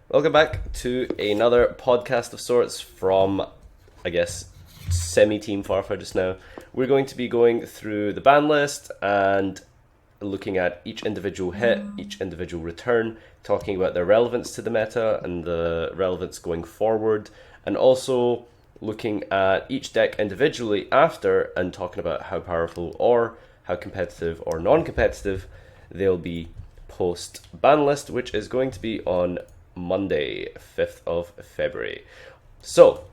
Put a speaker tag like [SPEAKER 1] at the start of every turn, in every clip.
[SPEAKER 1] Welcome back to another podcast of sorts from, I guess, semi-team Farfa just now. We're going to be going through the ban list and looking at each individual hit, each individual return, talking about their relevance to the meta and the relevance going forward, and also looking at each deck individually after and talking about how powerful or how competitive or non-competitive they'll be post-ban list, which is going to be on Monday, 5th of February. So,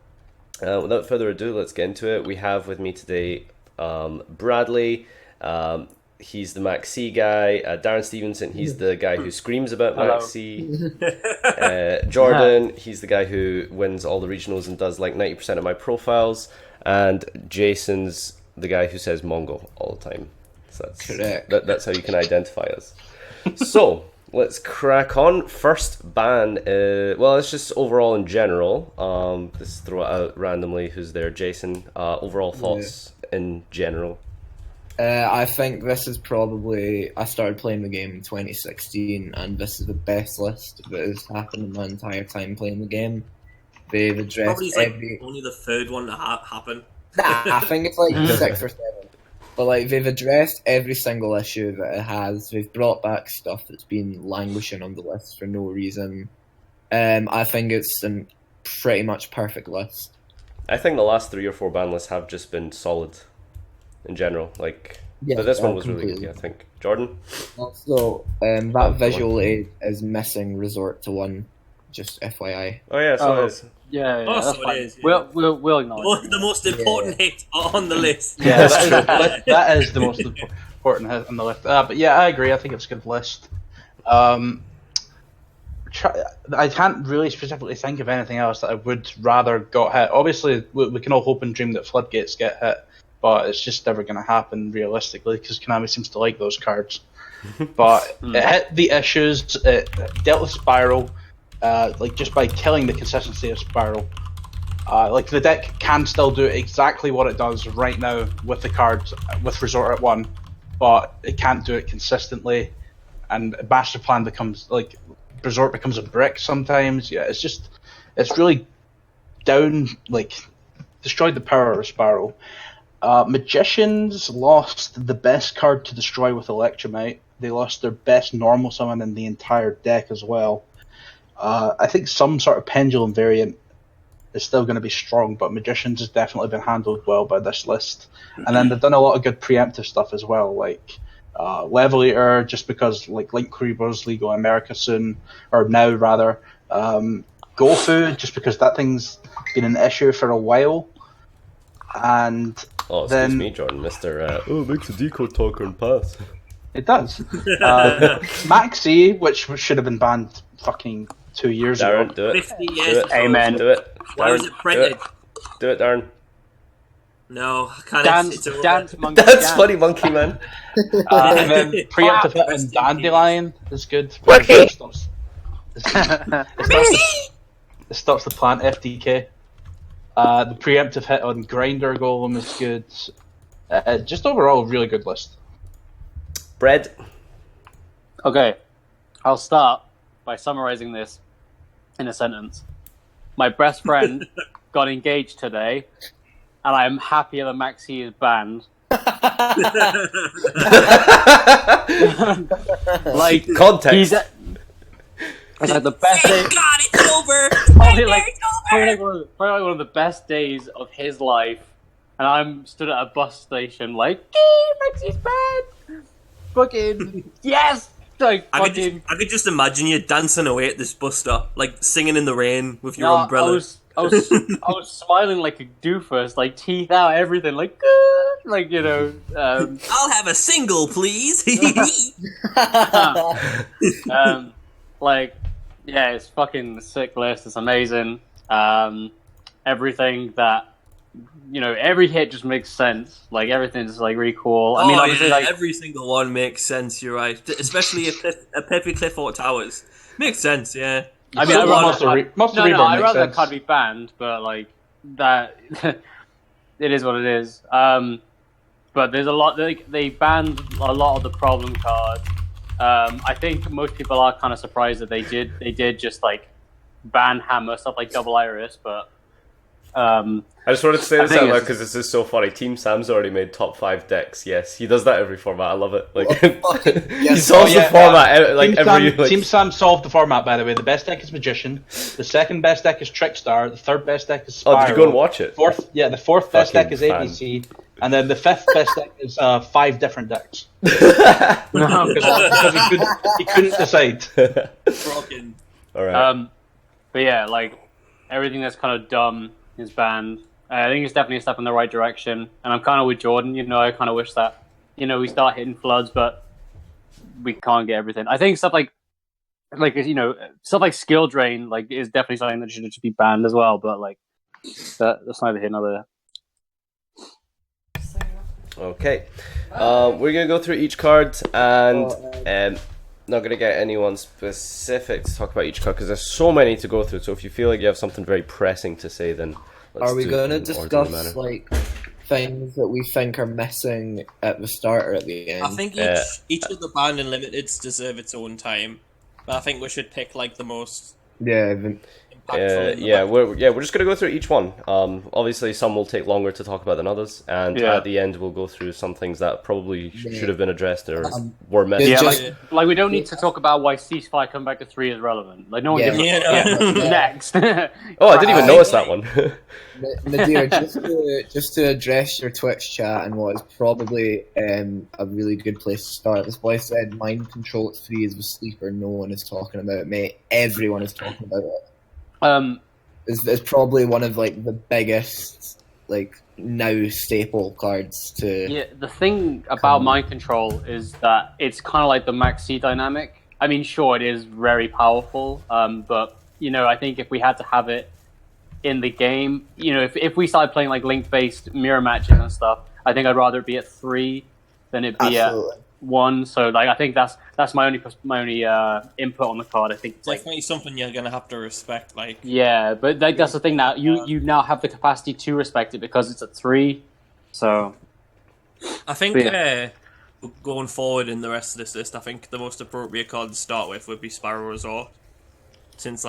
[SPEAKER 1] without further ado, let's get into it. We have with me today Bradley. He's the Max C guy. Darren Stevenson, he's the guy who screams about Max C. Jordan, he's the guy who wins all the regionals and does like 90% of my profiles. And Jason's the guy who says Mongo all the time. So that's how you can identify us. So, let's crack on. First ban, well, it's just overall in general. Just throw it out randomly. Who's there? Jason, overall thoughts in general?
[SPEAKER 2] I think this is probably... I started playing the game in 2016, and this is the best list that has happened in my entire time playing the game. They've addressed
[SPEAKER 3] probably like only the third one to happen.
[SPEAKER 2] Nah, I think it's like 6 or 7. But like they've addressed every single issue that it has. They've brought back stuff that's been languishing on the list for no reason. I think it's a pretty much perfect list.
[SPEAKER 1] I think the last 3 or 4 ban lists have just been solid in general. Like,
[SPEAKER 2] Yeah,
[SPEAKER 1] but this one was
[SPEAKER 2] completely.
[SPEAKER 1] really good, I think. Jordan?
[SPEAKER 2] Also, that visual aid is missing Resort to 1. Just FYI.
[SPEAKER 1] Oh yeah, so it is.
[SPEAKER 4] Yeah,
[SPEAKER 3] Oh,
[SPEAKER 4] that's
[SPEAKER 3] so
[SPEAKER 4] fine.
[SPEAKER 3] it is, yeah.
[SPEAKER 4] We'll acknowledge
[SPEAKER 3] The most important hit on the list.
[SPEAKER 4] Yeah, that is the most important hit on the list. But yeah, I agree. I think it's a good list. I can't really specifically think of anything else that I would rather got hit. Obviously, we can all hope and dream that floodgates get hit, but it's just never going to happen realistically because Konami seems to like those cards. But it hit the issues. It dealt with Spiral. Like just by killing the consistency of Spiral. Like the deck can still do exactly what it does right now with the cards with Resort at 1, but it can't do it consistently, and Master Plan becomes like Resort becomes a brick sometimes. Yeah, it's really down, like destroyed the power of Spiral. Magicians lost the best card to destroy with Electromite. They lost their best normal summon in the entire deck as well. I think some sort of pendulum variant is still going to be strong, but Magicians has definitely been handled well by this list. And then they've done a lot of good preemptive stuff as well, like Levelator, just because like Link Creeper's legal in America soon, or now rather. Gofu, just because that thing's been an issue for a while. And
[SPEAKER 1] Oh, excuse me, Jordan, Mr. It makes a decode talker and pass.
[SPEAKER 4] it does. Maxi, which should have been banned fucking 2 years
[SPEAKER 1] Darren,
[SPEAKER 4] ago.
[SPEAKER 1] do it.
[SPEAKER 3] 50 years.
[SPEAKER 1] Do it.
[SPEAKER 4] Amen.
[SPEAKER 1] Do it.
[SPEAKER 3] Why was
[SPEAKER 1] Darren,
[SPEAKER 3] it printed?
[SPEAKER 1] Do it, Darren.
[SPEAKER 3] No, I can't.
[SPEAKER 4] Dance,
[SPEAKER 3] it's
[SPEAKER 4] dance, monkey,
[SPEAKER 1] That's
[SPEAKER 4] dance.
[SPEAKER 1] funny, monkey man.
[SPEAKER 4] And then preemptive hit on Dandelion is good.
[SPEAKER 1] Monkey!
[SPEAKER 4] It stops the plant FDK. The preemptive hit on Grinder Golem is good. Just overall, a really good list.
[SPEAKER 1] Bread.
[SPEAKER 5] Okay, I'll start by summarizing this in a sentence. My best friend got engaged today, and I'm happier that Maxi is banned. Like
[SPEAKER 1] Context.
[SPEAKER 5] he's like the best day.
[SPEAKER 3] Thank God, it's over.
[SPEAKER 5] Probably like,
[SPEAKER 3] It's over.
[SPEAKER 5] probably one of the best days of his life, and I'm stood at a bus station like, Maxi's banned. Fucking yes. Like
[SPEAKER 3] I
[SPEAKER 5] fucking.
[SPEAKER 3] could just imagine you dancing away at this bus stop, like singing in the rain with your
[SPEAKER 5] No,
[SPEAKER 3] umbrella.
[SPEAKER 5] I was smiling like a doofus, like teeth out, everything, like good, like you know.
[SPEAKER 3] I'll have a single, please.
[SPEAKER 5] Like, yeah, it's fucking sick list. It's amazing. Everything that every hit just makes sense. Like everything's like really cool. I mean, obviously, like
[SPEAKER 3] every single one makes sense. You're right, especially a Peppy Clifford Towers makes sense. Yeah.
[SPEAKER 5] I mean,
[SPEAKER 4] Monster
[SPEAKER 5] I'd
[SPEAKER 4] Reborn
[SPEAKER 5] rather that
[SPEAKER 4] makes
[SPEAKER 5] card
[SPEAKER 4] sense.
[SPEAKER 5] be banned, but like that, it is what it is. But there's a lot. They banned a lot of the problem cards. I think most people are kind of surprised that they did just like ban hammer stuff like double iris, but
[SPEAKER 1] I just wanted to say
[SPEAKER 5] I
[SPEAKER 1] this
[SPEAKER 5] think
[SPEAKER 1] out loud
[SPEAKER 5] it's-
[SPEAKER 1] because this is so funny. Team Sam's already made top 5 decks. Yes, he does that every format. I love it. Like he
[SPEAKER 2] yes.
[SPEAKER 1] solves
[SPEAKER 4] Oh, yeah,
[SPEAKER 1] the format like
[SPEAKER 4] Team
[SPEAKER 1] every.
[SPEAKER 4] Sam,
[SPEAKER 1] Like,
[SPEAKER 4] Team Sam solved the format, by the way. The best deck is Magician. The second best deck is Trickstar. The third best deck is Spiral.
[SPEAKER 1] oh, did you go and watch it?
[SPEAKER 4] The fourth best
[SPEAKER 1] Fucking
[SPEAKER 4] deck is
[SPEAKER 1] fan.
[SPEAKER 4] ABC. And then the fifth best deck is 5 different decks.
[SPEAKER 5] no.
[SPEAKER 4] Because he couldn't decide.
[SPEAKER 3] Broken.
[SPEAKER 1] All right.
[SPEAKER 5] But yeah, like everything that's kind of dumb is banned. I think it's definitely a step in the right direction, and I'm kind of with Jordan. I kind of wish that we start hitting floods, but we can't get everything. I think stuff like stuff like skill drain is definitely something that should be banned as well. But that's neither here nor there.
[SPEAKER 1] Okay, we're gonna go through each card and not gonna get anyone specific to talk about each card because there's so many to go through. So if you feel like you have something very pressing to say, then let's
[SPEAKER 2] Are we
[SPEAKER 1] do
[SPEAKER 2] going to
[SPEAKER 1] it in orderly manner.
[SPEAKER 2] discuss things that we think are missing at the start or at the end?
[SPEAKER 3] I think each of the banned and limiteds deserve its own time, but I think we should pick the most
[SPEAKER 2] Yeah,
[SPEAKER 3] impactful. in the back.
[SPEAKER 1] we're just gonna go through each one. Obviously, some will take longer to talk about than others, and at the end we'll go through some things that probably should have been addressed or were missed.
[SPEAKER 5] Yeah,
[SPEAKER 2] just-
[SPEAKER 5] we don't need to talk about why ceasefire come back to 3 is relevant. No one gives a
[SPEAKER 3] Yeah.
[SPEAKER 5] fuck.
[SPEAKER 2] Yeah.
[SPEAKER 5] Next.
[SPEAKER 1] Oh, I didn't even
[SPEAKER 2] I-
[SPEAKER 1] notice that one.
[SPEAKER 2] Nadir, just to address your Twitch chat and what is probably a really good place to start. This boy said mind control at 3 is the sleeper no one is talking about, mate. Everyone is talking about it. It's probably one of the biggest now staple cards to.
[SPEAKER 5] Yeah, the thing about mind control is that it's kind of like the Max C dynamic. I mean, sure, it is very powerful, but I think if we had to have it in the game, if we started playing link-based mirror matches and stuff, I think I'd rather it be at 3 than it be
[SPEAKER 2] Absolutely.
[SPEAKER 5] at 1. So I think that's my only input on the card. I think it's
[SPEAKER 3] Definitely something you're gonna have to respect.
[SPEAKER 5] yeah, but that's the thing now. You now have the capacity to respect it because it's at 3. So
[SPEAKER 3] I think
[SPEAKER 5] Yeah.
[SPEAKER 3] going forward in the rest of this list, I think the most appropriate card to start with would be Spiral Resort, since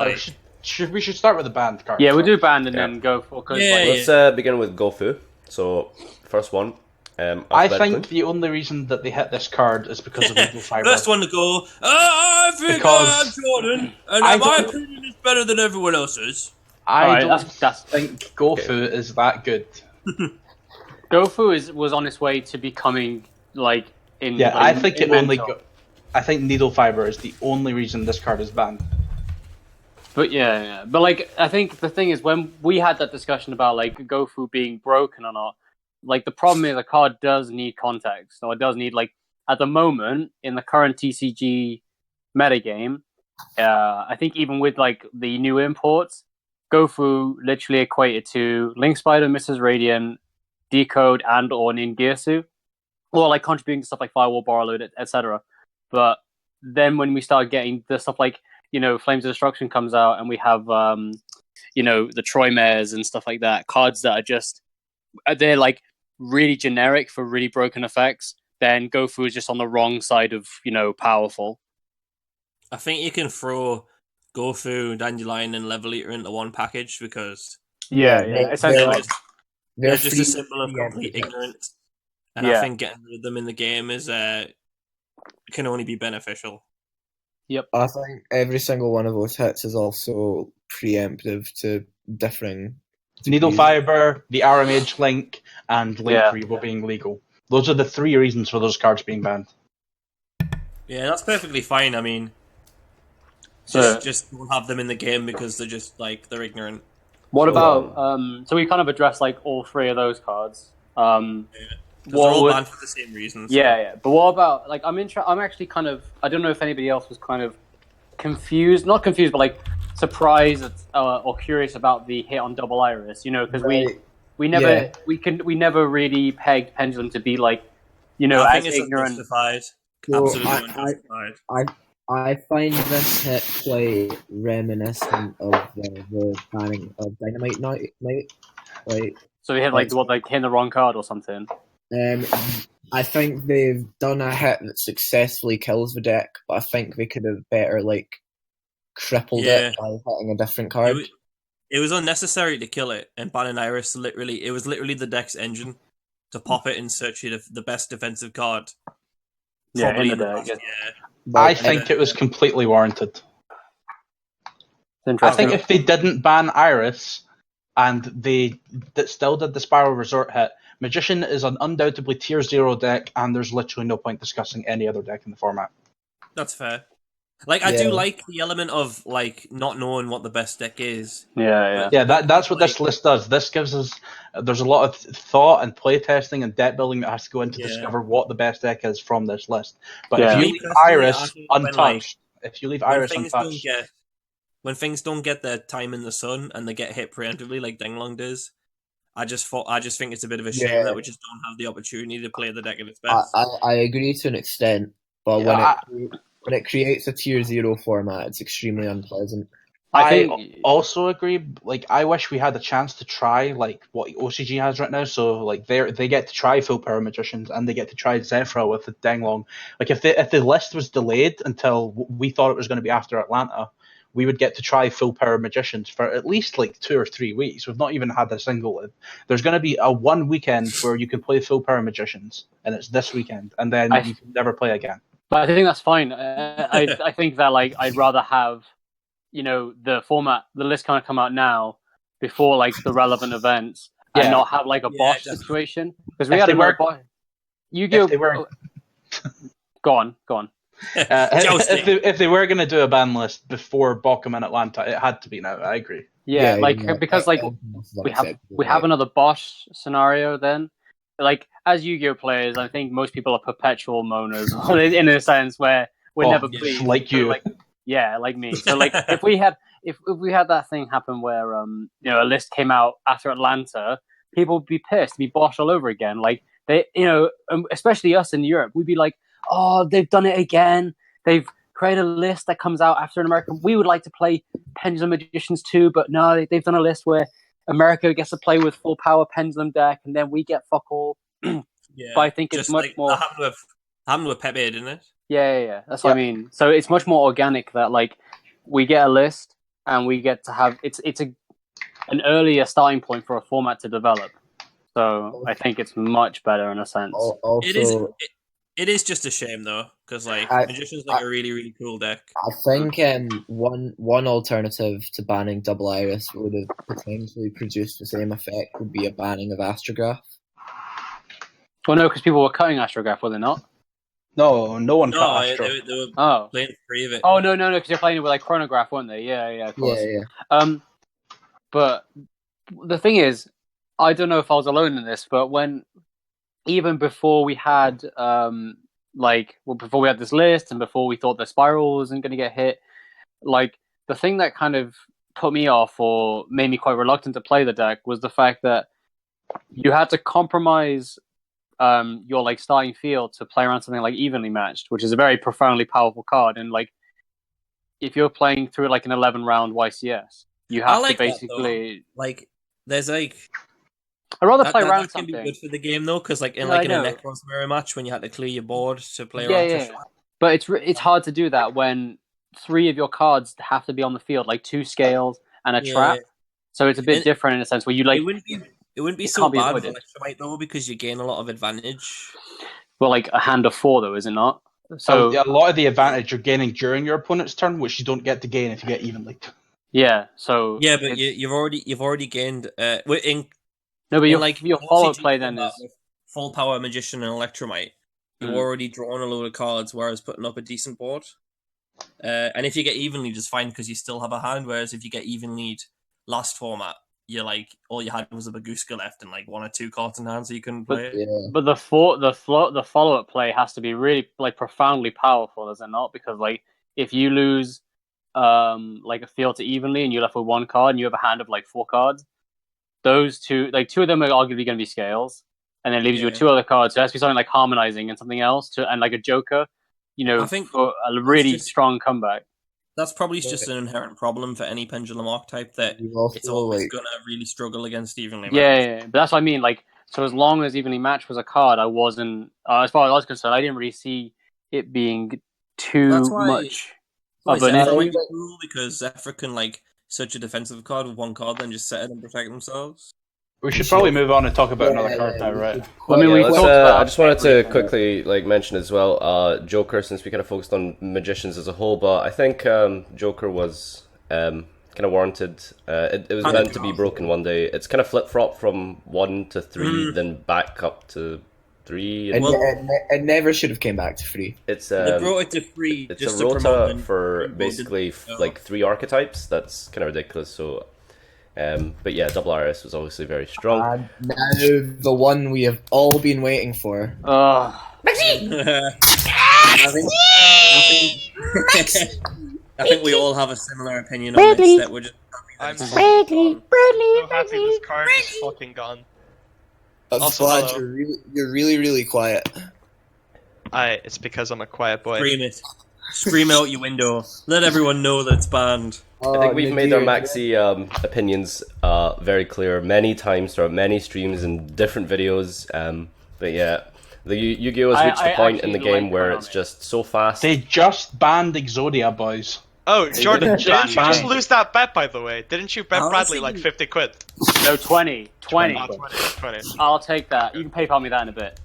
[SPEAKER 4] We should start with the banned cards.
[SPEAKER 5] yeah, we'll do band and then go for. Cause,
[SPEAKER 3] Yeah,
[SPEAKER 1] Let's begin with Gofu. So first one.
[SPEAKER 4] I think
[SPEAKER 1] alphabetically.
[SPEAKER 4] the only reason that they hit this card is because of Eagle Fiber.
[SPEAKER 3] first one to go. I think
[SPEAKER 4] Because
[SPEAKER 3] I'm Jordan, and
[SPEAKER 4] I
[SPEAKER 3] my
[SPEAKER 4] don't-
[SPEAKER 3] opinion is better than everyone else's.
[SPEAKER 4] I
[SPEAKER 5] Alright,
[SPEAKER 4] don't
[SPEAKER 5] that's
[SPEAKER 4] think Gofu is that good.
[SPEAKER 5] Gofu was on its way to becoming in.
[SPEAKER 4] Yeah, I think
[SPEAKER 5] in
[SPEAKER 4] it only.
[SPEAKER 5] Mentor.
[SPEAKER 4] I think Needle Fiber is the only reason this card is banned.
[SPEAKER 5] But yeah. But I think the thing is when we had that discussion about Gofu being broken or not, the problem is the card does need context. So it does need at the moment in the current TCG metagame, I think even with the new imports, Gofu literally equated to Link Spider, Mrs. Radiant, Decode, and or Ningirsu, or contributing to stuff like Firewall, Borrowload, etc. But then when we start getting the stuff Flames of Destruction comes out, and we have the Troy Mares and stuff like that, cards that are just they're really generic for really broken effects, then Gofu is just on the wrong side of powerful.
[SPEAKER 3] I think you can throw Gofu, Dandelion, and Level Eater into one package because
[SPEAKER 5] Essentially.
[SPEAKER 3] they're just
[SPEAKER 2] free-
[SPEAKER 3] a symbol of
[SPEAKER 2] free
[SPEAKER 3] complete
[SPEAKER 2] empty.
[SPEAKER 3] ignorance. And I think getting rid of them in the game is can only be beneficial.
[SPEAKER 2] I think every single one of those hits is also preemptive to differing.
[SPEAKER 4] Needle Fiber, the RMH Link, and Link
[SPEAKER 5] Yeah.
[SPEAKER 4] Revo being legal. Those are the 3 reasons for those cards being banned.
[SPEAKER 3] Yeah, that's perfectly fine. I mean,
[SPEAKER 5] So-
[SPEAKER 3] just don't have them in the game because they're just they're ignorant.
[SPEAKER 5] What
[SPEAKER 1] So,
[SPEAKER 5] about so we kind of addressed all 3 of those cards.
[SPEAKER 3] Because they're
[SPEAKER 5] What
[SPEAKER 3] all
[SPEAKER 5] would-
[SPEAKER 3] banned for the same reasons.
[SPEAKER 5] Yeah. But what about I'm actually kind of I don't know if anybody else was kind of confused, not confused, but surprised or curious about the hit on Double Iris. Because
[SPEAKER 2] Right.
[SPEAKER 5] we never
[SPEAKER 2] Yeah.
[SPEAKER 5] we never really pegged Pendulum to be
[SPEAKER 3] I
[SPEAKER 5] as
[SPEAKER 3] think it's
[SPEAKER 5] ignorant.
[SPEAKER 3] unjustified.
[SPEAKER 2] So
[SPEAKER 3] Absolutely
[SPEAKER 2] I-
[SPEAKER 3] unjustified.
[SPEAKER 2] I find this hit quite reminiscent of the banning of Dynamite Night.
[SPEAKER 5] So they hit hitting the wrong card or something.
[SPEAKER 2] I think they've done a hit that successfully kills the deck, but I think they could have better crippled
[SPEAKER 3] Yeah.
[SPEAKER 2] it by hitting a different
[SPEAKER 3] It,
[SPEAKER 2] card.
[SPEAKER 3] wa- it was unnecessary to kill it, and banning Iris it was literally the deck's engine to pop it in search of the best defensive card.
[SPEAKER 5] Yeah,
[SPEAKER 3] Probably
[SPEAKER 5] in the
[SPEAKER 3] last
[SPEAKER 5] deck.
[SPEAKER 3] year.
[SPEAKER 4] I
[SPEAKER 2] Like,
[SPEAKER 4] think it was completely warranted.
[SPEAKER 5] It's
[SPEAKER 4] I
[SPEAKER 5] interesting.
[SPEAKER 4] think if they didn't ban Iris and they still did the Spiral Resort hit, Magician is an undoubtedly tier 0 deck, and there's literally no point discussing any other deck in the format.
[SPEAKER 3] That's fair. Like, I
[SPEAKER 2] Yeah.
[SPEAKER 3] do like the element of like not knowing what the best deck is.
[SPEAKER 5] Yeah.
[SPEAKER 4] Yeah, that's what this list does. This gives us there's a lot of thought and play testing and deck building that has to go into
[SPEAKER 3] Yeah.
[SPEAKER 4] discover what the best deck is from this list. But
[SPEAKER 5] Yeah.
[SPEAKER 4] if you
[SPEAKER 3] Me
[SPEAKER 4] leave
[SPEAKER 3] personally, I
[SPEAKER 4] Iris
[SPEAKER 3] think when,
[SPEAKER 4] untouched, if you leave
[SPEAKER 3] when
[SPEAKER 4] Iris
[SPEAKER 3] things don't
[SPEAKER 4] untouched,
[SPEAKER 3] get when things don't get their time in the sun and they get hit preemptively like Dinglong does, I just think it's a bit of a shame
[SPEAKER 2] Yeah.
[SPEAKER 3] that we just don't have the opportunity to play the deck at its
[SPEAKER 2] I,
[SPEAKER 3] best.
[SPEAKER 2] I agree to an extent, but
[SPEAKER 4] Yeah,
[SPEAKER 2] when it creates a tier 0 format, it's extremely unpleasant.
[SPEAKER 5] I
[SPEAKER 4] I
[SPEAKER 5] think
[SPEAKER 4] also agree. Like, I wish we had a chance to try like what OCG has right now. So like they get to try Full Power Magicians and they get to try Zephyra with the Danglong. Like if the list was delayed until we thought it was going to be after Atlanta, we would get to try Full Power Magicians for at least like 2 or 3 weeks. We've not even had a single. There's going to be a one weekend where you can play Full Power Magicians, and it's this weekend, and then you can never play again.
[SPEAKER 5] But I think that's fine. I think that like I'd rather have, the format, the list kind of come out now before like the relevant events, and not have like a Bosch
[SPEAKER 3] definitely.
[SPEAKER 5] situation, because we
[SPEAKER 4] If
[SPEAKER 5] had
[SPEAKER 4] they
[SPEAKER 5] another
[SPEAKER 4] were-
[SPEAKER 5] Bosch.
[SPEAKER 4] If they were,
[SPEAKER 5] Go on.
[SPEAKER 3] Jousting.
[SPEAKER 4] if they were going to do a ban list before Bochum and Atlanta, it had to be now. I agree.
[SPEAKER 5] Yeah, like
[SPEAKER 2] even though
[SPEAKER 5] because like
[SPEAKER 2] everything else is
[SPEAKER 5] we have
[SPEAKER 2] unacceptable,
[SPEAKER 5] another Bosch scenario then. Like as Yu-Gi-Oh players, I think most people are perpetual moaners in a sense where we're never
[SPEAKER 3] yeah.
[SPEAKER 5] pleased.
[SPEAKER 4] Like
[SPEAKER 5] So,
[SPEAKER 4] you.
[SPEAKER 5] like me. So like if we had that thing happen where a list came out after Atlanta, people would be pissed, be Bosch all over again. Like they especially us in Europe, we'd be like, oh, they've done it again. They've created a list that comes out after an American. We would like to play Pendulum Magicians too, but no, they've done a list where America gets to play with full power Pendulum deck, and then we get fuck all.
[SPEAKER 3] Yeah,
[SPEAKER 5] But I think it's
[SPEAKER 3] just
[SPEAKER 5] much
[SPEAKER 3] like
[SPEAKER 5] more.
[SPEAKER 3] that happened with Pepe, didn't it?
[SPEAKER 5] Yeah. That's what I mean. So it's much more organic that like we get a list and we get to have it's an earlier starting point for a format to develop. So I think it's much better in a sense.
[SPEAKER 2] Also,
[SPEAKER 3] It is just a shame though, because like
[SPEAKER 2] I-
[SPEAKER 3] Magician's like a really really cool deck.
[SPEAKER 2] I think one alternative to banning Double Iris would have potentially produced the same effect would be a banning of Astrograph.
[SPEAKER 5] Well, no, because people were cutting Astrograph, were they not?
[SPEAKER 4] No one
[SPEAKER 3] No,
[SPEAKER 4] cut
[SPEAKER 3] they
[SPEAKER 4] Astro.
[SPEAKER 3] were playing free of it.
[SPEAKER 5] Oh no, because you're playing it with like Chronograph, weren't they? Yeah, of course.
[SPEAKER 2] Yeah.
[SPEAKER 5] But the thing is, I don't know if I was alone in this, but even before we had before we had this list and before we thought the spiral wasn't going to get hit, like the thing that kind of put me off or made me quite reluctant to play the deck was the fact that you had to compromise your like starting field to play around something like Evenly Matched, which is a very profoundly powerful card. And like if you're playing through like an 11 round YCS, you have
[SPEAKER 3] like
[SPEAKER 5] to
[SPEAKER 3] that,
[SPEAKER 5] basically
[SPEAKER 3] like there's like
[SPEAKER 5] I'd rather play around
[SPEAKER 3] that can
[SPEAKER 5] something.
[SPEAKER 3] be good for the game though, because like in
[SPEAKER 5] Yeah,
[SPEAKER 3] a
[SPEAKER 5] I know.
[SPEAKER 3] Necros mirror match when you had to clear your board to play
[SPEAKER 5] Yeah,
[SPEAKER 3] around.
[SPEAKER 5] yeah. But it's hard to do that when 3 of your cards have to be on the field, like 2 scales and a trap. So it's a bit different in a sense where you like.
[SPEAKER 3] It wouldn't be
[SPEAKER 5] it
[SPEAKER 3] so
[SPEAKER 5] can't be
[SPEAKER 3] bad
[SPEAKER 5] avoided.
[SPEAKER 3] with Electromite though, because you gain a lot of advantage.
[SPEAKER 5] Well, like a hand of 4 though, is it not? So
[SPEAKER 4] a lot of the advantage you're gaining during your opponent's turn, which you don't get to gain if you get evenly.
[SPEAKER 5] yeah, so
[SPEAKER 3] Yeah, but you've already gained
[SPEAKER 5] no, but your follow
[SPEAKER 3] OCG
[SPEAKER 5] play then
[SPEAKER 3] format
[SPEAKER 5] is
[SPEAKER 3] with Full Power Magician and Electromite. You've already drawn a load of cards, whereas putting up a decent board. And if you get evenly, just fine because you still have a hand. Whereas if you get evenly last format, you're like all you had was a Baguska left and like 1 or 2 cards in hand, so you couldn't play it.
[SPEAKER 2] Yeah.
[SPEAKER 5] But the follow up play has to be really like profoundly powerful, is it not? Because like if you lose like a field to evenly and you're left with 1 card and you have a hand of like 4 cards, those 2 of them are arguably going to be scales, and then it leaves you with 2 other cards. So it has to be something like harmonizing and something else and like a joker.
[SPEAKER 3] I think
[SPEAKER 5] for a really strong comeback.
[SPEAKER 3] That's probably just an inherent problem for any pendulum archetype that
[SPEAKER 2] Also,
[SPEAKER 3] it's always
[SPEAKER 2] like,
[SPEAKER 3] gonna really struggle against evenly.
[SPEAKER 5] Yeah, but that's what I mean. Like, so as long as Evenly Matched was a card, I wasn't, as far as I was concerned, I didn't really see it being too
[SPEAKER 3] That's why-
[SPEAKER 5] much.
[SPEAKER 3] Is
[SPEAKER 5] an
[SPEAKER 3] Zephyr
[SPEAKER 5] issue.
[SPEAKER 3] might be cool because Zephyr can like search a defensive card with one card, then just set it and protect themselves.
[SPEAKER 4] We should probably move on and talk about another card now, right?
[SPEAKER 5] I mean,
[SPEAKER 1] Yeah,
[SPEAKER 5] we
[SPEAKER 1] let's,
[SPEAKER 5] talked about
[SPEAKER 1] I just wanted to
[SPEAKER 5] everything.
[SPEAKER 1] quickly mention as well, Joker, since we kind of focused on magicians as a whole, but I think Joker was kind of warranted. It was meant to be broken one day. It's kind of flip-flop from 1 to 3, then back up to 3. And
[SPEAKER 2] It never should have came back to 3.
[SPEAKER 1] it's
[SPEAKER 3] They brought it to 3
[SPEAKER 1] it's
[SPEAKER 3] just
[SPEAKER 1] a
[SPEAKER 3] to promote
[SPEAKER 1] rota
[SPEAKER 3] them.
[SPEAKER 1] for
[SPEAKER 3] Promoted-
[SPEAKER 1] basically like 3 archetypes. That's kind of ridiculous. So, but yeah, double RS was obviously very strong.
[SPEAKER 2] And now the one we have all been waiting for.
[SPEAKER 5] Ugh.
[SPEAKER 3] I think we all have a similar opinion on this. That we're just
[SPEAKER 6] I'm so
[SPEAKER 3] Bradley.
[SPEAKER 6] happy this card is fucking gone.
[SPEAKER 2] I'm
[SPEAKER 6] Also,
[SPEAKER 2] glad
[SPEAKER 6] hello.
[SPEAKER 2] you're really quiet.
[SPEAKER 6] It's because I'm a quiet boy.
[SPEAKER 3] Scream it. Scream out your window. Let everyone know that it's banned.
[SPEAKER 1] I think we've made our Maxi opinions very clear many times throughout many streams and different videos. But yeah, the Yu-Gi-Oh has reached the point in the
[SPEAKER 5] actually
[SPEAKER 1] game
[SPEAKER 5] like
[SPEAKER 1] where
[SPEAKER 5] Konami.
[SPEAKER 1] it's just so fast.
[SPEAKER 4] They just banned Exodia, boys.
[SPEAKER 6] Oh, Jordan,
[SPEAKER 4] didn't
[SPEAKER 6] didn't you just
[SPEAKER 4] ban.
[SPEAKER 6] lose that bet, by the way? Didn't you bet
[SPEAKER 3] Honestly,
[SPEAKER 6] Bradley like 50 quid?
[SPEAKER 5] No, 20. 20.
[SPEAKER 6] Oh, 20.
[SPEAKER 5] I'll take that. You can PayPal me that in a bit.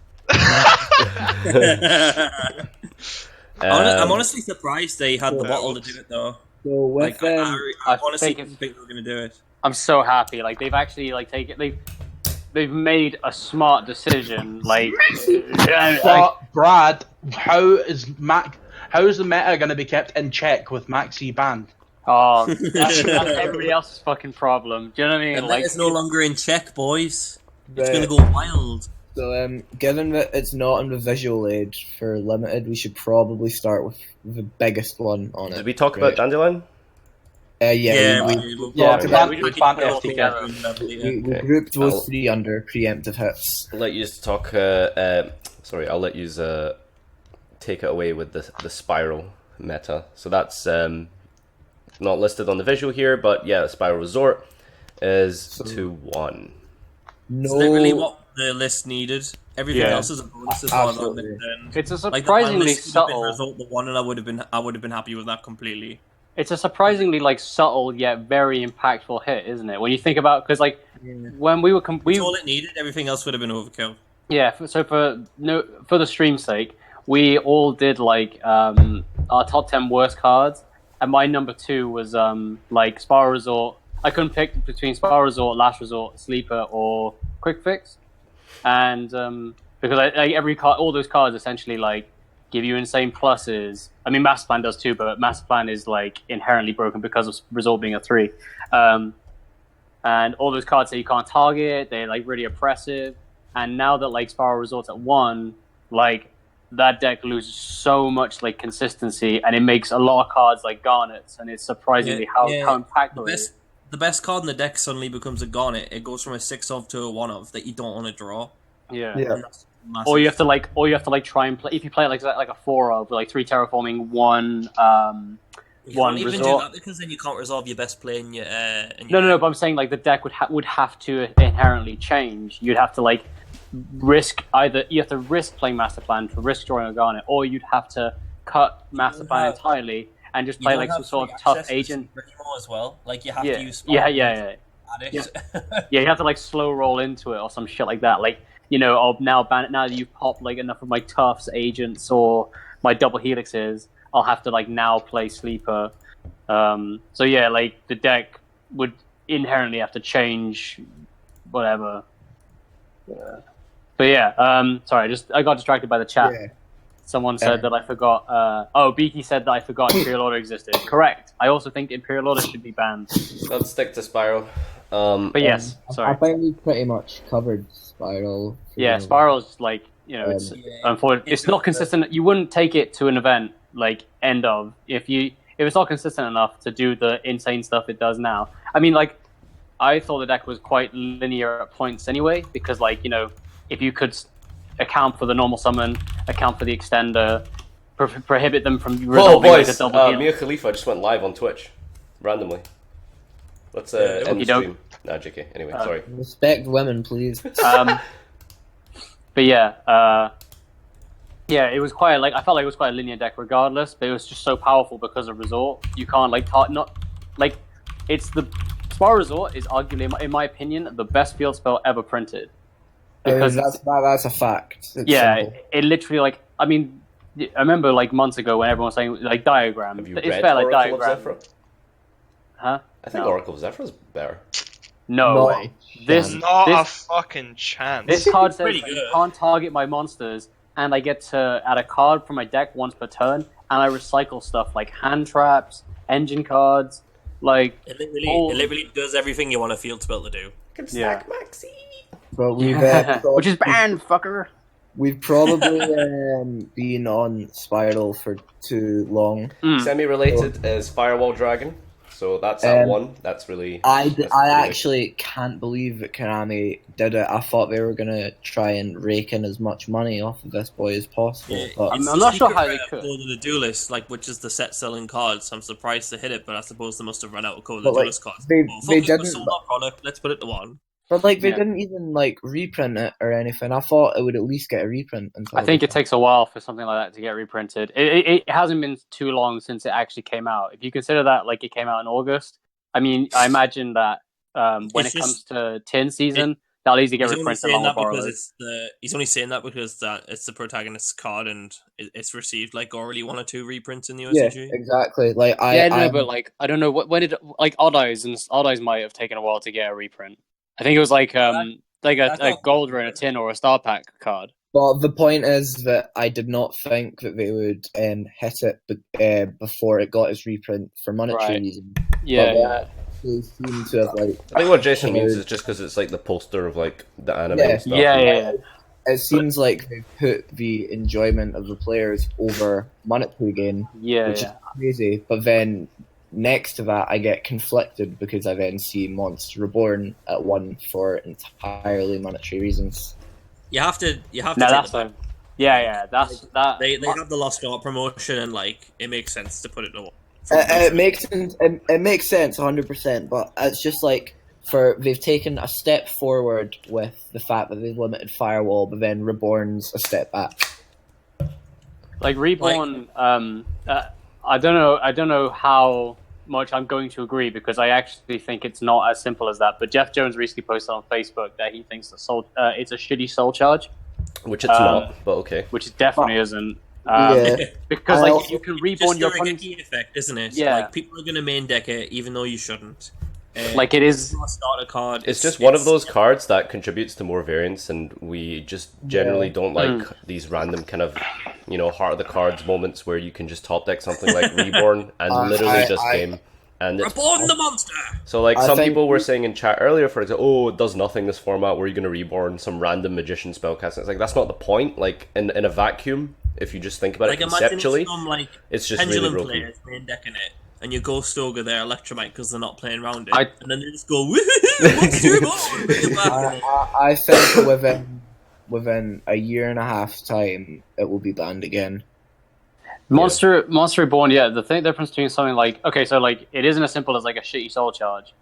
[SPEAKER 3] I'm honestly surprised they had the bottle to do it though.
[SPEAKER 2] So with
[SPEAKER 3] Like, I
[SPEAKER 5] I
[SPEAKER 3] honestly
[SPEAKER 5] think
[SPEAKER 3] didn't think they were going to do it.
[SPEAKER 5] I'm so happy. Like they've actually like taken they've made a smart decision. Like,
[SPEAKER 4] But Brad, how is the meta going to be kept in check with Maxi banned?
[SPEAKER 5] oh, that's everybody else's fucking problem. Do you know what I mean?
[SPEAKER 3] And
[SPEAKER 5] Like,
[SPEAKER 3] it's no longer in check, boys. It's
[SPEAKER 2] Right.
[SPEAKER 3] going to go wild.
[SPEAKER 2] So, given that it's not on the visual aid for limited, we should probably start with the biggest one on it.
[SPEAKER 1] Did we talk about Dandelion?
[SPEAKER 2] Yeah, we
[SPEAKER 3] we'll
[SPEAKER 4] Yeah,
[SPEAKER 3] talk
[SPEAKER 4] we
[SPEAKER 3] about
[SPEAKER 4] ban-
[SPEAKER 3] it.
[SPEAKER 4] we
[SPEAKER 3] can
[SPEAKER 4] ban
[SPEAKER 3] put it all
[SPEAKER 4] FTK.
[SPEAKER 3] together.
[SPEAKER 2] we
[SPEAKER 1] Okay.
[SPEAKER 2] grouped those
[SPEAKER 1] I'll-
[SPEAKER 2] 3 under preemptive hits.
[SPEAKER 1] I'll let you talk. Sorry, I'll let you take it away with the spiral meta. So that's not listed on the visual here, but yeah, Spiral Resort is 2-1.
[SPEAKER 2] No,
[SPEAKER 3] It's literally what the list needed. Everything
[SPEAKER 4] Yeah.
[SPEAKER 3] else is a bonus as far as I'm
[SPEAKER 2] Absolutely.
[SPEAKER 3] concerned.
[SPEAKER 5] it's a
[SPEAKER 3] Like the ban
[SPEAKER 5] surprisingly
[SPEAKER 3] list would have been
[SPEAKER 5] subtle.
[SPEAKER 3] result the one, and I would have been happy with that completely.
[SPEAKER 5] It's a surprisingly like subtle yet very impactful hit, isn't it? When you think about because like when we were
[SPEAKER 3] That's all it needed. Everything else would have been overkill.
[SPEAKER 5] Yeah, so for the stream's sake, we all did like our top 10 worst cards, and my number 2 was like Spiral Resort. I couldn't pick between Spiral Resort, Last Resort, Sleeper, or Quick Fix, and because every card, all those cards essentially like give you insane pluses. I mean, Master Plan does too, but Master Plan is like inherently broken because of Resort being a 3. And all those cards that you can't target, they're like really oppressive. And now that like Spiral Resort's at 1, like that deck loses so much like consistency, and it makes a lot of cards like garnets, and it's surprisingly how impactful it is.
[SPEAKER 3] The best card in the deck suddenly becomes a garnet. It goes from a 6-of to a 1-of that you don't want to draw.
[SPEAKER 5] Yeah.
[SPEAKER 3] And that's massive.
[SPEAKER 5] Or you have to like try and play if you play it like a 4-of, like 3 terraforming, 1
[SPEAKER 3] You
[SPEAKER 5] one
[SPEAKER 3] can't even do
[SPEAKER 5] resort.
[SPEAKER 3] that because then you can't resolve your best play in your.
[SPEAKER 5] No. But I'm saying like the deck would have to inherently change. You'd have to like risk you have to risk playing Master Plan to risk drawing a garnet, or you'd have to cut Master Plan entirely and just play like some sort of tough agent.
[SPEAKER 3] as well. Like you have
[SPEAKER 5] Yeah,
[SPEAKER 3] to use.
[SPEAKER 5] yeah.
[SPEAKER 3] Add it.
[SPEAKER 5] Yeah, you have to like slow roll into it or some shit like that. Like, you know, I'll now ban it. Now that you've popped like enough of my Tufts agents or my double helixes, I'll have to like now play Sleeper. So yeah, like the deck would inherently have to change, whatever. But yeah, sorry, I got distracted by the chat.
[SPEAKER 2] Yeah.
[SPEAKER 5] Someone said that I forgot. Beaky said that I forgot Imperial Order existed. Correct. I also think Imperial Order should be banned.
[SPEAKER 1] Let's stick to Spiral.
[SPEAKER 5] But yes,
[SPEAKER 2] I
[SPEAKER 5] sorry.
[SPEAKER 2] think we pretty much covered Spiral.
[SPEAKER 5] Yeah, Spiral's like, you know, it's unfortunate. It's not consistent. You wouldn't take it to an event like end of if it's not consistent enough to do the insane stuff it does now. I mean, like, I thought the deck was quite linear at points anyway, because like, you know, if you could account for the normal summon, account for the extender, prohibit them from
[SPEAKER 1] Oh,
[SPEAKER 5] resolving like a
[SPEAKER 1] boys!
[SPEAKER 5] double heal.
[SPEAKER 1] Mia Khalifa just went live on Twitch randomly. Let's end the
[SPEAKER 5] Okey-doke.
[SPEAKER 1] stream. Nah, JK. Anyway, sorry.
[SPEAKER 2] Respect women, please.
[SPEAKER 5] But yeah, Yeah, it was quite like I felt like it was quite a linear deck regardless, but it was just so powerful because of Resort. You can't not like it's the Spell Resort is arguably, in my opinion, the best field spell ever printed. Because
[SPEAKER 2] that's a fact. It's
[SPEAKER 5] yeah,
[SPEAKER 2] simple.
[SPEAKER 5] it literally like I mean, I remember like months ago when everyone was saying like diagram.
[SPEAKER 1] Have you
[SPEAKER 5] It's
[SPEAKER 1] read
[SPEAKER 5] fair like
[SPEAKER 1] Oracle of
[SPEAKER 5] diagram,
[SPEAKER 1] Zephyr?
[SPEAKER 5] huh?
[SPEAKER 1] I think
[SPEAKER 5] No.
[SPEAKER 1] Oracle of Zephyr is better.
[SPEAKER 5] No,
[SPEAKER 2] Not
[SPEAKER 5] way. This
[SPEAKER 6] Not a
[SPEAKER 5] this
[SPEAKER 6] fucking chance.
[SPEAKER 5] this card says
[SPEAKER 3] Pretty
[SPEAKER 5] that
[SPEAKER 3] good.
[SPEAKER 5] you can't target my monsters, and I get to add a card from my deck once per turn, and I recycle stuff like hand traps, engine cards, like
[SPEAKER 3] It literally,
[SPEAKER 5] all-
[SPEAKER 3] it literally does everything you want a field spell to do.
[SPEAKER 1] Can
[SPEAKER 5] Yeah.
[SPEAKER 1] stack Maxi.
[SPEAKER 2] But we've
[SPEAKER 5] which is banned, fucker.
[SPEAKER 2] we've probably been on Spiral for too long.
[SPEAKER 5] Mm.
[SPEAKER 1] Semi-related is Firewall Dragon. So that's at one. That's really.
[SPEAKER 2] I
[SPEAKER 1] that's pretty
[SPEAKER 2] actually can't believe that Konami did it. I thought they were gonna try and rake in as much money off of this boy as possible.
[SPEAKER 3] Yeah,
[SPEAKER 2] But
[SPEAKER 5] I'm
[SPEAKER 3] it's
[SPEAKER 5] not
[SPEAKER 3] the
[SPEAKER 5] sure
[SPEAKER 3] secret
[SPEAKER 5] how they
[SPEAKER 3] rare
[SPEAKER 5] could.
[SPEAKER 3] Code of the Duelist, like which is the set selling cards. I'm surprised they hit it, but I suppose they must have run out of Code of the
[SPEAKER 2] But, like,
[SPEAKER 3] Duelist cards.
[SPEAKER 2] they-
[SPEAKER 3] Well,
[SPEAKER 2] they
[SPEAKER 3] fuck it, we
[SPEAKER 2] didn't-
[SPEAKER 3] sold our product. Let's put it to one.
[SPEAKER 2] like they
[SPEAKER 5] Yeah.
[SPEAKER 2] didn't even like reprint it or anything. I thought it would at least get a reprint. Until
[SPEAKER 5] I think
[SPEAKER 2] they-
[SPEAKER 5] it takes a while for something like that to get reprinted. It hasn't been too long since it actually came out. If you consider that like it came out in August, I mean, I imagine that when
[SPEAKER 3] It's
[SPEAKER 5] it comes
[SPEAKER 3] just-
[SPEAKER 5] to tin season, that'll easily get
[SPEAKER 3] He's only
[SPEAKER 5] reprinted
[SPEAKER 3] saying
[SPEAKER 5] along
[SPEAKER 3] that
[SPEAKER 5] with
[SPEAKER 3] because
[SPEAKER 5] Borrowers.
[SPEAKER 3] he's only saying that because that it's the protagonist's card and it's received like already one or two reprints in the
[SPEAKER 2] yeah,
[SPEAKER 3] OCG.
[SPEAKER 2] exactly. Like
[SPEAKER 5] But like I don't know when did like Odd Eyes might have taken a while to get a reprint. I think it was like
[SPEAKER 3] I
[SPEAKER 5] a
[SPEAKER 3] thought-
[SPEAKER 5] gold or in a tin or a star pack card.
[SPEAKER 2] But the point is that I did not think that they would hit it before it got its reprint for monetary
[SPEAKER 5] Right.
[SPEAKER 2] reasons.
[SPEAKER 5] Yeah,
[SPEAKER 2] But
[SPEAKER 5] yeah.
[SPEAKER 2] they seem to have like
[SPEAKER 1] I think what Jason means is just because it's like the poster of like the anime
[SPEAKER 2] Yeah.
[SPEAKER 1] and stuff.
[SPEAKER 5] Yeah.
[SPEAKER 2] it seems like they've put the enjoyment of the players over monetary gain,
[SPEAKER 5] Yeah,
[SPEAKER 2] which
[SPEAKER 5] yeah.
[SPEAKER 2] is crazy. But then next to that, I get conflicted because I then see Monster Reborn at one for entirely monetary reasons.
[SPEAKER 3] You have to
[SPEAKER 5] No,
[SPEAKER 3] take
[SPEAKER 5] that's
[SPEAKER 3] the back.
[SPEAKER 5] that's that.
[SPEAKER 3] They have the Lost Art promotion and like it makes sense to put it to one.
[SPEAKER 2] It makes sense 100%, but it's just like they've taken a step forward with the fact that they've limited Firewall, but then Reborn's a step back.
[SPEAKER 5] Like Reborn, I don't know how much I'm going to agree because I actually think it's not as simple as that. But Jeff Jones recently posted on Facebook that he thinks that it's a shitty soul charge,
[SPEAKER 1] Which it's not, but okay.
[SPEAKER 5] which it definitely isn't.
[SPEAKER 2] Yeah.
[SPEAKER 5] Because
[SPEAKER 2] I
[SPEAKER 5] like
[SPEAKER 2] also-
[SPEAKER 5] you can reborn
[SPEAKER 3] Just
[SPEAKER 5] your
[SPEAKER 3] the
[SPEAKER 5] opponent.
[SPEAKER 3] Regeki effect, isn't it?
[SPEAKER 5] Yeah.
[SPEAKER 3] Like people are gonna main deck it even though you shouldn't.
[SPEAKER 5] Like it is.
[SPEAKER 3] It's not a starter card.
[SPEAKER 1] It's just one of those cards that contributes to more variance, and we just generally don't like these random kind of, heart of the cards moments where you can just top deck something like Reborn and literally just game. And it's,
[SPEAKER 3] Reborn the monster.
[SPEAKER 1] so like
[SPEAKER 2] I
[SPEAKER 1] some
[SPEAKER 2] think-
[SPEAKER 1] people were saying in chat earlier, for example, it does nothing this format. Where you're going to Reborn some random magician spellcast. It's like that's not the point. Like in a vacuum, if you just think about
[SPEAKER 3] Like
[SPEAKER 1] it
[SPEAKER 3] imagine
[SPEAKER 1] conceptually,
[SPEAKER 3] some like
[SPEAKER 1] it's just really
[SPEAKER 3] pendulum
[SPEAKER 1] broken.
[SPEAKER 3] players main decking it, and you Ghost Ogre their Electromite because they're not playing around it,
[SPEAKER 5] I-
[SPEAKER 3] and then they just go woohoo, monster reborn, bring it back.
[SPEAKER 2] I think within a year and a half time, it will be banned again.
[SPEAKER 5] Monster Reborn, yeah. The difference between something like so like it isn't as simple as like a shitty soul charge,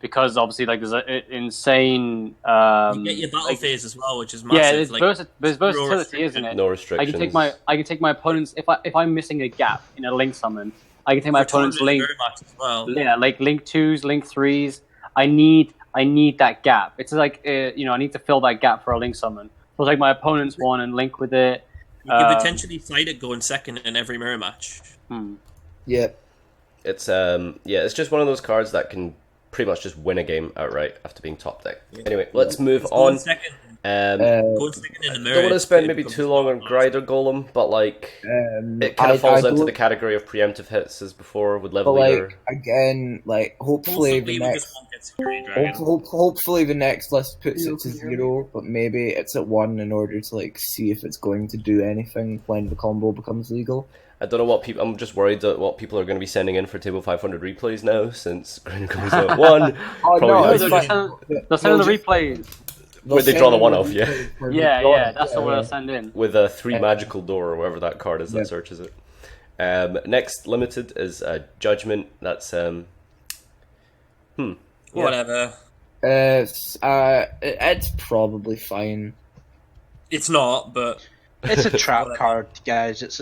[SPEAKER 5] because obviously like there's an insane.
[SPEAKER 3] You get your battle
[SPEAKER 5] like-
[SPEAKER 3] phase as well, which is massive.
[SPEAKER 5] Yeah, there's,
[SPEAKER 3] like,
[SPEAKER 5] there's versatility,
[SPEAKER 3] restricted.
[SPEAKER 5] isn't it?
[SPEAKER 1] No
[SPEAKER 5] I
[SPEAKER 1] restrictions.
[SPEAKER 5] can take my opponent's if I'm missing a gap in a link summon, I can take my
[SPEAKER 3] for
[SPEAKER 5] opponent's
[SPEAKER 3] tournament
[SPEAKER 5] link.
[SPEAKER 3] very much as well.
[SPEAKER 5] Yeah, like link 2s, link 3s. I need that gap. It's like I need to fill that gap for a link summon. So I'll take my opponent's one and link with it.
[SPEAKER 3] You could potentially fight it going second in every mirror match.
[SPEAKER 2] Yeah.
[SPEAKER 1] It's it's just one of those cards that can pretty much just win a game outright after being top deck. Anyway, let's move
[SPEAKER 3] Going
[SPEAKER 1] on.
[SPEAKER 3] second,
[SPEAKER 1] Don't
[SPEAKER 3] going second in the mirror.
[SPEAKER 1] want to spend
[SPEAKER 3] it
[SPEAKER 1] maybe
[SPEAKER 3] becomes
[SPEAKER 1] too long on
[SPEAKER 3] awesome.
[SPEAKER 1] Grider Golem, but like it kind
[SPEAKER 2] I
[SPEAKER 1] of falls into
[SPEAKER 2] don't-
[SPEAKER 1] the category of preemptive hits as before with
[SPEAKER 2] But
[SPEAKER 1] level leader.
[SPEAKER 2] like again, like hopefully
[SPEAKER 3] Possibly
[SPEAKER 2] the
[SPEAKER 3] we
[SPEAKER 2] next.
[SPEAKER 3] just won't get Security Dragon.
[SPEAKER 2] Hopefully the next list puts it to 0, but maybe it's at 1 in order to like see if it's going to do anything when the combo becomes legal.
[SPEAKER 1] I don't know what people. I'm just worried that what people are going to be sending in for table 500 replays now, since Grinder Golem's at 1.
[SPEAKER 2] Oh
[SPEAKER 1] Probably
[SPEAKER 2] no,
[SPEAKER 1] not.
[SPEAKER 2] it's
[SPEAKER 5] They'll
[SPEAKER 2] fine.
[SPEAKER 5] send the
[SPEAKER 2] just-
[SPEAKER 5] replays.
[SPEAKER 2] they'll
[SPEAKER 1] Where they draw the
[SPEAKER 2] send
[SPEAKER 1] one
[SPEAKER 2] in
[SPEAKER 1] off, yeah.
[SPEAKER 2] replays for the
[SPEAKER 5] Yeah,
[SPEAKER 2] draw.
[SPEAKER 5] that's what they'll send in.
[SPEAKER 1] With a 3 magical door or whatever that card is that
[SPEAKER 2] Yeah.
[SPEAKER 1] searches it. Next limited is Judgment. That's
[SPEAKER 3] Whatever.
[SPEAKER 2] It's probably fine.
[SPEAKER 3] It's not, but
[SPEAKER 4] It's a trap card, guys. It's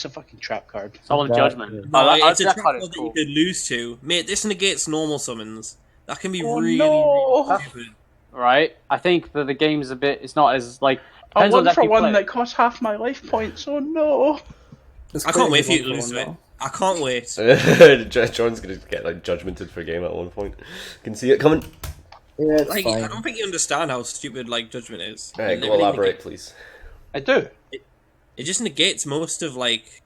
[SPEAKER 4] a fucking trap card.
[SPEAKER 5] It's all in
[SPEAKER 2] Exactly.
[SPEAKER 5] judgment.
[SPEAKER 3] No,
[SPEAKER 5] that
[SPEAKER 3] it's a
[SPEAKER 5] that
[SPEAKER 3] trap
[SPEAKER 5] card
[SPEAKER 3] card
[SPEAKER 5] is
[SPEAKER 3] that
[SPEAKER 5] cool.
[SPEAKER 3] you could lose to. Mate, this negates normal summons. That can be
[SPEAKER 4] Oh,
[SPEAKER 3] really,
[SPEAKER 4] no.
[SPEAKER 3] really stupid.
[SPEAKER 5] Right? I think that the game's a bit. It's not as like.
[SPEAKER 4] A
[SPEAKER 5] Depends on
[SPEAKER 4] 1 for
[SPEAKER 5] deck you
[SPEAKER 4] 1
[SPEAKER 5] play.
[SPEAKER 4] that costs half my life points. Oh no!
[SPEAKER 3] I can't wait for you to lose to it. I can't wait.
[SPEAKER 1] John's gonna get like judgmented for a game at one point. Can see it coming.
[SPEAKER 2] Yeah, it's
[SPEAKER 3] Like,
[SPEAKER 2] fine.
[SPEAKER 3] I don't think you understand how stupid like judgment is.
[SPEAKER 1] All right,
[SPEAKER 3] It
[SPEAKER 1] go
[SPEAKER 3] literally
[SPEAKER 1] elaborate, please.
[SPEAKER 4] I do.
[SPEAKER 3] It just negates most of like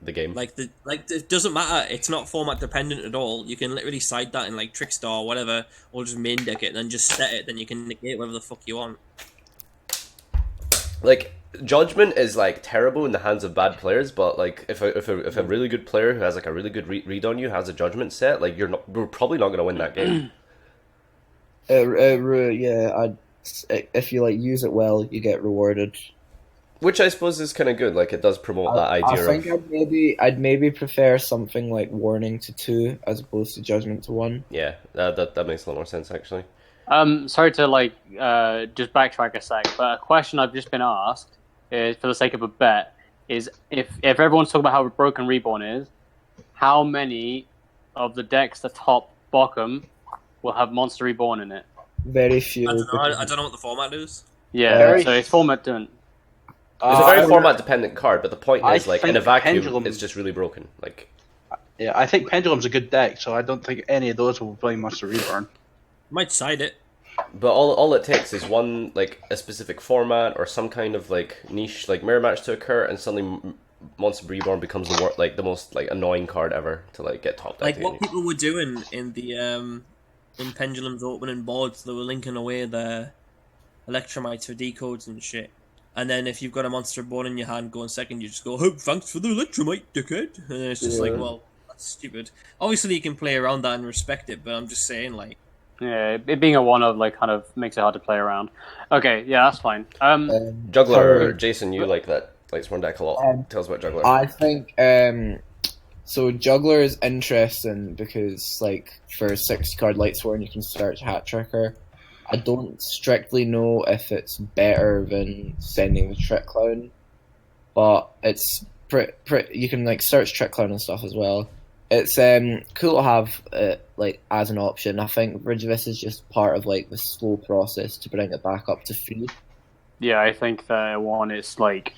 [SPEAKER 1] The game.
[SPEAKER 3] it doesn't matter. It's not format dependent at all. You can literally side that in like Trickstar or whatever, or just main deck it and then just set it. Then you can negate whatever the fuck you want.
[SPEAKER 1] Like judgment is like terrible in the hands of bad players, but like if a really good player who has like a really good read on you has a judgment set, like we're probably not gonna win that game.
[SPEAKER 2] Yeah, if you like use it well, you get rewarded.
[SPEAKER 1] Which I suppose is kind of good. Like it does promote that
[SPEAKER 2] I
[SPEAKER 1] idea
[SPEAKER 2] think
[SPEAKER 1] of
[SPEAKER 2] I'd maybe prefer something like warning to 2 as opposed to judgment to 1.
[SPEAKER 1] yeah. That makes a lot more sense actually.
[SPEAKER 5] Sorry to like just backtrack a sec, but a question I've just been asked is, for the sake of a bet, is if everyone's talking about how broken Reborn is, how many of the decks that top Bochum will have Monster Reborn in it?
[SPEAKER 2] Very few.
[SPEAKER 3] I don't know what the format is.
[SPEAKER 5] Yeah,
[SPEAKER 4] Very
[SPEAKER 5] so it's format done.
[SPEAKER 1] It's a very
[SPEAKER 4] I-
[SPEAKER 1] format dependent card, but the point
[SPEAKER 4] I
[SPEAKER 1] is like in a
[SPEAKER 4] think
[SPEAKER 1] vacuum,
[SPEAKER 4] Pendulum-
[SPEAKER 1] it's just really broken. Like
[SPEAKER 4] Yeah, I think Pendulum's a good deck, so I don't think any of those will play Monster Reborn.
[SPEAKER 3] Might side it.
[SPEAKER 1] But all it takes is one like a specific format or some kind of like niche like mirror match to occur, and suddenly Monster Reborn becomes the most like annoying card ever to like get top deck.
[SPEAKER 3] Like what people were doing in the in Pendulum's opening boards, they were linking away their Electromites for decodes and shit. And then if you've got a Monster Reborn in your hand going second, you just go, "Oh, thanks for the Electromite, dickhead." And then it's just like, well, that's stupid. Obviously, you can play around that and respect it, but I'm just saying, like,
[SPEAKER 5] Yeah, it being a one of like kind of makes it hard to play around. Okay, yeah, that's fine.
[SPEAKER 1] Juggler, Jason, you like that Lightsworn deck a lot. Tell us about Juggler.
[SPEAKER 2] I think so. Juggler is interesting because, like, for 6-card Lightsworn, you can search Hat Tricker. I don't strictly know if it's better than sending the Trick Clown, but it's you can like search Trick Clown and stuff as well. It's cool to have it like as an option. I think Ridgevis is just part of like the slow process to bring it back up to 3.
[SPEAKER 5] Yeah, I think that one is like,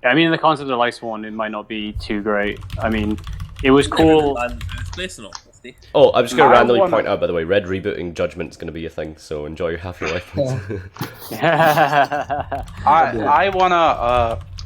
[SPEAKER 5] I mean, in the concept of Lice one, it might not be too great. I mean, it was cool.
[SPEAKER 3] in the first place or not, Rusty?
[SPEAKER 1] Oh, I'm just going to
[SPEAKER 4] I
[SPEAKER 1] randomly
[SPEAKER 4] wanna-
[SPEAKER 1] point out, by the way, red rebooting Judgment's going to be a thing, so enjoy your half your life.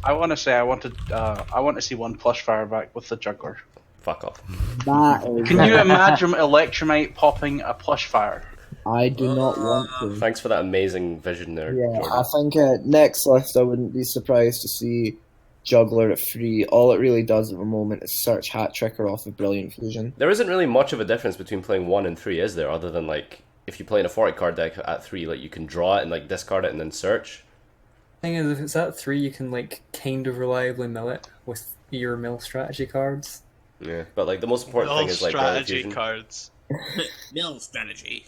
[SPEAKER 4] I wanna say I want to see 1 plush fire back with the Juggler.
[SPEAKER 1] Fuck off.
[SPEAKER 4] Can you imagine Electromite popping a plush fire?
[SPEAKER 2] I do not want to.
[SPEAKER 1] Thanks for that amazing vision there,
[SPEAKER 2] Yeah,
[SPEAKER 1] Jordan.
[SPEAKER 2] I think next list I wouldn't be surprised to see Juggler at 3. All it really does at the moment is search Hat Tricker off of Brilliant Fusion.
[SPEAKER 1] There isn't really much of a difference between playing 1 and 3, is there? Other than, like, if you play in a 40 card deck at 3, like, you can draw it and, like, discard it and then search.
[SPEAKER 7] Thing is, if it's at 3, you can like kind of reliably mill it with your mill strategy cards.
[SPEAKER 1] Yeah, but, like, the most important
[SPEAKER 6] All
[SPEAKER 1] thing is, like, Brilliant
[SPEAKER 6] strategy
[SPEAKER 1] Fusion.
[SPEAKER 6] cards.
[SPEAKER 3] Mill strategy.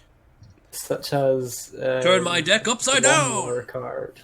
[SPEAKER 7] Such as
[SPEAKER 3] Turn my deck upside
[SPEAKER 7] one
[SPEAKER 3] down!
[SPEAKER 7] more card.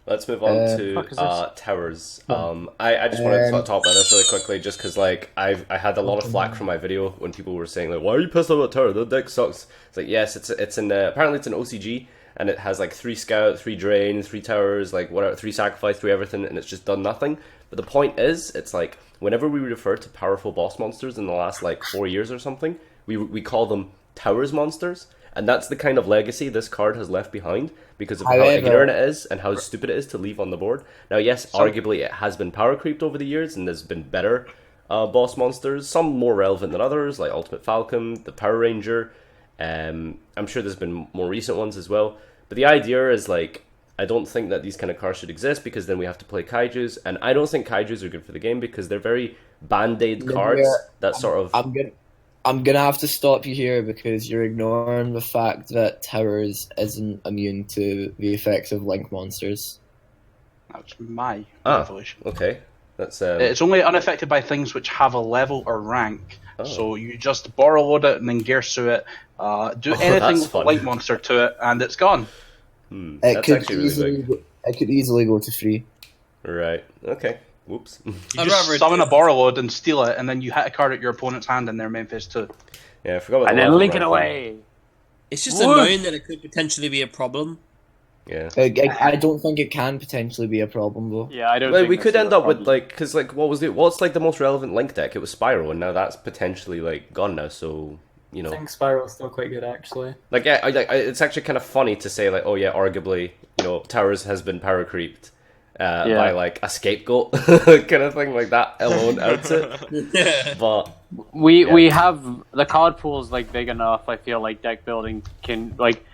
[SPEAKER 1] Let's move on
[SPEAKER 5] fuck is
[SPEAKER 1] to
[SPEAKER 5] this?
[SPEAKER 1] towers. I just wanted to talk about this really quickly, just because like I had a lot of flack from my video when people were saying like, "Why are you pissed off about tower? The deck sucks." It's like, yes, it's in apparently it's an OCG, and it has like 3 scout, 3 drain, 3 towers, like whatever, 3 sacrifice, 3 everything, and it's just done nothing. But the point is, it's like whenever we refer to powerful boss monsters in the last like 4 years or something, we call them towers monsters. And that's the kind of legacy this card has left behind because of how ignorant it is and how stupid it is to leave on the board. Now, yes, arguably it has been power creeped over the years and there's been better boss monsters, some more relevant than others, like Ultimate Falcon, the Power Ranger. I'm sure there's been more recent ones as well. But the idea is, like, I don't think that these kind of cards should exist because then we have to play Kaijus. And I don't think Kaijus are good for the game because they're very band-aid cards that sort of...
[SPEAKER 2] I'm gonna have to stop you here because you're ignoring the fact that Towers isn't immune to the effects of Link monsters.
[SPEAKER 4] That's my
[SPEAKER 1] Ah.
[SPEAKER 4] revelation.
[SPEAKER 1] Okay, that's...
[SPEAKER 4] It's only unaffected by things which have a level or rank.
[SPEAKER 1] Oh.
[SPEAKER 4] So you just borrow load it and then Gearsu it, do anything
[SPEAKER 1] that's
[SPEAKER 4] with
[SPEAKER 1] fun.
[SPEAKER 4] a light monster to it, and it's gone.
[SPEAKER 2] It
[SPEAKER 1] that's
[SPEAKER 2] could
[SPEAKER 1] actually really big.
[SPEAKER 2] it could easily go to 3.
[SPEAKER 1] Right. Okay. Whoops.
[SPEAKER 4] You
[SPEAKER 3] I'd
[SPEAKER 4] just
[SPEAKER 3] rather
[SPEAKER 4] summon
[SPEAKER 3] do-
[SPEAKER 4] a Borrowload and steal it, and then you hit a card at your opponent's hand in their main phase too.
[SPEAKER 1] Yeah, I forgot about
[SPEAKER 5] And
[SPEAKER 1] the
[SPEAKER 5] then
[SPEAKER 1] level
[SPEAKER 5] link it
[SPEAKER 1] ranking.
[SPEAKER 5] away.
[SPEAKER 3] It's just
[SPEAKER 5] Woof.
[SPEAKER 3] annoying that it could potentially be a problem.
[SPEAKER 1] Yeah.
[SPEAKER 2] I don't think it can potentially be a problem though.
[SPEAKER 5] Yeah, I don't.
[SPEAKER 1] Well,
[SPEAKER 5] think
[SPEAKER 1] we
[SPEAKER 5] this
[SPEAKER 1] could
[SPEAKER 5] is
[SPEAKER 1] end
[SPEAKER 5] a
[SPEAKER 1] up with
[SPEAKER 5] problem.
[SPEAKER 1] like, because like, what's like the most relevant Link deck? It was Spyro, and now that's potentially like gone now. So you
[SPEAKER 7] I
[SPEAKER 1] know,
[SPEAKER 7] think Spiral's still quite good actually.
[SPEAKER 1] like yeah, it's actually kind of funny to say like, oh yeah, arguably, you know, Towers has been power creeped by like a scapegoat kind of thing, like that alone outs it. But
[SPEAKER 5] We have the card pool's like big enough. I feel like deck building can like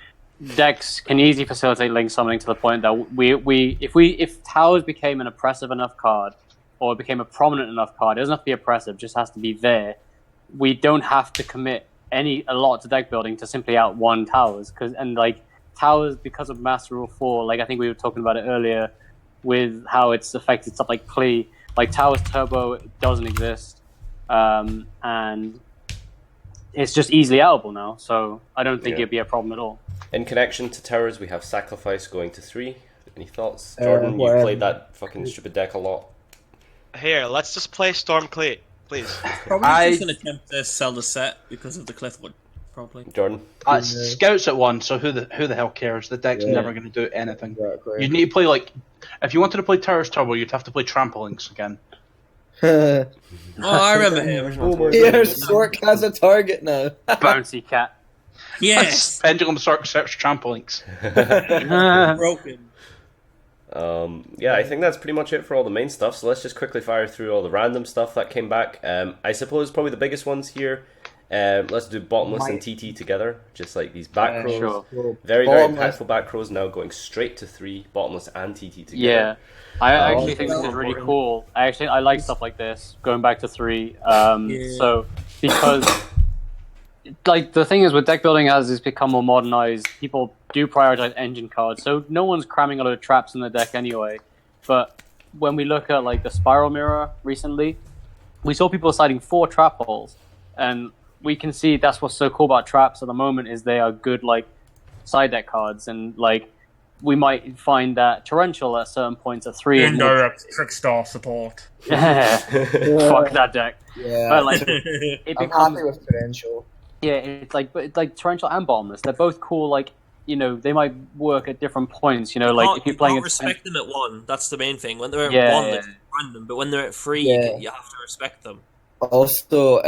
[SPEAKER 5] decks can easily facilitate link summoning to the point that if Towers became an oppressive enough card or became a prominent enough card, it doesn't have to be oppressive, it just has to be there. We don't have to commit a lot to deck building to simply out one Towers like Towers because of Master Rule 4, like I think we were talking about it earlier with how it's affected stuff like Klee, like Towers Turbo doesn't exist, and it's just easily outable now, so I don't think
[SPEAKER 1] Yeah.
[SPEAKER 5] it'd be a problem at all.
[SPEAKER 1] in connection to Towers, we have Sacrifice going to 3. Any thoughts, Jordan? You
[SPEAKER 2] well,
[SPEAKER 1] played that fucking stupid deck a lot.
[SPEAKER 6] Here, let's just play Storm Clay, please.
[SPEAKER 3] Probably just an attempt to sell the set because of the Cliffwood. Probably.
[SPEAKER 1] Jordan.
[SPEAKER 4] Scouts at 1, so who the hell cares? The deck's
[SPEAKER 2] Yeah.
[SPEAKER 4] never going to do anything.
[SPEAKER 2] Exactly.
[SPEAKER 4] You'd need to play like, if you wanted to play Towers Turbo, you'd have to play Trampolinks again.
[SPEAKER 3] Oh, I remember him.
[SPEAKER 2] Here, Sork has a target now.
[SPEAKER 5] Bouncy cat.
[SPEAKER 3] Yes.
[SPEAKER 4] Pendulum Cirque search Trampolinks.
[SPEAKER 3] Broken.
[SPEAKER 1] Yeah, I think that's pretty much it for all the main stuff. So let's just quickly fire through all the random stuff that came back. I suppose probably the biggest ones here. Let's do Bottomless and TT together, just like these back rows.
[SPEAKER 5] Sure.
[SPEAKER 1] Very
[SPEAKER 2] Bottomless.
[SPEAKER 1] impactful back rows now going straight to 3, Bottomless and TT together.
[SPEAKER 5] Yeah, I actually think
[SPEAKER 3] that's
[SPEAKER 5] this is really
[SPEAKER 3] important.
[SPEAKER 5] cool. I like stuff like this, going back to 3.
[SPEAKER 3] Yeah.
[SPEAKER 5] So because like the thing is with deck building as it's become more modernized, people do prioritize engine cards, so no one's cramming a lot of traps in the deck anyway. But when we look at like the Spiral Mirror recently, we saw people citing 4 trap holes, and we can see that's what's so cool about traps at the moment is they are good like side deck cards, and like we might find that Torrential at certain points at 3 is more-
[SPEAKER 8] Indirect Trickstar support.
[SPEAKER 5] fuck that deck.
[SPEAKER 2] Yeah,
[SPEAKER 5] But like it
[SPEAKER 2] I'm
[SPEAKER 5] becomes
[SPEAKER 2] happy with Prudential.
[SPEAKER 5] yeah, it's like but it's like Torrential and Bottomless. They're both cool. Like they might work at different points. Like if you're playing
[SPEAKER 3] you can't respect them at 1. That's the main thing. When they're at
[SPEAKER 5] Yeah,
[SPEAKER 3] 1,
[SPEAKER 5] yeah.
[SPEAKER 3] they're random. But when they're at 3,
[SPEAKER 2] Yeah.
[SPEAKER 3] you have to respect them.
[SPEAKER 2] Also,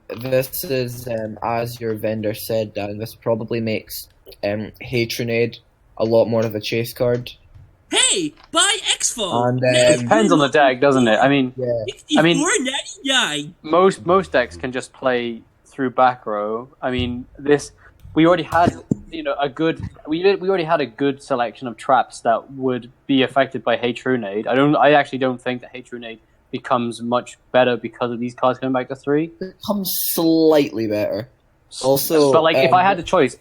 [SPEAKER 2] this is as your vendor said, Dan. This probably makes Hatronade a lot more of a chase card.
[SPEAKER 3] Hey, buy Exfo.
[SPEAKER 2] And
[SPEAKER 5] it depends on the deck, doesn't it? I mean,
[SPEAKER 2] Yeah,
[SPEAKER 5] I mean-
[SPEAKER 3] $64.99.
[SPEAKER 5] most decks can just play through back row. I mean, we already had a good we already had a good selection of traps that would be affected by Hatronade. I actually don't think that Hatronade becomes much better because of these cards coming back to 3.
[SPEAKER 2] becomes slightly better. Also,
[SPEAKER 5] but like if I had a choice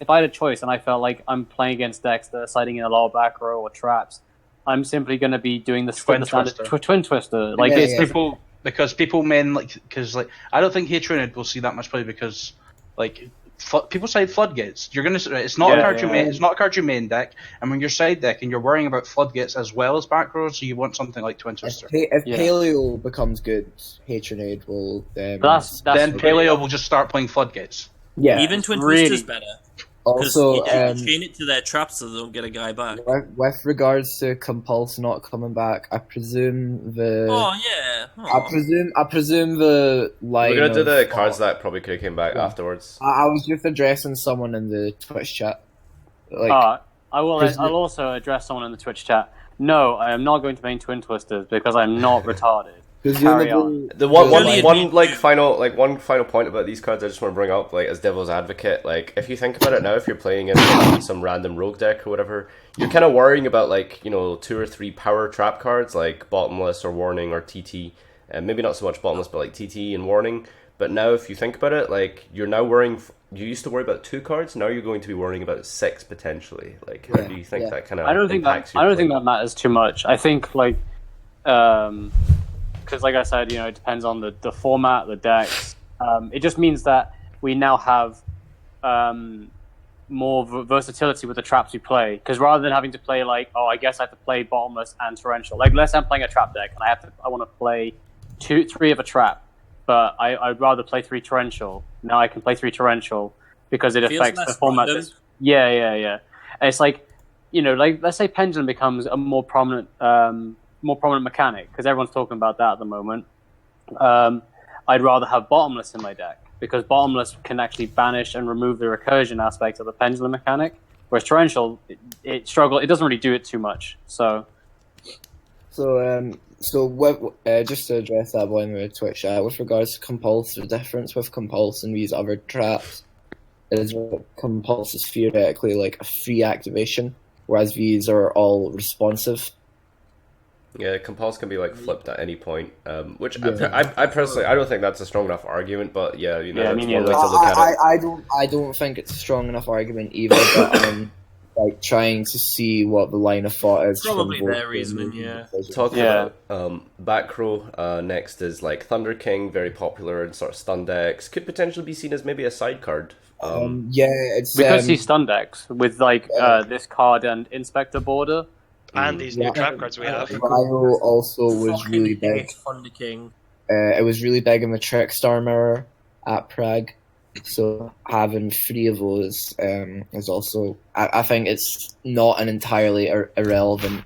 [SPEAKER 5] and I felt like I'm playing against decks that are siding in a lower back row or traps, I'm simply going to be doing the
[SPEAKER 4] Twin
[SPEAKER 5] standard
[SPEAKER 4] Twister.
[SPEAKER 5] Twin Twister. Like
[SPEAKER 2] Yeah,
[SPEAKER 5] it's
[SPEAKER 2] yeah.
[SPEAKER 4] People because people mean because I don't think Hatronid will see that much play because like people side floodgates. You're gonna it's not
[SPEAKER 5] Yeah,
[SPEAKER 4] a card you
[SPEAKER 5] yeah.
[SPEAKER 4] main. It's not a card you main deck, and when you're side deck and you're worrying about floodgates as well as back rows, so you want something like Twin Twister.
[SPEAKER 2] if
[SPEAKER 5] Yeah.
[SPEAKER 2] Paleo becomes good, Hatronade will.
[SPEAKER 5] that's
[SPEAKER 4] Then
[SPEAKER 5] okay.
[SPEAKER 4] Paleo will just start playing floodgates.
[SPEAKER 2] yeah.
[SPEAKER 3] Even Twin
[SPEAKER 5] really-
[SPEAKER 3] Twister's better. Because
[SPEAKER 2] Also,
[SPEAKER 3] you can chain it to their traps so they don't get a guy back.
[SPEAKER 2] with regards to Compulse not coming back, I presume
[SPEAKER 3] Oh, yeah.
[SPEAKER 2] I presume the line.
[SPEAKER 1] We're gonna do
[SPEAKER 2] of-
[SPEAKER 1] the cards that probably could have came back
[SPEAKER 2] Yeah.
[SPEAKER 1] afterwards.
[SPEAKER 2] I was just addressing someone in the Twitch chat. Like,
[SPEAKER 5] I will.
[SPEAKER 2] President-
[SPEAKER 5] I'll also address someone in the Twitch chat. No, I am not going to main Twin Twisters because I'm not retarded. Carry on.
[SPEAKER 1] The one
[SPEAKER 3] Really
[SPEAKER 1] final point about these cards I just want to bring up, like as devil's advocate, like if you think about it now, if you're playing in some random rogue deck or whatever, you're kind of worrying about 2 or 3 power trap cards like Bottomless or Warning or TT, and maybe not so much Bottomless, but like TT and Warning. But now, if you think about it, like you're now worrying. You used to worry about 2 cards. Now you're going to be worrying about 6 potentially. Like, how do you think that kind of?
[SPEAKER 5] I don't think that matters too much. I think because like I said, it depends on the format, the decks. It just means that we now have more versatility with the traps we play. Because rather than having to play like, oh, I guess I have to play bottomless and torrential. Like, let's say I'm playing a trap deck and I want to play 3 of a trap, but I'd rather play 3 torrential. Now I can play 3 torrential because it
[SPEAKER 3] Feels
[SPEAKER 5] affects
[SPEAKER 3] less
[SPEAKER 5] the format.
[SPEAKER 3] random.
[SPEAKER 5] Yeah. And it's like, like let's say Pendulum becomes a more prominent mechanic because everyone's talking about that at the moment. I'd rather have bottomless in my deck because bottomless can actually banish and remove the recursion aspect of the pendulum mechanic, whereas torrential it doesn't really do it too much. So
[SPEAKER 2] what, just to address that one with Twitch chat, with regards to Compulse, the difference with Compulse and these other traps is that Compulse is theoretically like a free activation, whereas these are all responsive.
[SPEAKER 1] Yeah, Compulse can be like flipped at any point, which I personally I don't think that's a strong enough argument, but yeah, that's one way to look at it.
[SPEAKER 2] I don't think it's a strong enough argument either, but I'm like trying to see what the line of thought is.
[SPEAKER 3] Probably their reasoning, yeah.
[SPEAKER 1] Talking about back row, next is like Thunder King, very popular in sort of stun decks. Could potentially be seen as maybe a side card.
[SPEAKER 2] It's
[SPEAKER 5] we could see stun decks with like this card and Inspector Border.
[SPEAKER 6] And these new trap cards we have.
[SPEAKER 2] Ryo also was
[SPEAKER 3] Fucking
[SPEAKER 2] really big.
[SPEAKER 3] Thunder King.
[SPEAKER 2] It was really big in the Trickstar mirror at Prague. So having 3 of those is also, I think it's not an entirely irrelevant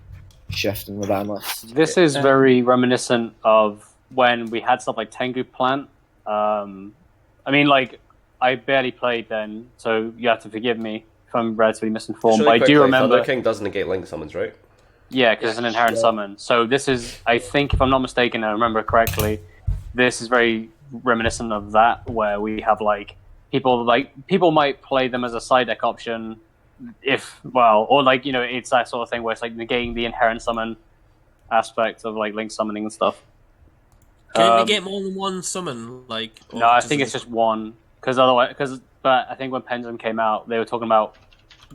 [SPEAKER 2] shift in the ban list.
[SPEAKER 5] This is very reminiscent of when we had stuff like Tengu Plant. I mean, like, I barely played then, so you have to forgive me if I'm relatively misinformed.
[SPEAKER 1] Really
[SPEAKER 5] but I do remember
[SPEAKER 1] Thunder King doesn't negate Link Summons, right?
[SPEAKER 5] Yeah, because it's an inherent summon. So this is, I think, if I'm not mistaken, I remember correctly, this is very reminiscent of that, where we have like people might play them as a side deck option, or like it's that sort of thing where it's like negating the inherent summon aspect of like Link summoning and stuff.
[SPEAKER 3] Can it negate more than one summon?
[SPEAKER 5] No, I think it's just one. But I think when Pendulum came out, they were talking about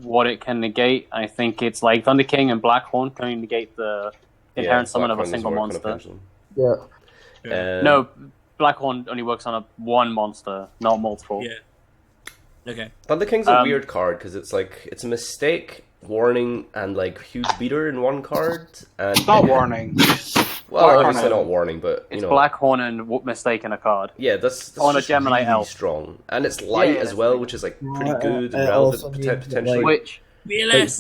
[SPEAKER 5] what it can negate. I think it's like Thunder King and Blackhorn can only negate the inherent summon of a single monster. No, Blackhorn only works on one monster, not multiple.
[SPEAKER 3] Yeah. Okay.
[SPEAKER 1] Thunder King's a weird card because it's like it's a mistake, warning, and like huge beater in one card. And
[SPEAKER 4] It's not warning.
[SPEAKER 1] Well, obviously not warning, but
[SPEAKER 5] it's Blackhorn and mistake in a card.
[SPEAKER 1] Yeah, that's
[SPEAKER 5] on a Gemini
[SPEAKER 1] really
[SPEAKER 5] elf.
[SPEAKER 1] Strong, and it's light as well, which is like pretty good and relevant potentially.
[SPEAKER 5] Which
[SPEAKER 3] BLS.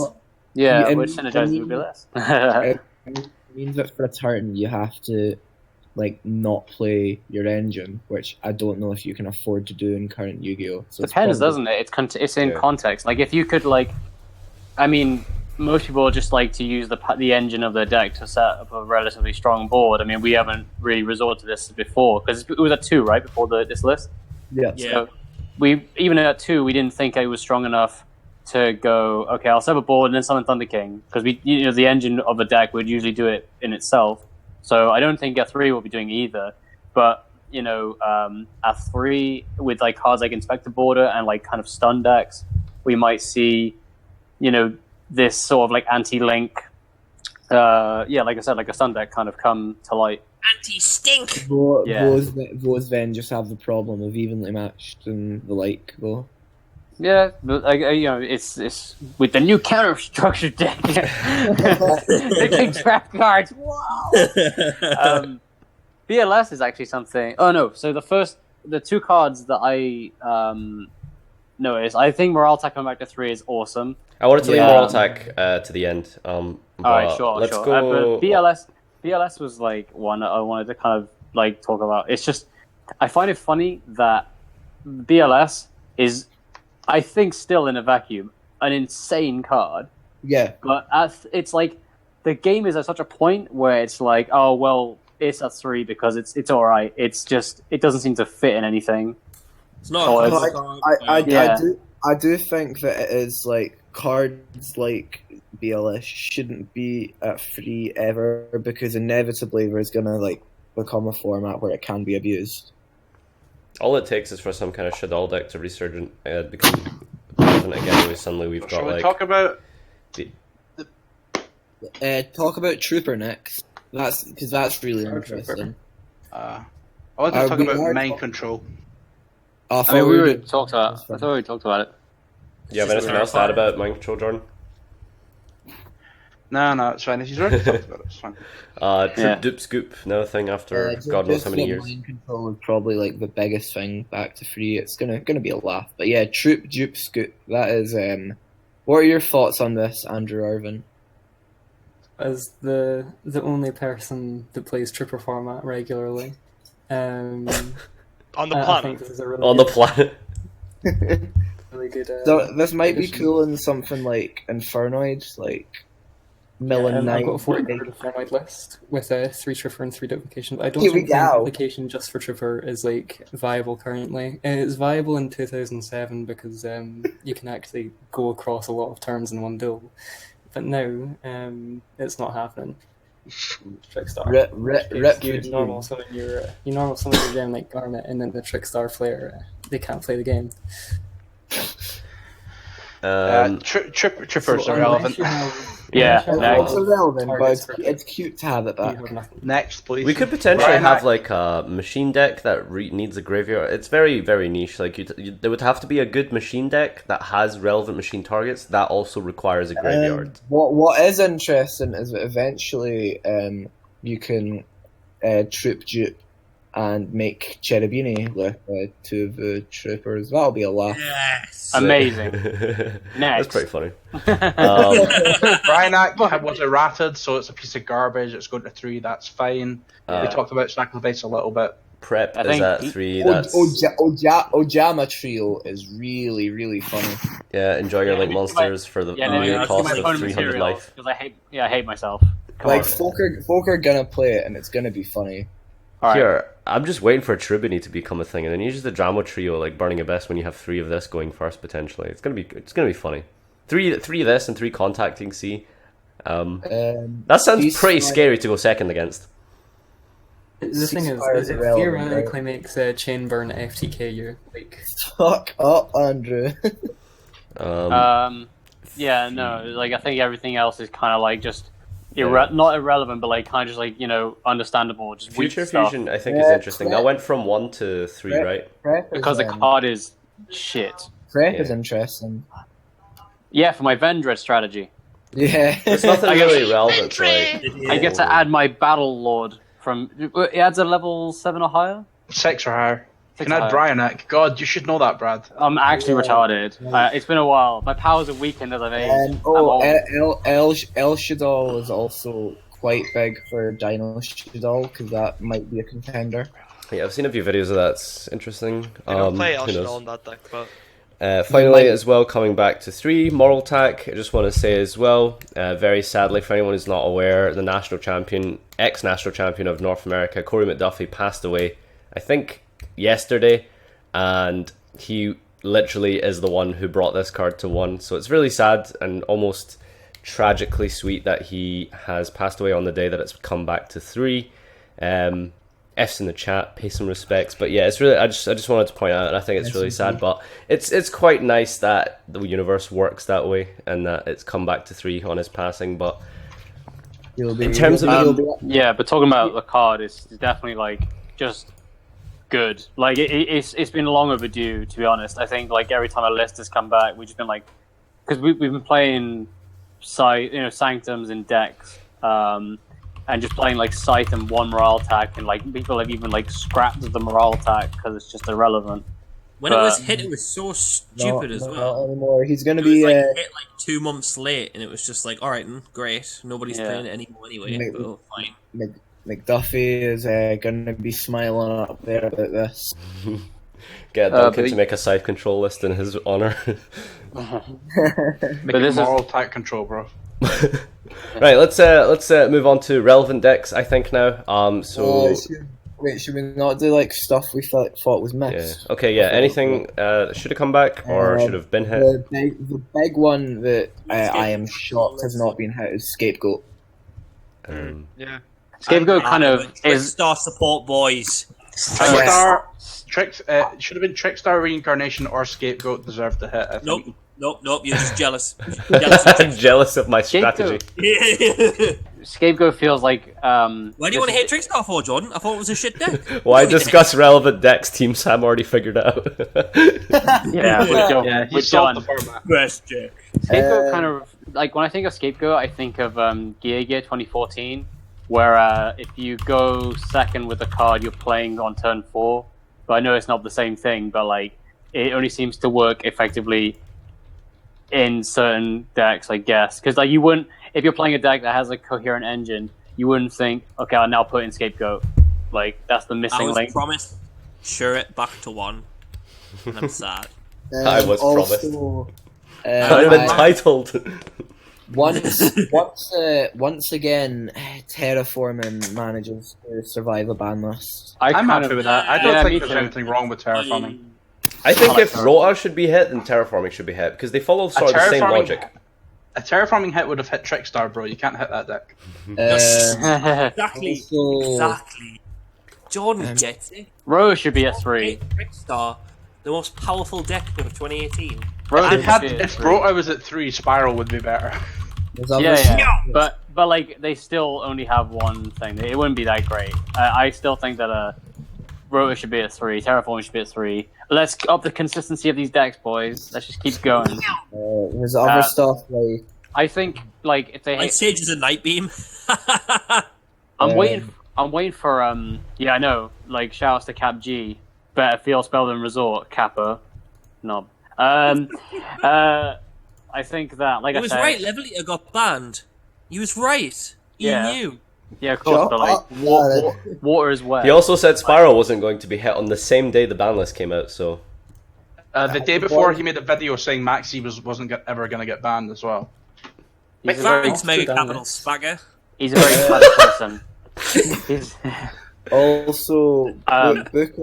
[SPEAKER 5] Which synergizes with BLS.
[SPEAKER 2] It means that for a turn you have to like not play your engine, which I don't know if you can afford to do in current Yu-Gi-Oh. So
[SPEAKER 5] depends, doesn't it? It's in context. Like if you could most people just like to use the engine of their deck to set up a relatively strong board. I mean, we haven't really resorted to this before because it was at 2, right, before this list.
[SPEAKER 2] Yeah.
[SPEAKER 5] So even at 2, we didn't think it was strong enough to go. Okay, I'll set up a board and then summon Thunder King because the engine of the deck would usually do it in itself. So I don't think at 3 will be doing either. But at 3 with like cards like Inspector Border and like kind of stun decks, we might see this sort of like anti-link, like I said, like a stun deck kind of come to light.
[SPEAKER 3] Anti-stink!
[SPEAKER 2] Those then just have the problem of evenly matched and the like, though.
[SPEAKER 5] Yeah, but it's with the new counter structure deck. The big trap cards. Wow. BLS is actually something. Oh no! So the 2 cards that I noticed, I think Morale Attack coming back to 3 is awesome.
[SPEAKER 1] I wanted to leave Morale Attack to the end.
[SPEAKER 5] Alright, sure.
[SPEAKER 1] Let's go.
[SPEAKER 5] But BLS was like one I wanted to kind of like talk about. It's just I find it funny that BLS is, I think, still in a vacuum, an insane card.
[SPEAKER 2] Yeah.
[SPEAKER 5] But it's like the game is at such a point where it's like, oh well, it's at 3 because it's all right. It's just it doesn't seem to fit in anything.
[SPEAKER 3] It's not.
[SPEAKER 2] I do think that it is like cards like BLS shouldn't be at 3 ever because inevitably there's gonna like become a format where it can be abused.
[SPEAKER 1] All it takes is for some kind of Shadal deck to resurgent become relevant again. Where suddenly we've got
[SPEAKER 4] Shall we
[SPEAKER 1] like
[SPEAKER 4] talk about
[SPEAKER 2] talk about Trooper next. That's really interesting.
[SPEAKER 4] I want to talk about mind control.
[SPEAKER 5] I mean, I thought we talked about it.
[SPEAKER 1] Do you have anything else to add about mind control, Jordan?
[SPEAKER 4] No, it's fine. If he's already talked about it, it's fine.
[SPEAKER 1] Troop Dupe Scoop, another thing after God knows how many years.
[SPEAKER 2] Mind control is probably like the biggest thing back to free. It's gonna be a laugh, but yeah, Troop Dupe Scoop. That is. What are your thoughts on this, Andrew Irvin?
[SPEAKER 7] As the only person that plays Trooper format regularly,
[SPEAKER 6] On the
[SPEAKER 7] I
[SPEAKER 6] planet.
[SPEAKER 7] think this is a really
[SPEAKER 1] On the planet.
[SPEAKER 7] really good.
[SPEAKER 2] So this might be
[SPEAKER 7] addition.
[SPEAKER 2] cool in something like Infernoid, like Millen
[SPEAKER 7] I've got a
[SPEAKER 2] 9.
[SPEAKER 7] 40 card Infernoid list with 3 Trooper and 3 duplication, but I don't
[SPEAKER 2] Here we
[SPEAKER 7] think the
[SPEAKER 2] go.
[SPEAKER 7] duplication just for Trooper is like viable currently. It's viable in 2007 because you can actually go across a lot of turns in one duel, but now it's not happening. Trickstar.
[SPEAKER 2] Rip
[SPEAKER 7] You normal summon your gem like Garnet, and then the Trickstar Flare, they can't play the game.
[SPEAKER 4] Troopers
[SPEAKER 7] So
[SPEAKER 4] are relevant.
[SPEAKER 7] unless you have-
[SPEAKER 5] Yeah,
[SPEAKER 7] unless you
[SPEAKER 5] next.
[SPEAKER 7] have
[SPEAKER 2] It's irrelevant, but
[SPEAKER 7] targets
[SPEAKER 2] it's cute to have it
[SPEAKER 7] you
[SPEAKER 2] back.
[SPEAKER 7] have nothing.
[SPEAKER 4] Next, please.
[SPEAKER 1] We could potentially
[SPEAKER 4] Brian,
[SPEAKER 1] have like a machine deck that needs a graveyard. It's very, very niche. Like there would have to be a good machine deck that has relevant machine targets that also requires a graveyard.
[SPEAKER 2] What is interesting is that eventually you can troop dupe and make Cherubini with 2 of the troopers. That'll be a laugh.
[SPEAKER 3] Yes.
[SPEAKER 5] Amazing.
[SPEAKER 1] That's
[SPEAKER 5] Next.
[SPEAKER 1] pretty funny.
[SPEAKER 4] Bryanak was errated, so it's a piece of garbage. It's going to 3. That's fine. We talked about sacrifice a little bit.
[SPEAKER 1] Prep
[SPEAKER 5] I
[SPEAKER 1] is
[SPEAKER 5] think
[SPEAKER 1] at
[SPEAKER 5] he-
[SPEAKER 1] 3. That's
[SPEAKER 2] Ojama Trio is really, really funny.
[SPEAKER 1] yeah. Enjoy your
[SPEAKER 5] Yeah,
[SPEAKER 1] link
[SPEAKER 5] I mean,
[SPEAKER 1] monsters for the
[SPEAKER 5] Yeah, no,
[SPEAKER 1] mere
[SPEAKER 5] that's
[SPEAKER 1] cost
[SPEAKER 5] my
[SPEAKER 1] of
[SPEAKER 5] opponent
[SPEAKER 1] 300
[SPEAKER 5] material,
[SPEAKER 1] life.
[SPEAKER 5] because I hate myself. Come
[SPEAKER 2] Like,
[SPEAKER 5] on.
[SPEAKER 2] folk are gonna play it, and it's gonna be funny.
[SPEAKER 5] All right.
[SPEAKER 1] Here, I'm just waiting for a Tribuni to become a thing, and then use the drama trio like Burning Abyss when you have 3 of this going first potentially. It's gonna be funny. Three of this and 3 contacting C. That sounds
[SPEAKER 2] Peace
[SPEAKER 1] pretty
[SPEAKER 2] Fire-
[SPEAKER 1] scary to go second against.
[SPEAKER 7] The thing
[SPEAKER 2] Ceasefire
[SPEAKER 7] is,
[SPEAKER 2] is
[SPEAKER 7] it
[SPEAKER 2] irrelevant,
[SPEAKER 7] theoretically makes chain burn FTK you. Like,
[SPEAKER 2] Fuck up, Andrew.
[SPEAKER 5] Yeah, no, like I think everything else is kind of like just not irrelevant, but like kind of just like understandable. Just weak
[SPEAKER 1] Future
[SPEAKER 5] stuff.
[SPEAKER 1] Fusion, I think, is interesting. That went from 1 to 3, right?
[SPEAKER 2] Prep
[SPEAKER 5] Because
[SPEAKER 2] is,
[SPEAKER 5] the card is shit.
[SPEAKER 2] Prep
[SPEAKER 1] Yeah.
[SPEAKER 2] is interesting.
[SPEAKER 5] Yeah, for my Vendread strategy,
[SPEAKER 2] Yeah.
[SPEAKER 1] There's nothing
[SPEAKER 5] I guess-
[SPEAKER 1] really relevant, right?
[SPEAKER 5] I get to add my Battle Lord from. It adds a level 7 or higher.
[SPEAKER 4] 6 or higher. You
[SPEAKER 5] 6
[SPEAKER 4] can
[SPEAKER 5] or
[SPEAKER 4] add
[SPEAKER 5] higher.
[SPEAKER 4] Bryanak. God, you should know that, Brad.
[SPEAKER 5] I'm actually
[SPEAKER 2] Yeah.
[SPEAKER 5] retarded. It's been a while. My powers are weakened as I've aged. I'm old.
[SPEAKER 2] El Shadol is also quite big for Dino Shadol because that might be a contender.
[SPEAKER 1] Yeah, I've seen a few videos of that. It's interesting.
[SPEAKER 6] I don't play
[SPEAKER 1] who knows?
[SPEAKER 6] Arsenal on that deck, but
[SPEAKER 1] Finally, as well, coming back to 3, Moral Tack. I just want to say as well, very sadly, for anyone who's not aware, the national champion, ex-national champion of North America, Corey McDuffie, passed away, I think, yesterday, and he literally is the one who brought this card to 1. So it's really sad and almost tragically sweet that he has passed away on the day that it's come back to 3. F's in the chat, pay some respects. But yeah, it's really I just wanted to point out, and I think it's really sad, but it's quite nice that the universe works that way and that it's come back to 3 on his passing. But in terms of
[SPEAKER 5] Yeah, but talking about the card, it's definitely like just good. Like it's been long overdue, to be honest. I think like every time a list has come back, we've just been like, because we've been playing Sanctums and decks, and just playing like Scythe and 1 morale attack, and like people have even like scrapped the morale attack because it's just irrelevant.
[SPEAKER 3] When it was hit, it was so stupid as well.
[SPEAKER 2] Not anymore. He's going to
[SPEAKER 3] It was
[SPEAKER 2] be
[SPEAKER 3] like hit like 2 months late, and it was just like, all right, great, nobody's playing it anymore anyway.
[SPEAKER 2] Maybe-
[SPEAKER 3] But, oh, fine.
[SPEAKER 2] McDuffie is going to be smiling up there about this.
[SPEAKER 1] get Duncan to make a side control list in his honor.
[SPEAKER 4] Make
[SPEAKER 5] this is-
[SPEAKER 4] moral attack control, bro.
[SPEAKER 1] Right, let's move on to relevant decks. I think now.
[SPEAKER 2] Should we not do like stuff we thought was
[SPEAKER 1] Yeah.
[SPEAKER 2] missed?
[SPEAKER 1] Okay. Yeah. Anything should have come back or should have been hit.
[SPEAKER 2] The big one that I am shocked has not been hit is Scapegoat.
[SPEAKER 6] yeah.
[SPEAKER 5] Scapegoat kind of is
[SPEAKER 3] Star support boys.
[SPEAKER 4] Trickstar, should have been Trickstar Reincarnation or Scapegoat deserved to hit. I think.
[SPEAKER 3] Nope. You're just jealous. Jealous.
[SPEAKER 1] I'm jealous of my strategy.
[SPEAKER 5] Scapegoat feels like.
[SPEAKER 3] Why do you want to hate Trickstar for, Jordan? I thought it was a shit deck.
[SPEAKER 1] Why discuss relevant decks? Team Sam already figured it out.
[SPEAKER 5] Yeah, we're done.
[SPEAKER 4] Yeah, he
[SPEAKER 5] We're
[SPEAKER 4] solved
[SPEAKER 5] done.
[SPEAKER 4] the format.
[SPEAKER 3] Best deck.
[SPEAKER 5] Scapegoat kind of like when I think of Scapegoat, I think of Gear 2014, where if you go second with a card, you're playing on turn 4. But I know it's not the same thing, but like it only seems to work effectively in certain decks, I guess. Because like you wouldn't, if you're playing a deck that has a coherent engine, you wouldn't think, okay, I'll now put in Scapegoat. Like that's the
[SPEAKER 3] I
[SPEAKER 5] missing
[SPEAKER 3] was
[SPEAKER 5] link.
[SPEAKER 3] promised Shuret back to 1. And I'm sad.
[SPEAKER 1] I was promised.
[SPEAKER 2] also,
[SPEAKER 1] I'm entitled.
[SPEAKER 2] Once again, terraforming manages to survive a ban list.
[SPEAKER 4] I'm happy with that. I don't
[SPEAKER 5] Yeah, me
[SPEAKER 4] think there's
[SPEAKER 5] too.
[SPEAKER 4] anything wrong with terraforming.
[SPEAKER 1] I think
[SPEAKER 5] like
[SPEAKER 1] if Rota should be hit, then Terraforming should be hit, because they follow sort of the same
[SPEAKER 4] terraforming-
[SPEAKER 1] logic.
[SPEAKER 4] A terraforming hit would have hit Trickstar, bro. You can't hit that deck.
[SPEAKER 3] Exactly.
[SPEAKER 2] Also-
[SPEAKER 3] Exactly. Jordan gets it.
[SPEAKER 5] Rose should be a 3.
[SPEAKER 3] Trickstar, the most powerful deck of 2018.
[SPEAKER 5] Rose
[SPEAKER 4] If Rota was at 3, Spiral would be better.
[SPEAKER 2] There's other
[SPEAKER 5] Yeah. But like they still only have one thing. It wouldn't be that great. I still think that Rota should be at 3. Terraforming should be at 3. Let's up the consistency of these decks, boys. Let's just keep going.
[SPEAKER 2] There's other stuff like
[SPEAKER 5] I think like if they
[SPEAKER 3] Like Sage is a Night Beam.
[SPEAKER 5] I'm waiting for yeah, I know. Like shouts to Cap G. Better Field Spell than Resort, Kappa. Knob. I think that like
[SPEAKER 3] He
[SPEAKER 5] I
[SPEAKER 3] was
[SPEAKER 5] said,
[SPEAKER 3] right, Levelator got banned. He was right. He
[SPEAKER 5] Yeah.
[SPEAKER 3] knew.
[SPEAKER 5] yeah, of course, but like water is wet.
[SPEAKER 1] He also said Spiral wasn't going to be hit on the same day the ban list came out, so...
[SPEAKER 4] The day before, he made a video saying Maxi wasn't ever going to get banned as well.
[SPEAKER 5] He's a very,
[SPEAKER 3] Thanks, Mega Capital Spagger.
[SPEAKER 5] he's a very clever person. He's,
[SPEAKER 2] also
[SPEAKER 5] Um,
[SPEAKER 2] Book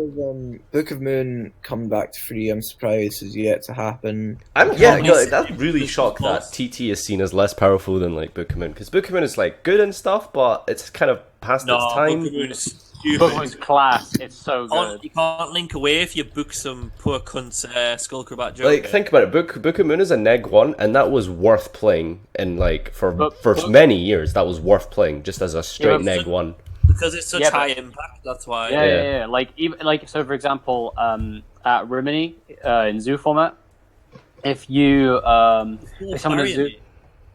[SPEAKER 2] of Moon coming back to 3. I'm surprised is yet to happen.
[SPEAKER 1] That's really shocked that TT is seen as less powerful than like Book of Moon, because Book of Moon is like good and stuff, but it's kind of past
[SPEAKER 3] No,
[SPEAKER 1] its time.
[SPEAKER 3] Book of Moon is stupid.
[SPEAKER 5] Pokemon's class. It's so good.
[SPEAKER 3] You can't link away if you book some poor cunt's Skullcrobat Joker.
[SPEAKER 1] Like, think about it. Book of Moon is a neg 1, and that was worth playing in like for
[SPEAKER 5] But-
[SPEAKER 1] many years. That was worth playing just as a straight
[SPEAKER 5] but-
[SPEAKER 1] neg 1.
[SPEAKER 3] Because it's such
[SPEAKER 5] Yeah,
[SPEAKER 3] high impact, that's why.
[SPEAKER 5] Yeah. Like even like so, for example, at Rimini in Zoo format, if you if someone in Zoo,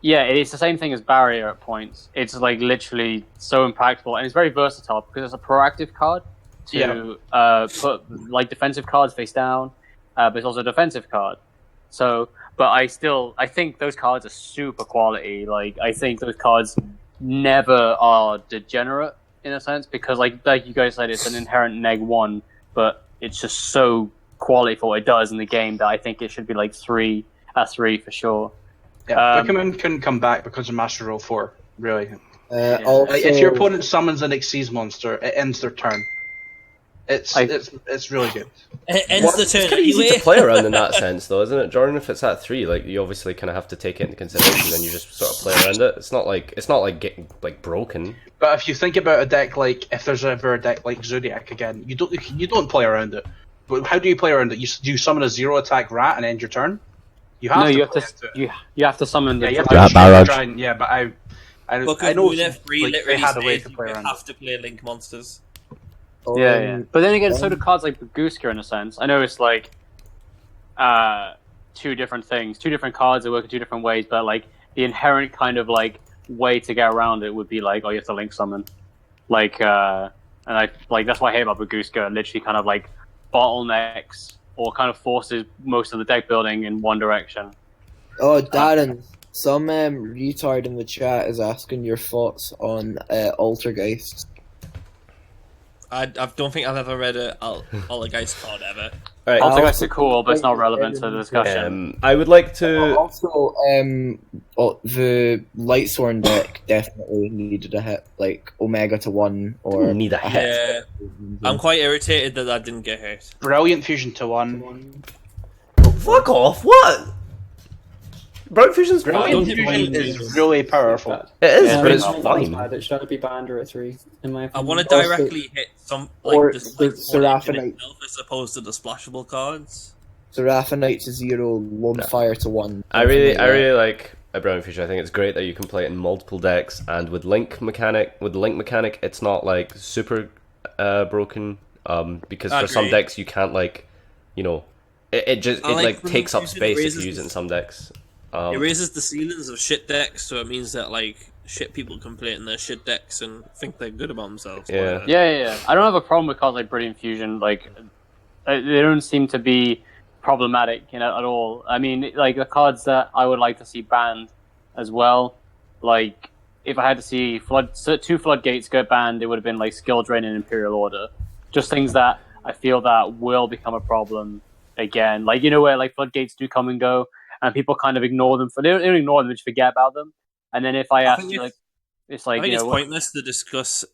[SPEAKER 5] yeah, it's the same thing as Barrier at points. It's like literally so impactful, and it's very versatile because it's a proactive card to put like defensive cards face down, but it's also a defensive card. So, but I think those cards are super quality. Like I think those cards never are degenerate in a sense because like you guys said, it's an inherent neg 1, but it's just so quality for what it does in the game that I think it should be like 3 for sure.
[SPEAKER 4] Yeah, Pokemon couldn't come back because of Master Roll 4, really.
[SPEAKER 2] Also,
[SPEAKER 4] Like, if your opponent summons an Xyz monster, it ends their turn. It's really good.
[SPEAKER 3] It ends the turn
[SPEAKER 1] It's kind of easy
[SPEAKER 3] anyway.
[SPEAKER 1] to play around in that sense, though, isn't it, Jordan? If it's at 3, like you obviously kind of have to take it into consideration, and you just sort of play around it. It's not like getting like broken.
[SPEAKER 4] But if you think about a deck like, if there's ever a deck like Zodiac again, you don't play around it. But how do you play around it? You summon a 0 attack rat and end your turn. You have
[SPEAKER 5] You have to summon the
[SPEAKER 4] Yeah, you have
[SPEAKER 5] dragon.
[SPEAKER 4] to
[SPEAKER 1] Barrage.
[SPEAKER 4] try and- yeah, but I
[SPEAKER 3] Book
[SPEAKER 4] I
[SPEAKER 3] of
[SPEAKER 4] know
[SPEAKER 3] Moon F3
[SPEAKER 4] like, they
[SPEAKER 3] literally
[SPEAKER 4] had a way
[SPEAKER 3] says
[SPEAKER 4] to
[SPEAKER 3] you
[SPEAKER 4] play around
[SPEAKER 3] have
[SPEAKER 4] it.
[SPEAKER 3] to play Link monsters.
[SPEAKER 5] Yeah. But then again, so do cards like Baguska in a sense. I know it's like 2 different things, 2 different cards that work in 2 different ways, but like the inherent kind of like way to get around it would be like, oh, you have to link summon. Like, and I like that's what I hate about Baguska. It literally kind of like bottlenecks or kind of forces most of the deck building in one direction.
[SPEAKER 2] Oh, Darren, some retard in the chat is asking your thoughts on Altergeist.
[SPEAKER 3] I don't think I've ever read a Altergeist card ever.
[SPEAKER 1] All right.
[SPEAKER 5] Altergeist are cool, but it's not relevant to the discussion.
[SPEAKER 1] I would like to.
[SPEAKER 2] Also, the Lightsworn deck definitely needed a hit, like Omega to 1 or
[SPEAKER 1] Need a hit.
[SPEAKER 3] Yeah, I'm quite irritated that that didn't get hit.
[SPEAKER 4] Brilliant Fusion to 1.
[SPEAKER 1] Fuck off! What? Brown Fusion's
[SPEAKER 4] Brilliant
[SPEAKER 1] fine.
[SPEAKER 4] Fusion is really powerful.
[SPEAKER 1] It is,
[SPEAKER 5] Yeah,
[SPEAKER 1] but it's
[SPEAKER 7] not
[SPEAKER 1] fine.
[SPEAKER 7] bad. It should be banned or at 3, in my
[SPEAKER 3] I
[SPEAKER 7] opinion.
[SPEAKER 3] want to directly hit some
[SPEAKER 2] or
[SPEAKER 3] like
[SPEAKER 2] the
[SPEAKER 3] one engine
[SPEAKER 2] Seraphonite.
[SPEAKER 3] itself as opposed to the splashable cards.
[SPEAKER 2] Seraphonite to 0, Lone Fire to 1.
[SPEAKER 1] I really like Brown Future. I think it's great that you can play it in multiple decks, and with the link mechanic, it's not like super broken. Because for some decks you can't it takes up space if you use it in some decks.
[SPEAKER 3] It raises the ceilings of shit decks, so it means that shit people can play it in their shit decks and think they're good about themselves.
[SPEAKER 5] Yeah. I don't have a problem with cards like Brilliant Fusion. Like, they don't seem to be problematic, at all. I mean, like the cards that I would like to see banned as well. Like, if I had to see two Floodgates get banned, it would have been like Skill Drain and Imperial Order. Just things that I feel that will become a problem again. Like, where like Floodgates do come and go, and people kind of ignore them. They don't ignore them, they just forget about them. And then if I ask you, like, it's like,
[SPEAKER 3] I think it's pointless to discuss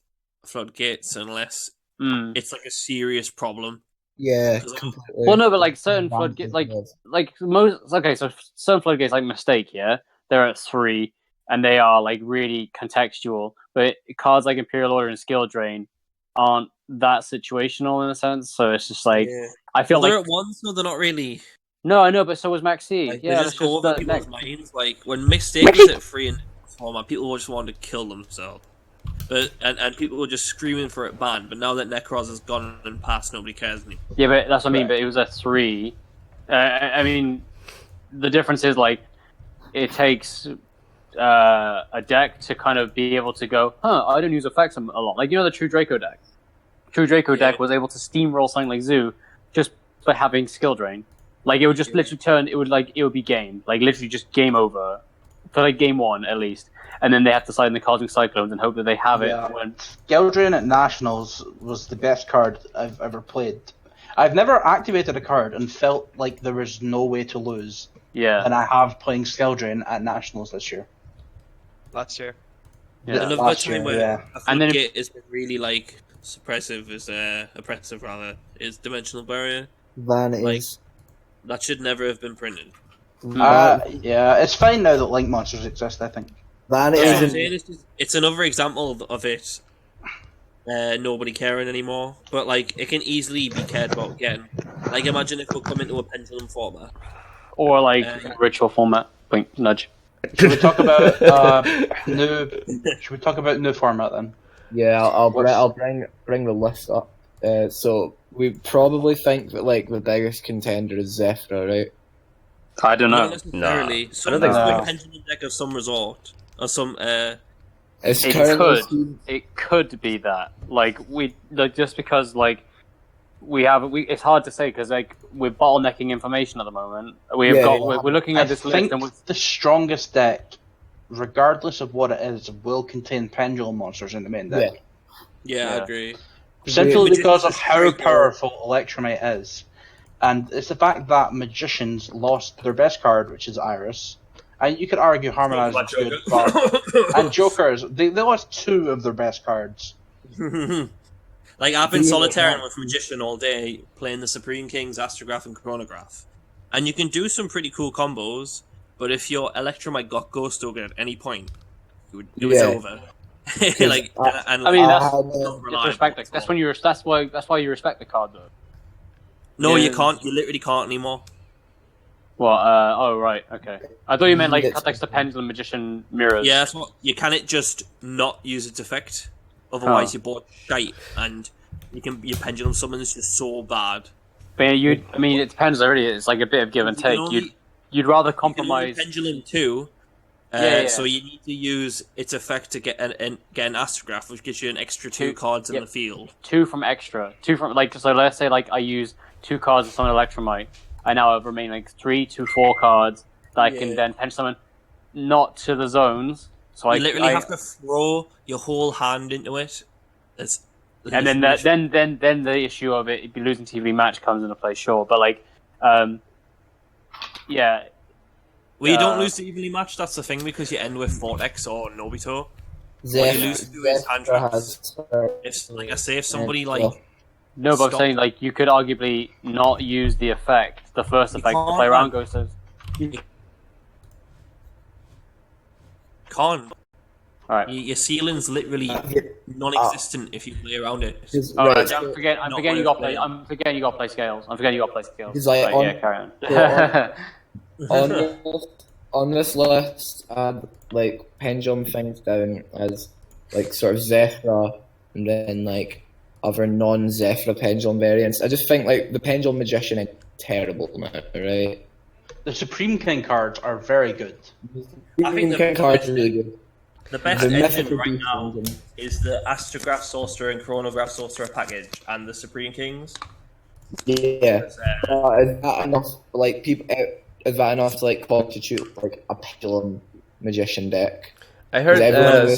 [SPEAKER 3] Floodgates unless it's like a serious problem.
[SPEAKER 2] Yeah, completely.
[SPEAKER 5] Well, no, but like certain Floodgates, so certain Floodgates like Mistake, they're at 3, and they are like really contextual. But cards like Imperial Order and Skill Drain aren't that situational in a sense. So it's just like I feel
[SPEAKER 3] they're at 1, so they're not really.
[SPEAKER 5] No, I know, but so was Maxi.
[SPEAKER 3] Like, they just go over people's minds. Like when Mistake is at 3 in format, people will just want to kill themselves. But and people were just screaming for it banned. But now that Necros has gone and passed, nobody cares anymore.
[SPEAKER 5] Yeah, but that's what I mean. But it was a 3. I mean, the difference is like it takes a deck to kind of be able to go, I don't use effects a lot. Like the True Draco deck. True Draco deck was able to steamroll something like Zoo just by having Skill Drain. Like it would just literally turn. It would be game. Like literally just game over for like game 1 at least. And then they have to side in the Cosmic Cyclones and hope that they have it. When
[SPEAKER 4] Skill Drain at Nationals was the best card I've ever played. I've never activated a card and felt like there was no way to lose.
[SPEAKER 5] Yeah.
[SPEAKER 4] And I have playing Skill Drain at Nationals this year.
[SPEAKER 6] Last year.
[SPEAKER 5] Yeah.
[SPEAKER 3] Another time where a
[SPEAKER 5] and then
[SPEAKER 3] Floodgate has been really like oppressive rather is Dimensional Barrier.
[SPEAKER 2] Van is.
[SPEAKER 3] That should never have been printed.
[SPEAKER 4] Yeah, it's fine now that Link Monsters exist, I think.
[SPEAKER 2] Van
[SPEAKER 3] It's another example of it. Nobody caring anymore, but like it can easily be cared about again. Like imagine if we come into a pendulum format,
[SPEAKER 5] or like ritual format. Blink, nudge.
[SPEAKER 4] Should we talk about new? Should we talk about new format then?
[SPEAKER 2] Yeah, I'll bring the list up. So we probably think that like the biggest contender is Zephyr, right?
[SPEAKER 5] I don't know.
[SPEAKER 3] Not necessarily. Some pendulum deck of some resort or some.
[SPEAKER 5] It could be that just because it's hard to say because like we're bottlenecking information at the moment. We're looking at this list and
[SPEAKER 4] the strongest deck, regardless of what it is, will contain pendulum monsters in the main deck.
[SPEAKER 3] Yeah, I agree.
[SPEAKER 4] Simply because of how powerful Electromite is. And it's the fact that Magicians lost their best card, which is Iris. And you could argue Harmonize is good, and Jokers, they lost 2 of their best cards.
[SPEAKER 3] Like, I've been solitairing with Magician all day, playing the Supreme Kings, Astrograph, and Chronograph. And you can do some pretty cool combos, but if your Electromite got Ghost Ogre at any point, it was over.
[SPEAKER 5] That's when that's why you respect the card, though.
[SPEAKER 3] No, you can't. You literally can't anymore.
[SPEAKER 5] Well, oh right, okay. I thought you meant like the Pendulum Magician mirrors.
[SPEAKER 3] Yeah, that's what you can't just not use its effect. Otherwise, you're bored shite, and your Pendulum summons just so bad.
[SPEAKER 5] But it depends already. It's like a bit of give and take. You'd rather compromise
[SPEAKER 3] Pendulum too. So you need to use its effect to get an Astrograph, which gives you an extra 2 cards in the field.
[SPEAKER 5] 2 from extra. 2 from so let's say I use 2 cards of summon Electromite. I now have remaining 3 to 4 cards that I can then pen summon, not to the zones. So
[SPEAKER 3] you literally have to throw your whole hand into it.
[SPEAKER 5] And then the issue of it be losing TV match comes into play, sure. But
[SPEAKER 3] well, you don't lose the evenly match. That's the thing because you end with Vortex or Nobito. What you lose to is hand traps. If somebody
[SPEAKER 5] No, but I'm saying you could arguably not use the effect, the first effect, to play around Ghost.
[SPEAKER 3] You can't.
[SPEAKER 5] Alright.
[SPEAKER 3] Your ceiling's literally non-existent if you play around it.
[SPEAKER 5] Alright, I'm forgetting you got to play scales. Carry on.
[SPEAKER 2] on this list, like pendulum things down as like sort of Zephyra and then like other non-Zephyra pendulum variants. I just think like the pendulum magician is terrible now, right?
[SPEAKER 4] The Supreme King cards are very good.
[SPEAKER 3] I think the
[SPEAKER 2] King cards are really good.
[SPEAKER 3] The best
[SPEAKER 2] The
[SPEAKER 3] engine
[SPEAKER 2] mythical
[SPEAKER 3] right
[SPEAKER 2] beast
[SPEAKER 3] now
[SPEAKER 2] engine.
[SPEAKER 3] is the Astrograph Sorcerer and Chronograph Sorcerer package and the Supreme Kings.
[SPEAKER 2] Yeah. Is that enough? Like people, is that enough to like constitute like a pendulum magician deck?
[SPEAKER 1] I heard
[SPEAKER 2] Everyone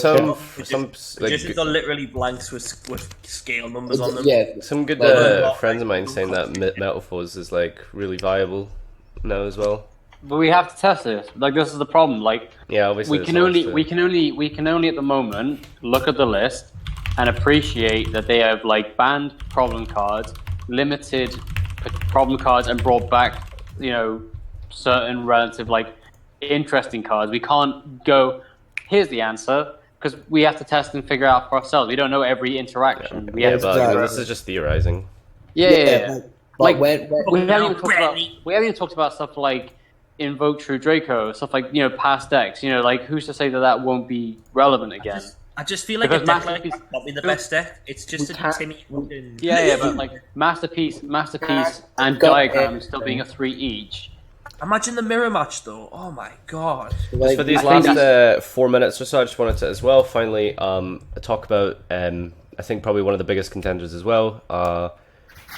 [SPEAKER 1] some
[SPEAKER 3] Magicians are literally blanks with scale numbers on them.
[SPEAKER 2] Yeah,
[SPEAKER 1] some good
[SPEAKER 2] Like,
[SPEAKER 1] friends of mine saying that Metalfoes is like really viable now as well.
[SPEAKER 5] But we have to test this. Like, this is the problem. Like,
[SPEAKER 1] Yeah, obviously
[SPEAKER 5] we can only at the moment look at the list and appreciate that they have like banned problem cards, limited problem cards, and brought back, you know, certain relative like interesting cards. We can't go, here's the answer, because we have to test and figure out for ourselves. We don't know every interaction. We
[SPEAKER 1] Yeah,
[SPEAKER 5] have to
[SPEAKER 1] but
[SPEAKER 5] figure
[SPEAKER 1] this
[SPEAKER 5] out-
[SPEAKER 1] is just theorizing.
[SPEAKER 5] yeah.
[SPEAKER 2] But
[SPEAKER 5] Like,
[SPEAKER 2] when
[SPEAKER 5] we haven't even talked about stuff like Invoke True Draco, stuff like, you know, past decks. You know, like, who's to say that won't be relevant again?
[SPEAKER 3] I just feel like
[SPEAKER 5] Because
[SPEAKER 3] a deck like
[SPEAKER 5] Masterpiece-
[SPEAKER 3] that won't be the best deck. It's just
[SPEAKER 2] We
[SPEAKER 3] a
[SPEAKER 2] can't-
[SPEAKER 3] tinny fucking...
[SPEAKER 5] Yeah, but like Masterpiece, and
[SPEAKER 2] Got
[SPEAKER 5] Diagram
[SPEAKER 2] it.
[SPEAKER 5] still being a 3 each.
[SPEAKER 3] Imagine the mirror match though. Oh my god.
[SPEAKER 1] Just for these
[SPEAKER 5] I think
[SPEAKER 1] last 4 minutes or so, I just wanted to as well finally talk about I think probably one of the biggest contenders as well.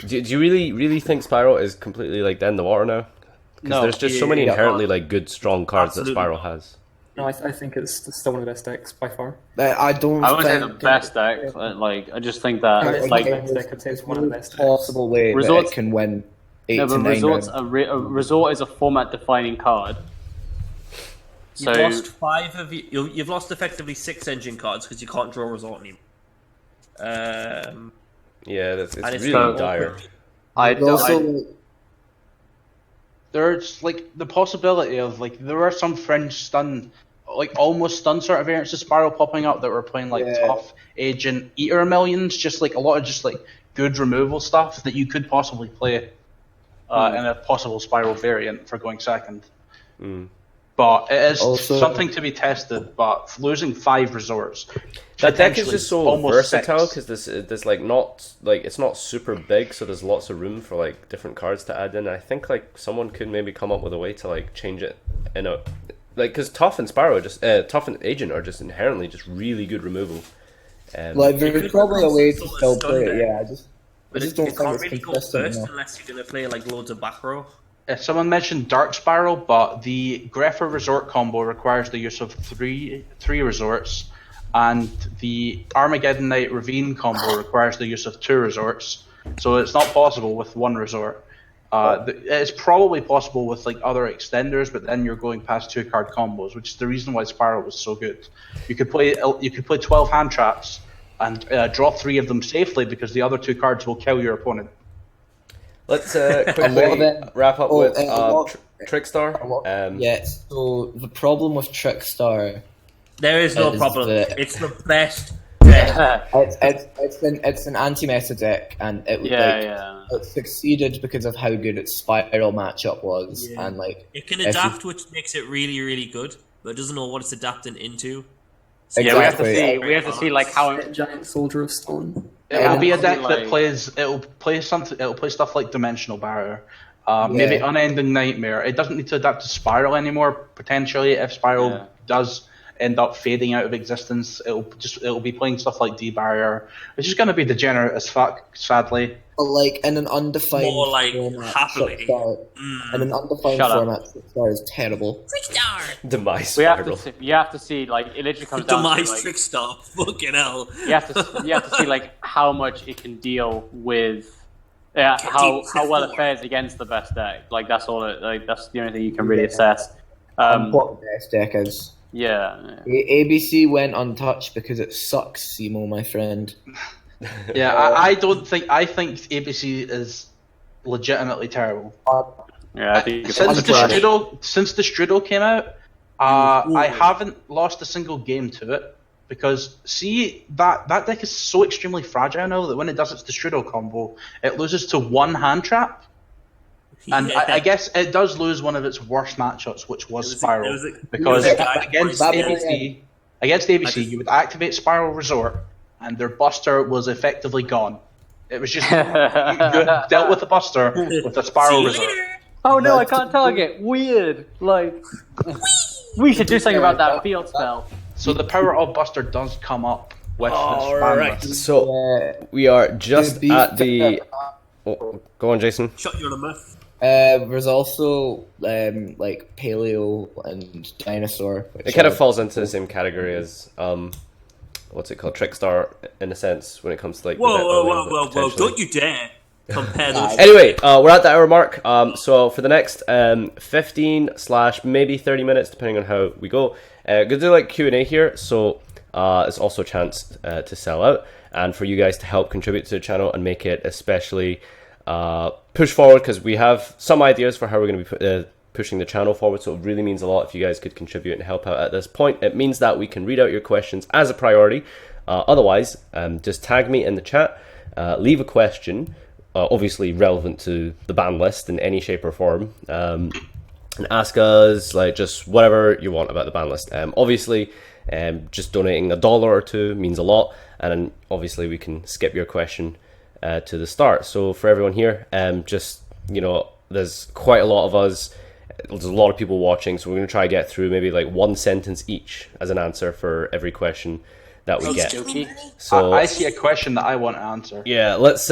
[SPEAKER 1] Do you really think Spiral is completely like dead in the water now? Because
[SPEAKER 5] No.
[SPEAKER 1] there's just so many
[SPEAKER 2] Yeah.
[SPEAKER 1] inherently like good strong cards
[SPEAKER 3] Absolutely.
[SPEAKER 1] that Spiral has.
[SPEAKER 7] No, I think it's still one of the best decks by far.
[SPEAKER 2] I don't
[SPEAKER 5] I wouldn't say the
[SPEAKER 2] think
[SPEAKER 5] best deck. Like, I just think that
[SPEAKER 7] It's
[SPEAKER 5] like
[SPEAKER 7] like I'd say it's one of the best decks.
[SPEAKER 2] possible way that
[SPEAKER 5] Resorts-
[SPEAKER 2] it can win 8
[SPEAKER 5] no,
[SPEAKER 2] to
[SPEAKER 5] but
[SPEAKER 2] 9
[SPEAKER 5] Resort's
[SPEAKER 2] rounds.
[SPEAKER 5] a Resort is a format defining card. So
[SPEAKER 3] You've lost 5 of you've lost effectively 6 engine cards because you can't draw a resort anymore.
[SPEAKER 1] Yeah, it's
[SPEAKER 3] And it's
[SPEAKER 1] really
[SPEAKER 5] so-
[SPEAKER 1] dire.
[SPEAKER 5] I
[SPEAKER 2] But also,
[SPEAKER 5] don't.
[SPEAKER 4] There's like the possibility of like there are some fringe stun, like almost stun sort of variants of Spiral popping up that were playing like
[SPEAKER 2] Yeah.
[SPEAKER 4] Tough, Agent, Eater Millions, just like a lot of just like good removal stuff that you could possibly play in a possible Spiral variant for going second. But it is
[SPEAKER 2] Also-
[SPEAKER 4] something to be tested. But losing 5 resorts,
[SPEAKER 1] That deck is
[SPEAKER 4] potentially
[SPEAKER 1] just so
[SPEAKER 4] almost
[SPEAKER 1] versatile
[SPEAKER 4] 6.
[SPEAKER 1] because there's like not like it's not super big, so there's lots of room for like different cards to add in. I think like someone could maybe come up with a way to like change it in a like because Tough and Sparrow are just Tough and Agent are just inherently just really good removal.
[SPEAKER 2] like
[SPEAKER 3] It
[SPEAKER 2] there's
[SPEAKER 3] could
[SPEAKER 2] probably a
[SPEAKER 3] be
[SPEAKER 2] way
[SPEAKER 3] some
[SPEAKER 2] to
[SPEAKER 3] sort of
[SPEAKER 2] still
[SPEAKER 3] stun
[SPEAKER 2] play
[SPEAKER 3] deck.
[SPEAKER 2] it. Yeah, I just
[SPEAKER 3] But
[SPEAKER 2] don't
[SPEAKER 3] it
[SPEAKER 2] think
[SPEAKER 3] can't
[SPEAKER 2] it's
[SPEAKER 3] really go
[SPEAKER 2] consistent
[SPEAKER 3] first
[SPEAKER 2] enough.
[SPEAKER 3] unless you're going to play like loads of back row.
[SPEAKER 4] Someone mentioned Dark Spiral, but the Greffer Resort combo requires the use of three resorts, and the Armageddon Knight Ravine combo requires the use of 2 resorts. So it's not possible with 1 resort. It's probably possible with like other extenders, but then you're going past 2-card combos, which is the reason why Spiral was so good. You could play 12 hand traps and draw 3 of them safely because the other 2 cards will kill your opponent.
[SPEAKER 1] Let's
[SPEAKER 2] lot of
[SPEAKER 1] quickly
[SPEAKER 2] them-
[SPEAKER 1] wrap up
[SPEAKER 2] Oh,
[SPEAKER 1] with
[SPEAKER 2] a lot-
[SPEAKER 1] Trickstar.
[SPEAKER 2] Yeah, so the problem with Trickstar,
[SPEAKER 3] There is no
[SPEAKER 2] It is
[SPEAKER 3] problem.
[SPEAKER 2] the-
[SPEAKER 3] It's the best deck.
[SPEAKER 2] it's an anti-meta deck, and it
[SPEAKER 5] yeah.
[SPEAKER 2] it succeeded because of how good its Spiral matchup was,
[SPEAKER 3] Yeah.
[SPEAKER 2] and like
[SPEAKER 3] It can
[SPEAKER 2] if you-
[SPEAKER 3] adapt, which makes it really, really good, but it doesn't know what it's adapting into.
[SPEAKER 5] Yeah, we have to
[SPEAKER 2] Exactly.
[SPEAKER 5] see. We have to see like how.
[SPEAKER 7] Giant Soldier of Stone.
[SPEAKER 4] It will be a deck
[SPEAKER 5] like-
[SPEAKER 4] that plays. It'll play something. It'll play stuff like Dimensional Barrier, maybe Unending Nightmare. It doesn't need to adapt to Spiral anymore. Potentially, if Spiral does end up fading out of existence, it'll be playing stuff like D Barrier, which is going to be degenerate as fuck. Sadly,
[SPEAKER 2] But like in an undefined
[SPEAKER 3] More like
[SPEAKER 2] format,
[SPEAKER 3] happily.
[SPEAKER 2] in an undefined
[SPEAKER 5] Shut up.
[SPEAKER 2] format, Trickstar is terrible.
[SPEAKER 1] Demise
[SPEAKER 5] We have
[SPEAKER 1] Spiral.
[SPEAKER 5] to see, you have to see like it literally comes down to
[SPEAKER 3] Demise
[SPEAKER 5] like,
[SPEAKER 3] Trickstar. Fucking hell.
[SPEAKER 5] you have to see like how much it can deal with how well it fares against the best deck. Like that's all it like that's the only thing you can really assess.
[SPEAKER 2] What the best deck is.
[SPEAKER 5] Yeah.
[SPEAKER 2] ABC went untouched because it sucks, Simo, my friend.
[SPEAKER 4] yeah. I don't think. I think ABC is legitimately terrible.
[SPEAKER 5] Yeah, I think it's
[SPEAKER 4] Since the
[SPEAKER 2] unfair.
[SPEAKER 4] Strudel came out, I haven't lost a single game to it because see that deck is so extremely fragile now that when it does its Strudel combo, it loses to 1 hand trap. And
[SPEAKER 3] Yeah.
[SPEAKER 4] I guess it does lose one of its worst matchups, which was Spiral.
[SPEAKER 3] It was a
[SPEAKER 4] Because
[SPEAKER 3] guy
[SPEAKER 4] against
[SPEAKER 3] that
[SPEAKER 4] ABC, against ABC,
[SPEAKER 3] just-
[SPEAKER 4] you would activate Spiral Resort, and their Buster was effectively gone. It was just you dealt with the Buster with a Spiral
[SPEAKER 3] See you
[SPEAKER 4] Resort.
[SPEAKER 3] later.
[SPEAKER 5] Oh no, I can't target. Weird. Like, we should do something about that field spell.
[SPEAKER 4] So the power of Buster does come up with this
[SPEAKER 1] Alright,
[SPEAKER 4] bandlist.
[SPEAKER 1] so we are just
[SPEAKER 2] Dude,
[SPEAKER 1] at the... Oh, go on, Jason.
[SPEAKER 3] Shut your mouth.
[SPEAKER 2] There's also like paleo and dinosaur.
[SPEAKER 1] It kind of falls into the same category as what's it called, Trickstar, in a sense, when it comes to like.
[SPEAKER 3] Whoa! Don't you dare compare those.
[SPEAKER 1] Anyway, we're at the hour mark. So for the next 15 / maybe 30 minutes, depending on how we go, gonna do like Q&A here. So it's also a chance to sell out, and for you guys to help contribute to the channel and make it especially push forward, because we have some ideas for how we're going to be pushing the channel forward. So it really means a lot if you guys could contribute and help out at this point. It means that we can read out your questions as a priority. Otherwise, just tag me in the chat, leave a question, obviously relevant to the ban list in any shape or form, and ask us like just whatever you want about the ban list. Obviously, just donating $1 or $2 means a lot, and then obviously we can skip your question to the start. So for everyone here, just, you know, there's quite a lot of us, there's a lot of people watching, so we're going to try to get through maybe like one sentence each as an answer for every question that we get. So
[SPEAKER 4] I see a question that I want to answer.
[SPEAKER 1] yeah, let's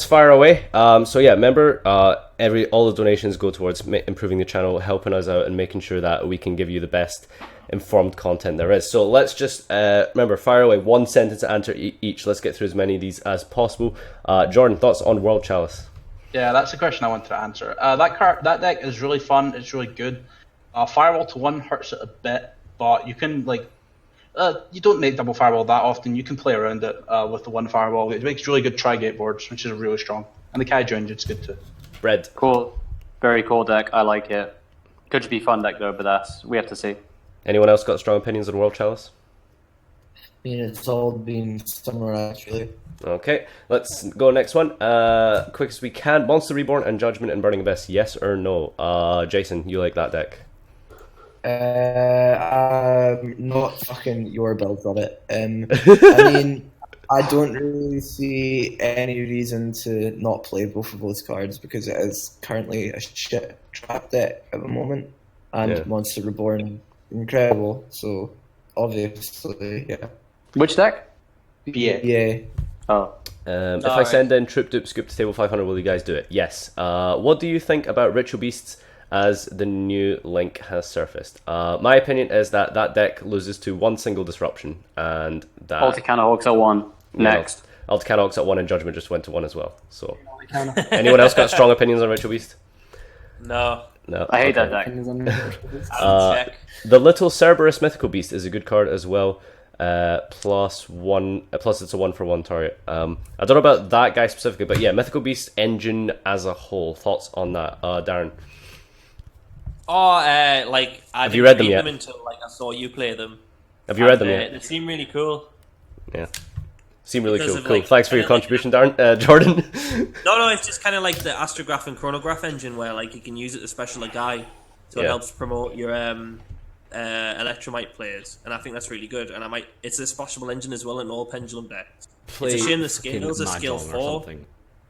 [SPEAKER 1] fire away. So yeah, remember, all the donations go towards improving the channel, helping us out, and making sure that we can give you the best informed content there is. So let's just remember, fire away one sentence to answer each. Let's get through as many of these as possible. Jordan, thoughts on World Chalice?
[SPEAKER 4] Yeah, that's the question I wanted to answer. That deck is really fun. It's really good. Firewall to 1 hurts it a bit, but you can like you don't make double firewall that often. You can play around it with the 1 firewall. It makes really good tri-gate boards, which is really strong, and the Kaiju engine's good too.
[SPEAKER 1] Red.
[SPEAKER 5] Cool. Very cool deck. I like it. Could just be fun deck though, but we have to see.
[SPEAKER 1] Anyone else got strong opinions on World Chalice?
[SPEAKER 2] I mean, it's all been summarized, really.
[SPEAKER 1] Okay, let's go next one. Quick as we can. Monster Reborn and Judgment and Burning Abyss, yes or no? Jason, you like that deck?
[SPEAKER 2] Not fucking your builds on it. I mean, I don't really see any reason to not play both of those cards because it is currently a shit trap deck at the moment, and
[SPEAKER 1] Yeah.
[SPEAKER 2] Monster Reborn incredible. So obviously, yeah.
[SPEAKER 5] Which deck?
[SPEAKER 2] Yeah.
[SPEAKER 5] Oh.
[SPEAKER 1] If I send in Troop Dupe Scoop to table 500, will you guys do it? Yes. What do you think about Ritual Beasts as the new link has surfaced? My opinion is that that deck loses to 1 single disruption, and that
[SPEAKER 5] Alticana Hawks at 1. Next.
[SPEAKER 1] Alticana Hawks at 1 and Judgment just went to 1 as well. So, anyone else got strong opinions on Ritual Beast?
[SPEAKER 3] No.
[SPEAKER 1] No.
[SPEAKER 5] I hate that deck.
[SPEAKER 3] Check.
[SPEAKER 1] The Little Cerberus Mythical Beast is a good card as well. Plus it's a 1-for-1 target. I don't know about that guy specifically, but yeah, Mythical Beast engine as a whole. Thoughts on that, Darren?
[SPEAKER 3] Like I
[SPEAKER 1] Have you read them
[SPEAKER 3] didn't
[SPEAKER 1] yet?
[SPEAKER 3] them until like I saw you play them.
[SPEAKER 1] Have you read them
[SPEAKER 3] And,
[SPEAKER 1] yet?
[SPEAKER 3] They seem really cool.
[SPEAKER 1] Yeah. Seem really
[SPEAKER 3] Because
[SPEAKER 1] cool.
[SPEAKER 3] of,
[SPEAKER 1] Cool.
[SPEAKER 3] like,
[SPEAKER 1] Thanks for your
[SPEAKER 3] kind of
[SPEAKER 1] contribution, Darren. Jordan.
[SPEAKER 3] No, it's just kind of like the Astrograph and Chronograph engine, where like you can use it to special a guy, so
[SPEAKER 1] Yeah.
[SPEAKER 3] it helps promote your Electromite players, and I think that's really good. And it's a splashable engine as well in all Pendulum decks. It's a shame the scales are skill 4.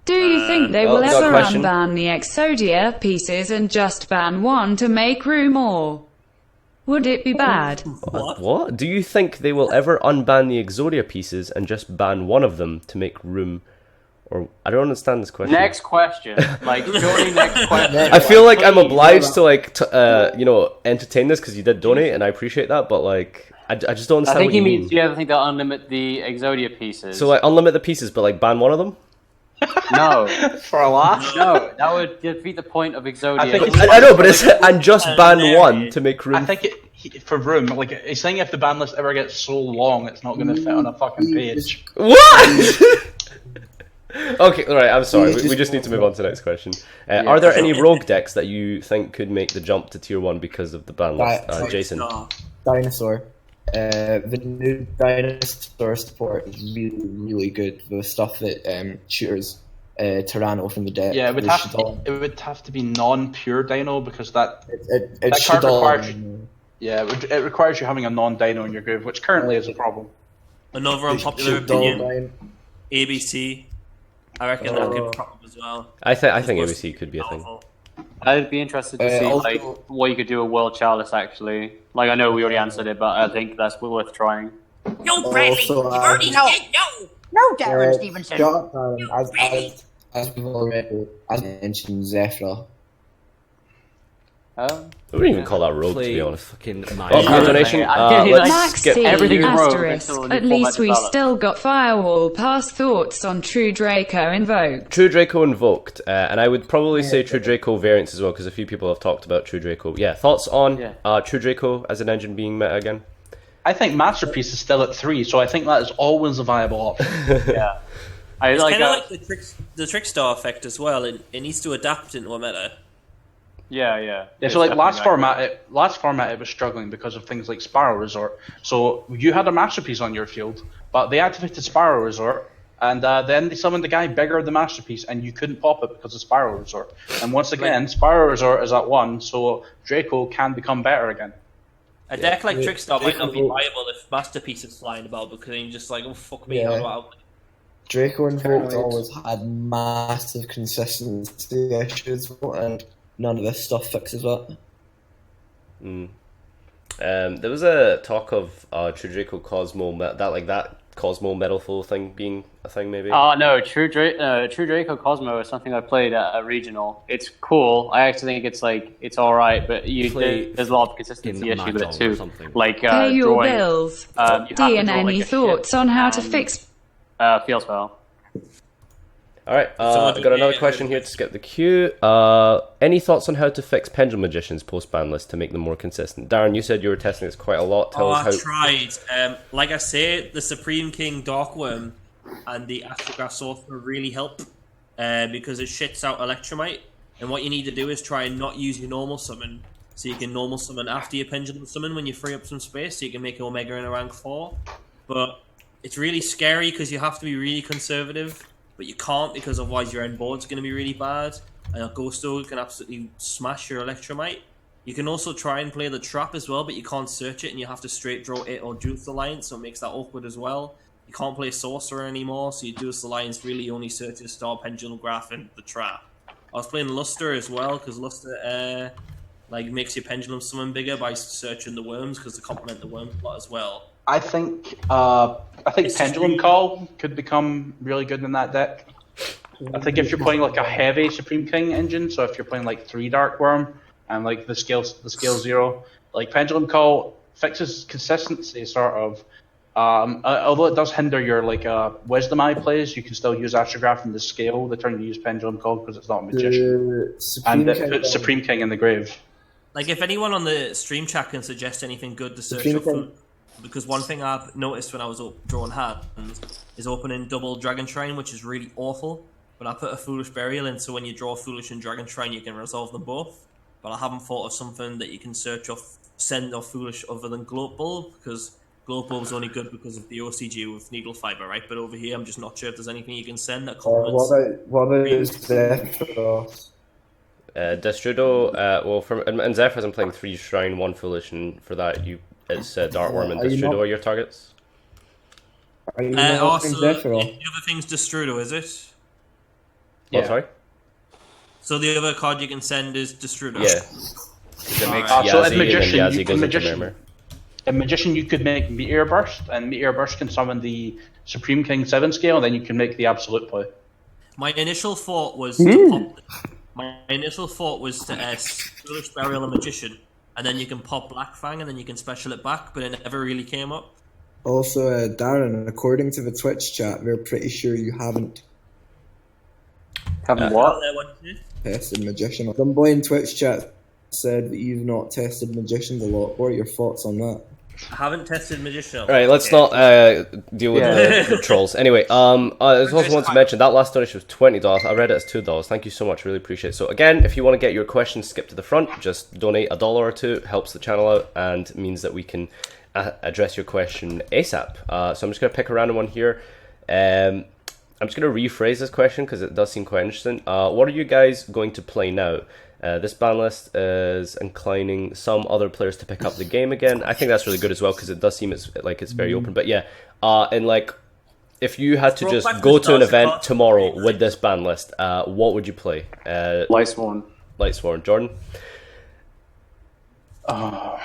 [SPEAKER 9] Do you think they
[SPEAKER 1] Oh,
[SPEAKER 9] will
[SPEAKER 1] got a
[SPEAKER 9] ever
[SPEAKER 1] question.
[SPEAKER 9] unban the Exodia pieces and just ban 1 to make room, or would it be bad?
[SPEAKER 1] What? Do you think they will ever unban the Exodia pieces and just ban 1 of them to make room? Or I don't understand this question.
[SPEAKER 5] Next question. Like, surely next question.
[SPEAKER 1] I feel like I'm
[SPEAKER 5] Please.
[SPEAKER 1] obliged to entertain this because you did donate, and I appreciate that. But like, I just don't
[SPEAKER 5] I
[SPEAKER 1] understand
[SPEAKER 5] think
[SPEAKER 1] what
[SPEAKER 5] he
[SPEAKER 1] you
[SPEAKER 5] means,
[SPEAKER 1] mean.
[SPEAKER 5] do you ever think they'll unlimit the Exodia pieces?
[SPEAKER 1] So like, unlimit the pieces, but like ban 1 of them.
[SPEAKER 5] No.
[SPEAKER 4] For a laugh.
[SPEAKER 5] No, that would defeat the point of Exodia.
[SPEAKER 4] I think
[SPEAKER 1] I know, but it's and just ban 1 to make room.
[SPEAKER 4] I think for room, like he's saying, if the ban list ever gets so long, it's not going to fit on a fucking page.
[SPEAKER 1] What? Okay, alright, I'm sorry. We just need to move on to the next question. Are there any rogue decks that you think could make the jump to tier 1 because of the ban list? Jason?
[SPEAKER 3] No.
[SPEAKER 2] Dinosaur. The new dinosaur support is really, really good. The stuff that shooters Tyranno from the deck.
[SPEAKER 4] Yeah, it would
[SPEAKER 2] with
[SPEAKER 4] have
[SPEAKER 2] Shaddoll.
[SPEAKER 4] it would have to be non-pure Dino because that
[SPEAKER 2] It's
[SPEAKER 4] card
[SPEAKER 2] Shaddoll.
[SPEAKER 4] requires it requires you having a non-Dino in your grave, which currently is a problem.
[SPEAKER 3] Another unpopular opinion, ABC. I reckon that could crop up as well.
[SPEAKER 1] I think ABC could be a thing.
[SPEAKER 3] Powerful.
[SPEAKER 5] I'd be interested to see
[SPEAKER 2] also-
[SPEAKER 5] like what you could do with World Chalice actually. Like I know we already answered it, but I think that's worth trying.
[SPEAKER 10] No, Bradley,
[SPEAKER 2] Also,
[SPEAKER 10] you've already
[SPEAKER 2] no.
[SPEAKER 10] said no. No, Darren Stevenson.
[SPEAKER 2] Shut down, as we've already mentioned, Zephyr.
[SPEAKER 1] I wouldn't even call that rogue, to be
[SPEAKER 11] Play
[SPEAKER 1] honest.
[SPEAKER 11] fucking
[SPEAKER 1] Oh,
[SPEAKER 11] Magic.
[SPEAKER 1] new donation.
[SPEAKER 5] Like,
[SPEAKER 1] Let's skip.
[SPEAKER 9] Maxi,
[SPEAKER 5] everything is rogue
[SPEAKER 9] asterisk.
[SPEAKER 5] until the new
[SPEAKER 9] At least
[SPEAKER 5] format
[SPEAKER 9] we
[SPEAKER 5] develops.
[SPEAKER 9] still got Firewall. Past thoughts on True Draco invoked.
[SPEAKER 1] True Draco invoked, and I would probably say True Draco variants as well, because a few people have talked about True Draco. Yeah, thoughts on True Draco as an engine being meta again?
[SPEAKER 4] I think Masterpiece is still at 3, so I think that is always a viable option.
[SPEAKER 5] Yeah. I
[SPEAKER 3] It's
[SPEAKER 5] like,
[SPEAKER 3] kind of like the Trickstar effect as well. It needs to adapt into a meta.
[SPEAKER 5] yeah.
[SPEAKER 4] Yeah, so like last format it was struggling because of things like Sparrow Resort. So you had a Masterpiece on your field, but they activated Sparrow Resort, and then they summoned the guy bigger than Masterpiece, and you couldn't pop it because of Sparrow Resort. And once again, Sparrow Resort is at 1, so Draco can become better again.
[SPEAKER 3] A deck like Trickstar might not be viable if Masterpiece is flying about, because then you're just like, oh fuck me, how do I outplay?
[SPEAKER 2] Draco Invoked always had massive consistency issues, and none of this stuff fixes that.
[SPEAKER 1] There was a talk of True Draco Cosmo, that Cosmo Metalful thing being a thing, maybe?
[SPEAKER 5] No, True Draco Cosmo is something I played at a regional. It's cool. I actually think it's alright, but there's a lot of consistency issue with it too. Like
[SPEAKER 9] Pay your
[SPEAKER 5] drawing,
[SPEAKER 9] bills.
[SPEAKER 5] you have to
[SPEAKER 9] D and
[SPEAKER 5] draw,
[SPEAKER 9] any
[SPEAKER 5] like, a
[SPEAKER 9] thoughts
[SPEAKER 5] ship
[SPEAKER 9] on how to
[SPEAKER 5] and,
[SPEAKER 9] fix?
[SPEAKER 5] Field spell.
[SPEAKER 1] Alright, I got another question here to skip the queue. Any thoughts on how to fix Pendulum Magicians post-ban list to make them more consistent? Darren, you said you were testing this quite a lot. Tell us how...
[SPEAKER 3] I tried. Like I say, the Supreme King Darkworm and the Astrograph Sorcerer really help because it shits out Electromite. And what you need to do is try and not use your normal summon, so you can normal summon after your Pendulum Summon when you free up some space, so you can make an Omega in a rank 4. But it's really scary because you have to be really conservative. But you can't, because otherwise your end board's going to be really bad. And a Ghost Ogre can absolutely smash your Electromite. You can also try and play the Trap as well, but you can't search it, and you have to straight draw it or Juice Alliance, so it makes that awkward as well. You can't play Sorcerer anymore, so your Juice Alliance really only searches Star Pendulum Graph and the Trap. I was playing Luster as well, because Luster makes your Pendulum Summon bigger by searching the Worms, because they complement the Worm plot as well.
[SPEAKER 4] I think Pendulum Call could become really good in that deck. I think if you're playing like a heavy Supreme King engine, so if you're playing like 3 Dark Worm and like the scale 0, like Pendulum Call fixes consistency sort of. Although it does hinder your Wisdom Eye plays, you can still use Astrograph in the scale the turn you use Pendulum Call because it's not a magician. And it puts Supreme King in the grave.
[SPEAKER 3] Like, if anyone on the stream chat can suggest anything good to search up for, because one thing I've noticed when I was drawing hands is opening double Dragon Shrine, which is really awful. But I put a Foolish Burial in, so when you draw Foolish and Dragon Shrine, you can resolve them both. But I haven't thought of something that you can send off Foolish other than Gloat Bulb, because Gloat Bulb is only good because of the OCG with Needle Fiber, right? But over here, I'm just not sure if there's anything you can send that complements.
[SPEAKER 2] What about Zephyros?
[SPEAKER 1] Destrudo, and Zephyrs, I'm playing 3 Shrine, 1 Foolish, and for that, it's Dartworm and Destrudo are your targets.
[SPEAKER 2] Are you not playing Zephyros?
[SPEAKER 3] The other thing's Destrudo, is it?
[SPEAKER 1] Yeah. Oh, sorry?
[SPEAKER 3] So the other card you can send is Destrudo?
[SPEAKER 1] Yeah. Because it makes
[SPEAKER 4] so
[SPEAKER 1] Yazzie, and then Yazzie goes into Murmur.
[SPEAKER 4] In Magician, you could make Meteor Burst, and Meteor Burst can summon the Supreme King 7 scale, and then you can make the Absolute play.
[SPEAKER 3] My initial thought was to Foolish Burial a Magician, and then you can pop Black Fang, and then you can special it back, but it never really came up.
[SPEAKER 2] Also, Darren, according to the Twitch chat, we're pretty sure you haven't
[SPEAKER 5] what?
[SPEAKER 2] tested Magician. Some boy in Twitch chat said that you've not tested Magicians a lot. What are your thoughts on that?
[SPEAKER 3] I haven't tested Magician.
[SPEAKER 1] Alright, let's not deal with the trolls. Anyway, I also want to mention that last donation was $20. I read it as $2. Thank you so much, really appreciate it. So again, if you want to get your questions skipped to the front, just donate $1 or $2. It helps the channel out and means that we can address your question ASAP. So I'm just going to pick a random one here. I'm just going to rephrase this question because it does seem quite interesting. What are you guys going to play now? This ban list is inclining some other players to pick up the game again. I think that's really good as well because it does seem it's very open. But yeah, and like if you had to just go to an event tomorrow with this ban list, what would you play?
[SPEAKER 5] Lightsworn.
[SPEAKER 1] Lightsworn. Jordan? I'll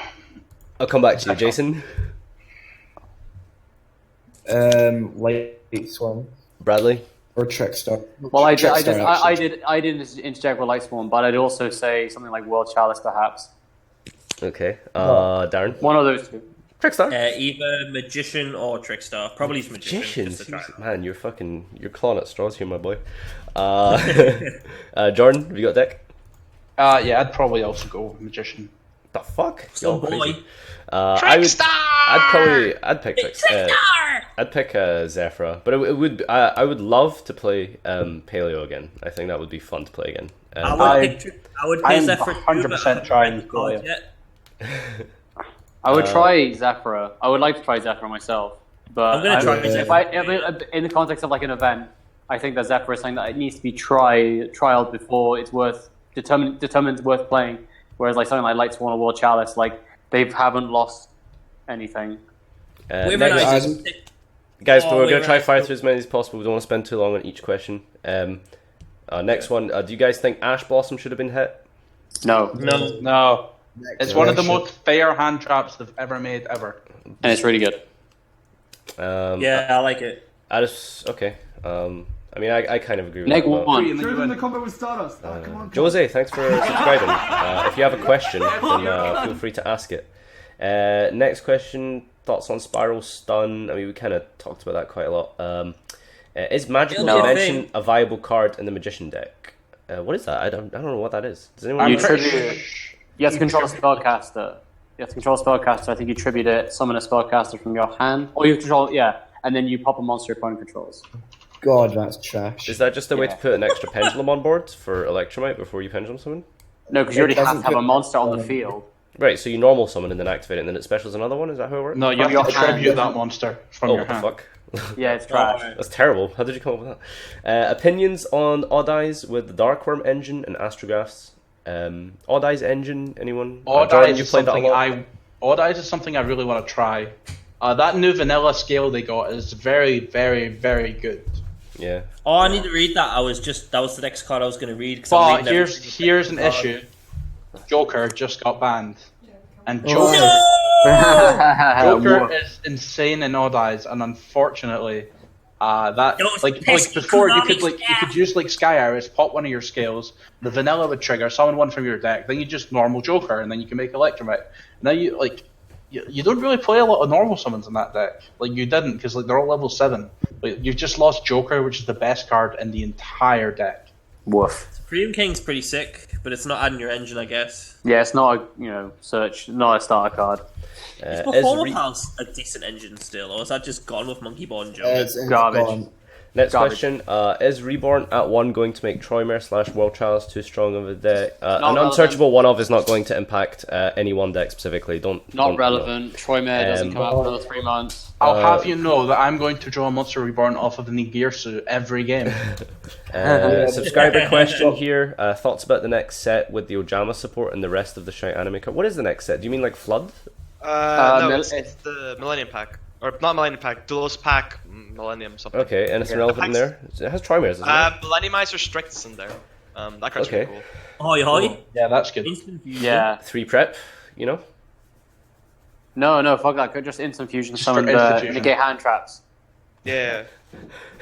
[SPEAKER 1] come back to you, Jason.
[SPEAKER 2] Lightsworn.
[SPEAKER 1] Bradley?
[SPEAKER 2] Or Trickstar.
[SPEAKER 5] Well, I did interject with Lightsworn, but I'd also say something like World Chalice, perhaps.
[SPEAKER 1] Okay. Darren?
[SPEAKER 5] One of those two.
[SPEAKER 1] Trickstar?
[SPEAKER 3] Either Magician or Trickstar. Probably Magician.
[SPEAKER 1] Man, you're clawing at straws here, my boy. Jordan, have you got a deck?
[SPEAKER 4] Yeah, I'd probably also go Magician.
[SPEAKER 1] The fuck?
[SPEAKER 3] Some boy.
[SPEAKER 6] Trickstar!
[SPEAKER 1] I'd pick Trickstar. I'd pick Zephyra, but it would. I would love to play Paleo again. I think that would be fun to play again.
[SPEAKER 3] I would play Zephyra.
[SPEAKER 4] 100% trying Paleo.
[SPEAKER 5] I would try Zephyra. I would like to try Zephyra myself, but
[SPEAKER 3] I'm gonna try
[SPEAKER 5] Zephyra. In the context of like an event, I think that Zephyra is something that it needs to be trialed before it's determined worth playing. Whereas like something like Lightsworn or World Chalice, like they haven't lost anything.
[SPEAKER 1] Guys, we're going to try to fire through as many as possible. We don't want to spend too long on each question. Next one. Do you guys think Ash Blossom should have been hit?
[SPEAKER 5] No.
[SPEAKER 4] It's one of the most fair hand traps they've ever made, ever.
[SPEAKER 5] And it's really good.
[SPEAKER 3] Yeah, I like it.
[SPEAKER 1] Okay. I mean, I kind of agree with
[SPEAKER 5] Neg
[SPEAKER 1] that.
[SPEAKER 5] one.
[SPEAKER 11] In the combat with Stardust. Come on.
[SPEAKER 1] Jose, thanks for subscribing. If you have a question, then feel free to ask it. Next question, thoughts on Spiral Stun? I mean, we kind of talked about that quite a lot. Is Magical Dimension a viable card in the Magician deck? What is that? I don't know what that is. Does anyone know?
[SPEAKER 5] You have to control a spellcaster. I think you tribute it, summon a spellcaster from your hand. Or you control, and then you pop a monster your opponent controls.
[SPEAKER 2] God, that's trash.
[SPEAKER 1] Is that just a way to put an extra pendulum on board for Electromite before you pendulum summon?
[SPEAKER 5] No, because you already have to have a monster on the field.
[SPEAKER 1] Right, so you normal summon and then activate it, and then it specials another one? Is that how it works?
[SPEAKER 4] No, you have to tribute that monster from your hand.
[SPEAKER 1] Fuck?
[SPEAKER 5] Yeah, it's trash.
[SPEAKER 1] That's terrible. How did you come up with that? Opinions on Odd Eyes with the Darkworm engine and Astrographs? Odd Eyes engine, anyone?
[SPEAKER 4] Odd
[SPEAKER 1] Jordan,
[SPEAKER 4] Eyes is something I really want to try. That new vanilla scale they got is very, very, very good.
[SPEAKER 1] Yeah.
[SPEAKER 3] Oh, I need to read that. That was the next card I was going to read.
[SPEAKER 4] But here's an issue. Joker just got banned, and Joker is insane in Odd Eyes, and unfortunately, before you could use like Sky Iris, pop one of your scales, the vanilla would trigger, summon one from your deck, then you just normal Joker, and then you can make Electromite. Now you don't really play a lot of normal summons in that deck. Like you didn't, because like they're all level 7. Like, you've just lost Joker, which is the best card in the entire deck.
[SPEAKER 5] Woof.
[SPEAKER 3] Supreme King's pretty sick, but it's not adding your engine, I guess.
[SPEAKER 5] Yeah, it's not not a starter card.
[SPEAKER 3] Is Performance House a decent engine still, or is that just gone with Monkey Ball and Joker?
[SPEAKER 2] It's
[SPEAKER 5] garbage.
[SPEAKER 2] Gone.
[SPEAKER 1] Next question, is Reborn at 1 going to make Troymare / World Chalice too strong of a deck? An unsearchable one-off is not going to impact any one deck specifically. Don't
[SPEAKER 5] relevant. Troymare doesn't come out for another 3 months.
[SPEAKER 4] I'll have you know that I'm going to draw a Monster Reborn off of the Nigirsu every game.
[SPEAKER 1] Subscriber question here. Thoughts about the next set with the Ojama support and the rest of the Shite anime card? What is the next set? Do you mean like Flood?
[SPEAKER 6] No, it's the Millennium Pack. Or not Millennium Pack, Duel's Pack, Millennium something.
[SPEAKER 1] Okay, and it's relevant in there? It has Trimares, doesn't it?
[SPEAKER 6] Millenniumizer Strict's in there. That card's pretty cool.
[SPEAKER 3] Hoi hoi.
[SPEAKER 4] Yeah, that's good.
[SPEAKER 5] Yeah.
[SPEAKER 1] 3 prep, you know?
[SPEAKER 5] No, fuck that. Just instant fusion, summon the negate hand traps.
[SPEAKER 6] Yeah.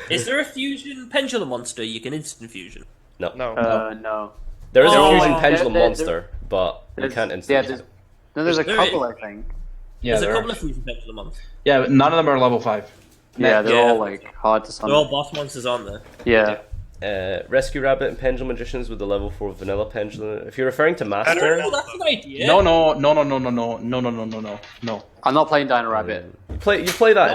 [SPEAKER 3] Is there a fusion pendulum monster you can instant fusion?
[SPEAKER 1] No.
[SPEAKER 5] No.
[SPEAKER 1] There is a fusion pendulum monster, but you can't instant fusion.
[SPEAKER 5] There's a couple, I think.
[SPEAKER 3] Yeah, there's a couple of fusion pendulum monsters.
[SPEAKER 4] Yeah, but none of them are level 5.
[SPEAKER 5] Yeah, they're all like hard to summon.
[SPEAKER 3] They're all boss monsters on there.
[SPEAKER 5] Yeah.
[SPEAKER 1] Rescue Rabbit and Pendulum Magicians with the level 4 vanilla pendulum. If you're referring to Master,
[SPEAKER 3] that's an idea.
[SPEAKER 4] No.
[SPEAKER 5] I'm not playing Dino Rabbit.
[SPEAKER 1] You play that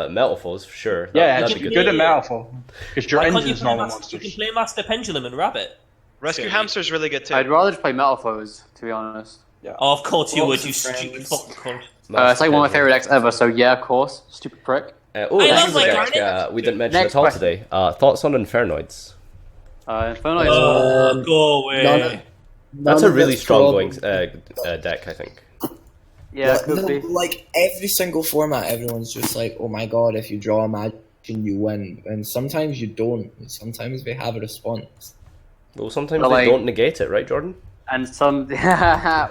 [SPEAKER 1] in Metal Foes for sure.
[SPEAKER 4] That'd be good in Metalfall because your engine's normal monsters.
[SPEAKER 3] You can play Master Pendulum and Rabbit.
[SPEAKER 6] Rescue Hamster's really good too.
[SPEAKER 5] I'd rather just play Metal Foes, to be honest.
[SPEAKER 4] Yeah.
[SPEAKER 3] Oh, of course you would, you stupid fucking cunt.
[SPEAKER 5] It's like one of my favorite decks ever. So yeah, of course, stupid prick.
[SPEAKER 1] Oh,
[SPEAKER 3] I
[SPEAKER 1] this
[SPEAKER 3] love
[SPEAKER 1] is a
[SPEAKER 3] my
[SPEAKER 1] deck
[SPEAKER 3] Garnet.
[SPEAKER 1] we didn't mention
[SPEAKER 5] Next
[SPEAKER 1] at all
[SPEAKER 5] question.
[SPEAKER 1] today. Thoughts on Infernoids?
[SPEAKER 5] Inferno is
[SPEAKER 3] Go away.
[SPEAKER 1] That's a
[SPEAKER 2] None of
[SPEAKER 1] really
[SPEAKER 2] it's
[SPEAKER 1] strong
[SPEAKER 2] probably-
[SPEAKER 1] going deck, I think.
[SPEAKER 5] yeah,
[SPEAKER 2] Like,
[SPEAKER 5] could
[SPEAKER 2] no,
[SPEAKER 5] be.
[SPEAKER 2] like every single format, everyone's just like, "Oh my god, if you draw a magic, you win." And sometimes you don't. And sometimes they have a response.
[SPEAKER 1] Well, sometimes
[SPEAKER 5] But,
[SPEAKER 1] they
[SPEAKER 5] like-
[SPEAKER 1] don't negate it, right, Jordan?
[SPEAKER 5] And some, but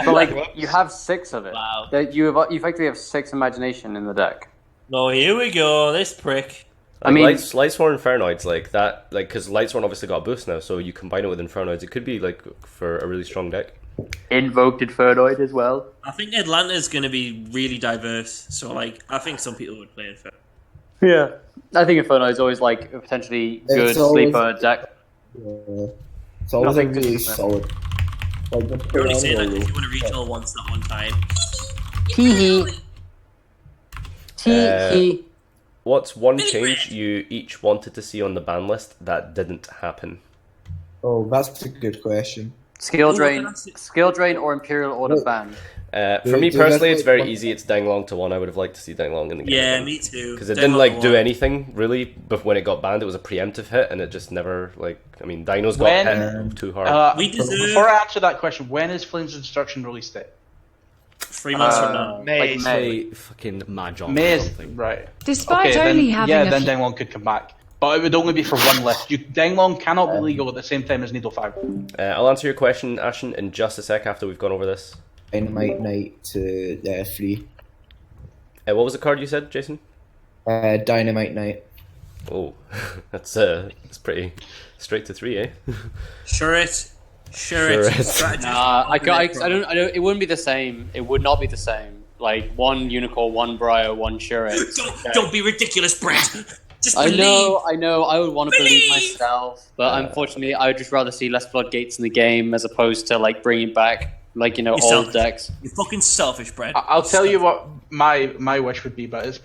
[SPEAKER 5] like you have 6 of it.
[SPEAKER 3] Wow.
[SPEAKER 5] That you effectively have 6 imagination in the deck.
[SPEAKER 3] No, here we go. This prick.
[SPEAKER 5] I mean-
[SPEAKER 1] Lightsworn Infernoids, like that, like, because Lightsworn obviously got a boost now, so you combine it with Infernoids, it could be, like, for a really strong deck.
[SPEAKER 5] Invoked Infernoid as well.
[SPEAKER 3] I think Atlanta's going to be really diverse. So, like, I think some people would play Inferno.
[SPEAKER 5] Yeah, I think Inferno is always like a potentially good
[SPEAKER 2] It's always-
[SPEAKER 5] sleeper deck.
[SPEAKER 2] It's always
[SPEAKER 5] Nothing
[SPEAKER 2] really
[SPEAKER 5] to-
[SPEAKER 2] solid. Like, the
[SPEAKER 3] You're only saying that
[SPEAKER 2] perennial-
[SPEAKER 3] because you want to regional once, not one time.
[SPEAKER 5] Tee hee.
[SPEAKER 1] What's one
[SPEAKER 3] Really
[SPEAKER 1] change
[SPEAKER 3] red.
[SPEAKER 1] you each wanted to see on the ban list that didn't happen?
[SPEAKER 2] Oh, that's a good question.
[SPEAKER 5] Skill
[SPEAKER 3] Ooh,
[SPEAKER 5] drain,
[SPEAKER 3] that's it.
[SPEAKER 5] skill drain, or Imperial Order ban.
[SPEAKER 1] For me
[SPEAKER 2] do
[SPEAKER 1] personally,
[SPEAKER 2] that,
[SPEAKER 1] it's very
[SPEAKER 2] like-
[SPEAKER 1] easy. It's Danglong to 1. I would have liked to see Danglong in the game.
[SPEAKER 3] Yeah, me too.
[SPEAKER 1] Because it
[SPEAKER 3] Don't
[SPEAKER 1] didn't
[SPEAKER 3] like
[SPEAKER 1] like
[SPEAKER 3] the
[SPEAKER 1] do
[SPEAKER 3] one.
[SPEAKER 1] anything really. But when it got banned, it was a preemptive hit, and it just never like. I mean, Dinos got
[SPEAKER 4] When-
[SPEAKER 1] hit too hard.
[SPEAKER 3] We deserve-
[SPEAKER 4] Before I answer that question, when is Flames Destruction release date?
[SPEAKER 3] 3 months from now.
[SPEAKER 6] May.
[SPEAKER 5] Like May.
[SPEAKER 12] Say fucking Mahjong
[SPEAKER 4] May
[SPEAKER 12] or
[SPEAKER 4] is
[SPEAKER 12] something.
[SPEAKER 4] right.
[SPEAKER 9] Despite
[SPEAKER 4] Okay,
[SPEAKER 9] only
[SPEAKER 4] then,
[SPEAKER 9] having
[SPEAKER 4] yeah,
[SPEAKER 9] a
[SPEAKER 4] then
[SPEAKER 9] few...
[SPEAKER 4] Danglong could come back, but it would only be for one list. Danglong cannot be legal at the same time as Needle 5.
[SPEAKER 1] I'll answer your question, Ashen, in just a sec after we've gone over this.
[SPEAKER 2] Dynamite Knight to 3.
[SPEAKER 1] What was the card you said, Jason?
[SPEAKER 2] Dynamite Knight.
[SPEAKER 1] Oh, that's pretty straight to 3, eh?
[SPEAKER 3] Sure it.
[SPEAKER 1] Sure it.
[SPEAKER 3] Strategy.
[SPEAKER 5] Nah, I don't. It wouldn't be the same. It would not be the same. Like 1 Unicorn, 1 Briar, 1 Shuret.
[SPEAKER 3] Don't be ridiculous, Brett. Just
[SPEAKER 5] I
[SPEAKER 3] believe.
[SPEAKER 5] know. I would want to believe
[SPEAKER 3] Believe!
[SPEAKER 5] myself, but unfortunately, I would just rather see less floodgates in the game as opposed to like bringing back like
[SPEAKER 3] You're
[SPEAKER 5] old
[SPEAKER 3] selfish.
[SPEAKER 5] decks.
[SPEAKER 3] You're fucking selfish, Brett.
[SPEAKER 4] I'll tell you what my wish would be, but it's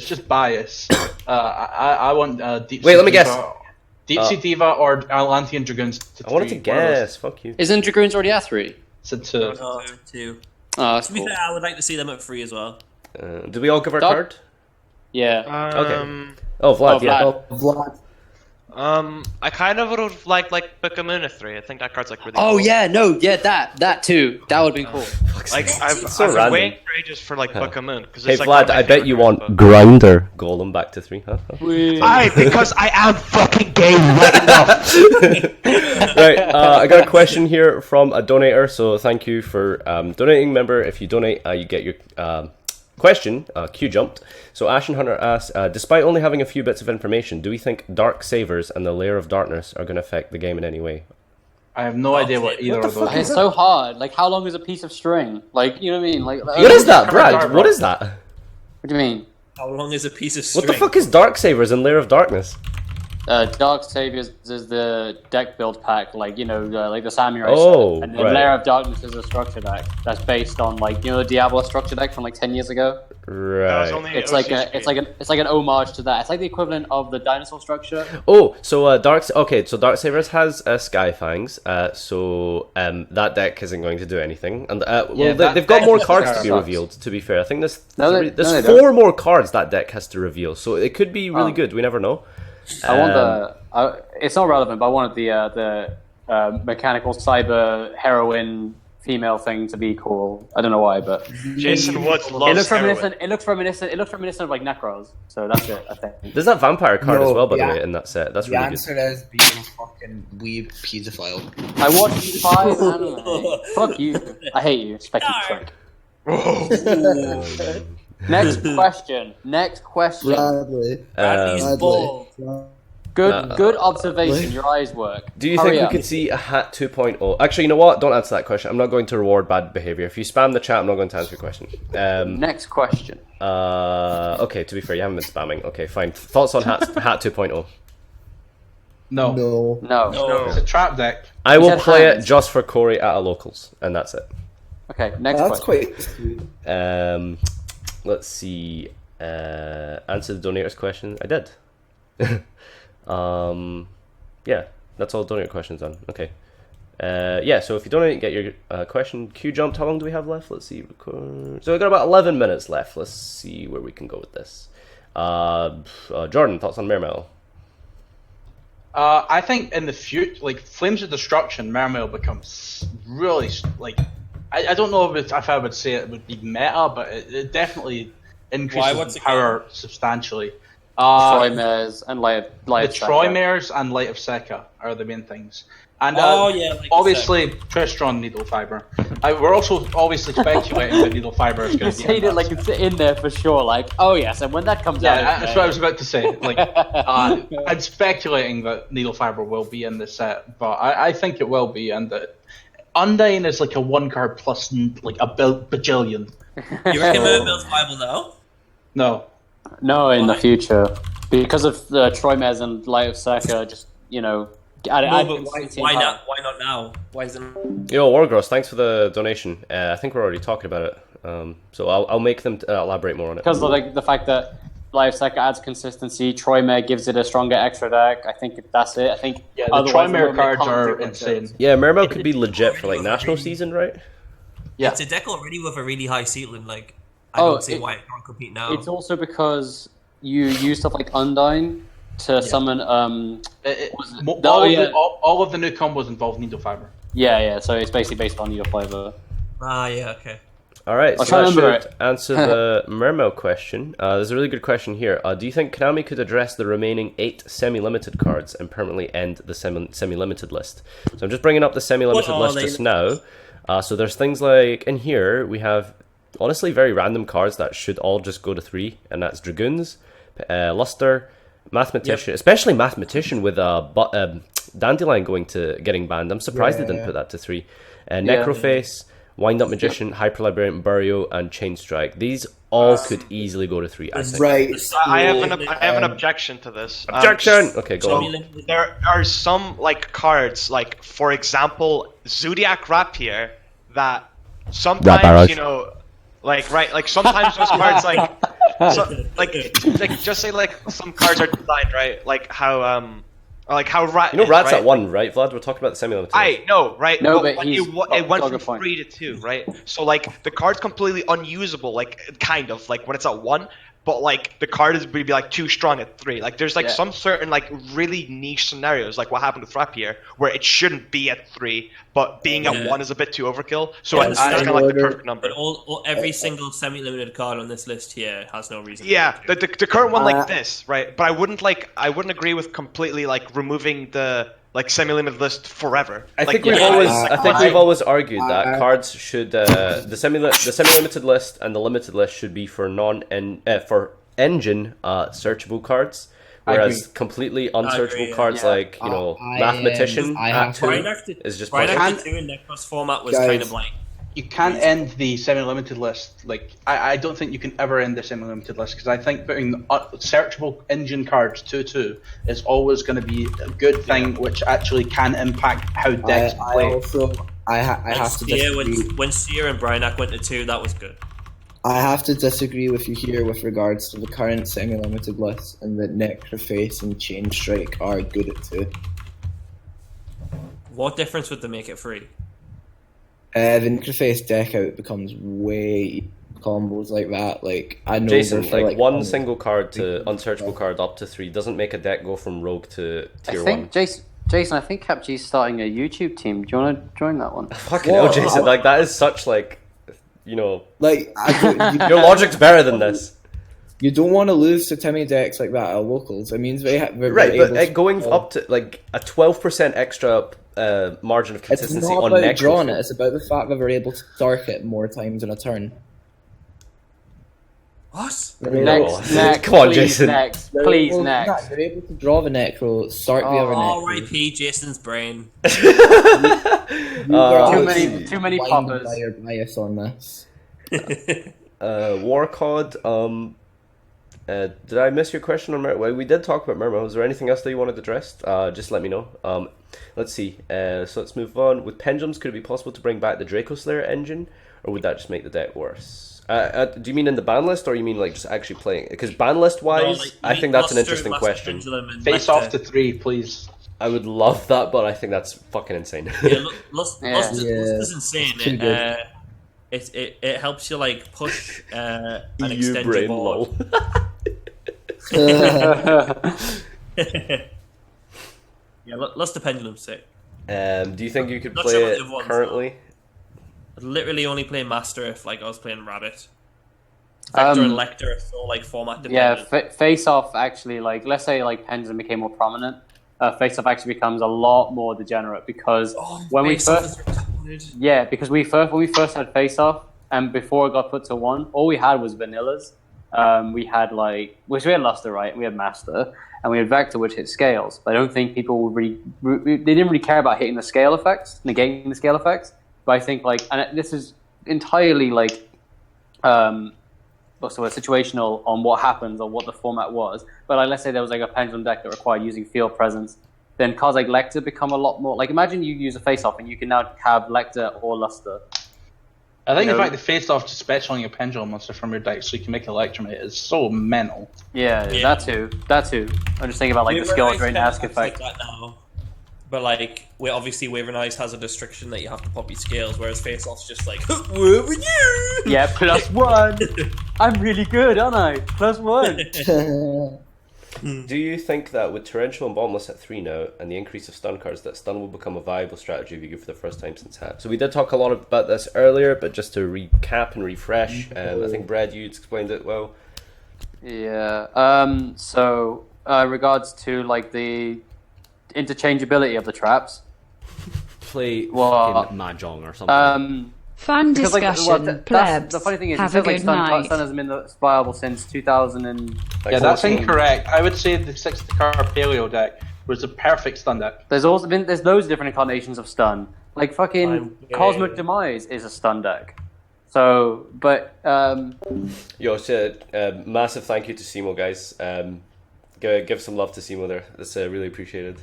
[SPEAKER 4] just bias. I want Deep
[SPEAKER 1] Wait,
[SPEAKER 4] Sea
[SPEAKER 1] let me
[SPEAKER 4] Diva,
[SPEAKER 1] guess.
[SPEAKER 4] Deep Sea Diva or Atlantean Dragoons. To
[SPEAKER 1] I wanted to
[SPEAKER 4] 3, one of those.
[SPEAKER 1] guess. Fuck you.
[SPEAKER 5] Isn't Dragoons already at 3?
[SPEAKER 4] So 2.
[SPEAKER 3] Oh, two.
[SPEAKER 5] Oh, that's
[SPEAKER 3] To be
[SPEAKER 5] cool.
[SPEAKER 3] fair, I would like to see them at 3 as well.
[SPEAKER 1] Did we all give our
[SPEAKER 5] Dog-
[SPEAKER 1] card?
[SPEAKER 5] Yeah.
[SPEAKER 1] Okay. Oh, Vlad,
[SPEAKER 5] Oh,
[SPEAKER 1] yeah.
[SPEAKER 5] Vlad.
[SPEAKER 2] Vlad.
[SPEAKER 6] I kind of would have liked Book of Moon at 3. I think that card's like really
[SPEAKER 5] Oh
[SPEAKER 6] cool.
[SPEAKER 5] yeah, no, yeah, that too. That would be cool.
[SPEAKER 6] Like I've
[SPEAKER 1] So
[SPEAKER 6] been
[SPEAKER 1] random.
[SPEAKER 6] waiting for ages for like Book of Moon because
[SPEAKER 1] Hey,
[SPEAKER 6] it's like
[SPEAKER 1] Vlad,
[SPEAKER 6] one of my
[SPEAKER 1] I bet
[SPEAKER 6] favorite
[SPEAKER 1] you
[SPEAKER 6] cards,
[SPEAKER 1] want
[SPEAKER 6] but-
[SPEAKER 1] Grinder Golem back to 3, huh?
[SPEAKER 6] Aye, because I am fucking gay right now.
[SPEAKER 1] Right, I got a question here from a donator, so thank you for donating. Remember, if you donate, you get your question queue jumped. So Ashen Hunter asks, despite only having a few bits of information, do we think Dark Savers and the Layer of Darkness are going to affect the game in any way?
[SPEAKER 4] I have no idea what either of those.
[SPEAKER 5] It's so hard. Like, how long is a piece of string? Like, you know what I mean? Like,
[SPEAKER 1] What is that, Brad? What is that?
[SPEAKER 5] What do you mean?
[SPEAKER 3] How long is a piece of string?
[SPEAKER 1] What the fuck is Dark Savers and Layer of Darkness?
[SPEAKER 5] Dark Saviors is the deck build pack, like like the Samurai
[SPEAKER 1] Oh,
[SPEAKER 5] set. And then
[SPEAKER 1] right.
[SPEAKER 5] Lair of Darkness is a structure deck that's based on like the Diablo structure deck from like 10 years ago.
[SPEAKER 1] Right.
[SPEAKER 5] It's like an homage to that. It's like the equivalent of the dinosaur structure.
[SPEAKER 1] Oh, so Dark Savers has Skyfangs, so that deck isn't going to do anything, and they've got more cards to be revealed. To be fair, I think there's 4 more cards that deck has to reveal, so it could be really good. We never know.
[SPEAKER 5] I want it's not relevant, but I wanted the mechanical cyber heroine female thing to be cool. I don't know why, but
[SPEAKER 6] Jason Woods
[SPEAKER 5] it
[SPEAKER 6] loves
[SPEAKER 5] looks
[SPEAKER 6] heroin.
[SPEAKER 5] reminiscent. It looks reminiscent of like Necros. So that's it. I think.
[SPEAKER 1] There's that vampire card as
[SPEAKER 2] No,
[SPEAKER 1] well, by the
[SPEAKER 2] yeah.
[SPEAKER 1] way, in that set. That's
[SPEAKER 2] The
[SPEAKER 1] really good.
[SPEAKER 2] answer is being a fucking weeb pedophile.
[SPEAKER 5] I watched 5 anime. Fuck you. I hate you, Specky prick. Next question.
[SPEAKER 2] Bradley.
[SPEAKER 3] Bradley's ball.
[SPEAKER 5] Good observation. Your eyes work.
[SPEAKER 1] Do you
[SPEAKER 5] Hurry
[SPEAKER 1] think
[SPEAKER 5] up.
[SPEAKER 1] we could see a Hat 2.0? Actually, you know what? Don't answer that question. I'm not going to reward bad behavior. If you spam the chat, I'm not going to answer your question.
[SPEAKER 5] Next question.
[SPEAKER 1] Okay, to be fair, you haven't been spamming. Okay, fine. Thoughts on Hat 2.0?
[SPEAKER 4] No.
[SPEAKER 5] No.
[SPEAKER 4] It's a trap deck.
[SPEAKER 1] I will
[SPEAKER 5] said
[SPEAKER 1] play it
[SPEAKER 5] hands.
[SPEAKER 1] just for Corey at a locals, and that's it.
[SPEAKER 5] Okay. Next
[SPEAKER 2] That's
[SPEAKER 5] question.
[SPEAKER 2] quite sweet.
[SPEAKER 1] Let's see. Answer the donator's question. I did. Yeah, that's all donator questions on. Okay. Yeah, so if you don't get your question Q jumped, how long do we have left? Let's see. So we've got about 11 minutes left. Let's see where we can go with this. Jordan, thoughts on Mermail?
[SPEAKER 4] I think in the future, like Flames of Destruction, Mermail becomes really like. I don't know if I would say it would be meta, but it definitely increases in power substantially.
[SPEAKER 5] Troymares and Light of
[SPEAKER 4] the Troymares and Light of Sekka are the main things. And
[SPEAKER 3] obviously
[SPEAKER 4] Tristron Needle Fiber. We're also obviously speculating that Needle Fiber is going to be.
[SPEAKER 5] You said it like it's in there for sure. Like, oh yes, and when that comes out,
[SPEAKER 4] that's what I was about to say. Like, I'm speculating that Needle Fiber will be in the set, but I think it will be, and that Undyne is like a 1 card plus like a bajillion.
[SPEAKER 3] You reckon Mermail's viable now?
[SPEAKER 4] No.
[SPEAKER 5] No, in the future, because of the Troymares and Light of Sekka, just why not? Why not now? Why isn't?
[SPEAKER 1] Yo, Wargross, thanks for the donation. I think we're already talking about it, so I'll make them elaborate more on it.
[SPEAKER 5] Because like the fact that Light of Sekka adds consistency, Troymare gives it a stronger extra deck. I think that's it. I think
[SPEAKER 4] the Troymare cards are insane.
[SPEAKER 1] Yeah, Mermail could be legit for like national season, right?
[SPEAKER 3] Yeah, it's a deck already with a really high ceiling. Like, I don't see why it can't compete now.
[SPEAKER 5] It's also because you use stuff like Undyne to summon.
[SPEAKER 4] All of the new combos involve Needle Fiber.
[SPEAKER 5] Yeah. So it's basically based on Needle Fiber.
[SPEAKER 3] Okay.
[SPEAKER 1] All right, so that should answer the Mermail question. There's a really good question here. Do you think Konami could address the remaining 8 semi-limited cards and permanently end the semi-limited list? So I'm just bringing up the semi-limited list just now. So there's things like, in here, we have, honestly, very random cards that should all just go to 3, and that's Dragoons, Luster, Mathematician, especially Mathematician with Dandelion getting banned. I'm surprised they didn't put that to 3. Necroface, Wind Up Magician, Hyper Librarian, Burio, and Chain Strike. These all could easily go to 3. I think.
[SPEAKER 2] Right.
[SPEAKER 6] I have an objection to this.
[SPEAKER 1] Objection. Okay, go on.
[SPEAKER 6] There are some like cards, like for example, Zodiac Rapier, that sometimes like sometimes those cards just say like some cards are designed right, like how
[SPEAKER 1] Rat's at 1, right, Vlad? We're talking about the semi-limited.
[SPEAKER 6] I know, right?
[SPEAKER 5] No, but
[SPEAKER 6] it went from 3 to 2, right? So like the card's completely unusable, like kind of like when it's at 1, but like the card would be like too strong at 3. Like there's like some certain like really niche scenarios, like what happened with Rapier, where it shouldn't be at 3, but being at 1 is a bit too overkill. So it's kind of like the perfect number.
[SPEAKER 3] But every single semi-limited card on this list here has no reason.
[SPEAKER 6] Yeah, the current one like this, right? But I wouldn't agree with completely like removing the like semi-limited list forever.
[SPEAKER 1] I think we've always argued that cards should the semi-limited list and the limited list should be for for engine searchable cards, whereas completely unsearchable cards like Mathematician is just
[SPEAKER 3] Brian 2 in Necros format was kind of like.
[SPEAKER 4] You can't end the semi-limited list. Like I don't think you can ever end the semi-limited list, because I think putting searchable engine cards 2/2 is always going to be a good thing, which actually can impact how decks play.
[SPEAKER 2] I have to disagree.
[SPEAKER 3] When Seer and Bryanak went to 2, that was good.
[SPEAKER 2] I have to disagree with you here with regards to the current semi-limited list, and that Necroface and Chain Strike are good at 2.
[SPEAKER 3] What difference would they make it free?
[SPEAKER 2] The Necroface deck out becomes way combos like that. Like I know
[SPEAKER 1] Jason, like one single card to unsearchable card up to 3 doesn't make a deck go from rogue to tier 1.
[SPEAKER 5] Jason, I think CapG's starting a YouTube team. Do you want to join that one?
[SPEAKER 1] Fucking hell, Jason! Like that is such like,
[SPEAKER 2] like
[SPEAKER 1] your logic's better than this.
[SPEAKER 2] You don't want to lose to Timmy decks like that at locals. It means
[SPEAKER 1] going up to like a 12% extra margin of consistency
[SPEAKER 2] it's not
[SPEAKER 1] on
[SPEAKER 2] about
[SPEAKER 1] Necro.
[SPEAKER 2] Drawing it. It's about the fact that we're able to dark it more times in a turn.
[SPEAKER 3] What?
[SPEAKER 5] Next,
[SPEAKER 1] come on, Jason.
[SPEAKER 5] Next.
[SPEAKER 2] You're able to draw the Necro, start the other Necro.
[SPEAKER 3] R.I.P. Jason's brain.
[SPEAKER 5] Too many poppers.
[SPEAKER 2] Bias on this.
[SPEAKER 1] Warcod. Did I miss your question on Mermail? Well, we did talk about Mermail. Is there anything else that you wanted addressed? Just let me know. Let's see. So let's move on. With Pendulums, could it be possible to bring back the Draco Slayer engine, or would that just make the deck worse? Do you mean in the ban list, or you mean like just actually playing? Because ban list wise, I think that's an interesting question.
[SPEAKER 4] Face off to 3, please.
[SPEAKER 1] I would love that, but I think that's fucking insane.
[SPEAKER 3] Yeah, Lust
[SPEAKER 2] Yeah.
[SPEAKER 3] is insane.
[SPEAKER 2] Too good.
[SPEAKER 3] It helps you like push and
[SPEAKER 1] EU
[SPEAKER 3] extend your
[SPEAKER 1] brain
[SPEAKER 3] board.
[SPEAKER 1] lol.
[SPEAKER 3] Yeah, Lust the Pendulum's sick.
[SPEAKER 1] Do you think you could
[SPEAKER 3] Not
[SPEAKER 1] play
[SPEAKER 3] sure what
[SPEAKER 1] it
[SPEAKER 3] they've won,
[SPEAKER 1] currently?
[SPEAKER 3] I'd literally only play Master if like I was playing Rabbit. Vector and Lecter are so like format dependent.
[SPEAKER 5] Yeah, Face Off actually, like, let's say like Pendulum became more prominent. Face Off actually becomes a lot more degenerate because when we first, when we first had Face Off, and before it got put to 1, all we had was vanillas. We had we had Luster, right? And we had Master, and we had Vector, which hit scales. But I don't think people would they didn't really care about hitting the scale effects, negating the scale effects. But I think and this is entirely situational on what happens or what the format was. But let's say there was a Pendulum deck that required using field presence, then cards like Lecter become a lot more. Imagine you use a Face Off and you can now have Lecter or Luster.
[SPEAKER 4] I think the fact that Face Off just specialing a Pendulum monster from your deck so you can make Electromate is so mental.
[SPEAKER 5] Yeah, that too. I'm just thinking about the skill drain ask effect.
[SPEAKER 3] Like that now. But Waver Nice has a restriction that you have to pop your scales, whereas Face Off's just what were you?
[SPEAKER 5] Yeah, +1. I'm really good, aren't I? +1.
[SPEAKER 1] Do you think that with Torrential and Bottomless at 3 now, and the increase of stun cards, that stun will become a viable strategy of FarfaYGO for the first time since hat? So we did talk a lot about this earlier, but just to recap and refresh, I think Brad, you explained it well.
[SPEAKER 5] Yeah. So regards to the interchangeability of the traps.
[SPEAKER 12] Play fucking Mahjong or something.
[SPEAKER 9] Fun discussion, plebs.
[SPEAKER 5] The funny thing is,
[SPEAKER 9] have a good night.
[SPEAKER 5] Stun hasn't been viable since 2000.
[SPEAKER 4] Yeah, that's incorrect. I would say the 60-card Paleo deck was the perfect stun deck.
[SPEAKER 5] There's loads of different incarnations of stun. Cosmic Demise is a stun deck. So, but
[SPEAKER 1] massive thank you to Simo, guys. Give some love to Simo there. That's really appreciated.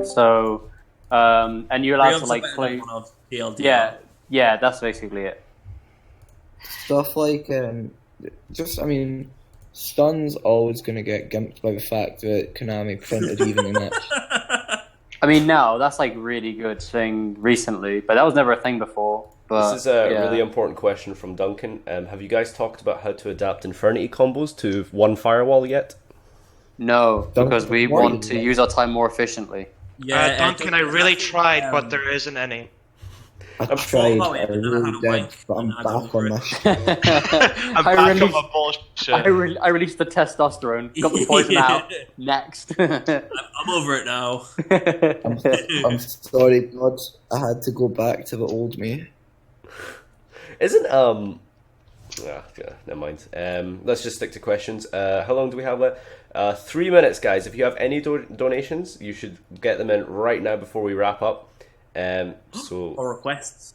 [SPEAKER 5] So, and you're allowed to play.
[SPEAKER 3] TLDR.
[SPEAKER 5] Yeah, that's basically it.
[SPEAKER 2] Stuff Stun's always going to get gimped by the fact that Konami printed even in it.
[SPEAKER 5] I mean, now that's really good thing recently, but that was never a thing before. But,
[SPEAKER 1] this is a really important question from Duncan. Have you guys talked about how to adapt Infernity combos to 1 Firewall yet?
[SPEAKER 5] No, because we want to use our time more efficiently.
[SPEAKER 6] Yeah, Duncan, I really tried, but there isn't any.
[SPEAKER 2] I tried, I really did, but I'm back on my shit.
[SPEAKER 6] I'm back on my bullshit.
[SPEAKER 5] I released the testosterone, got the poison out. Next.
[SPEAKER 3] I'm over it now.
[SPEAKER 2] I'm sorry, God. I had to go back to the old me.
[SPEAKER 1] Isn't never mind. Let's just stick to questions. How long do we have left? 3 minutes, guys. If you have any donations, you should get them in right now before we wrap up.
[SPEAKER 3] Or requests.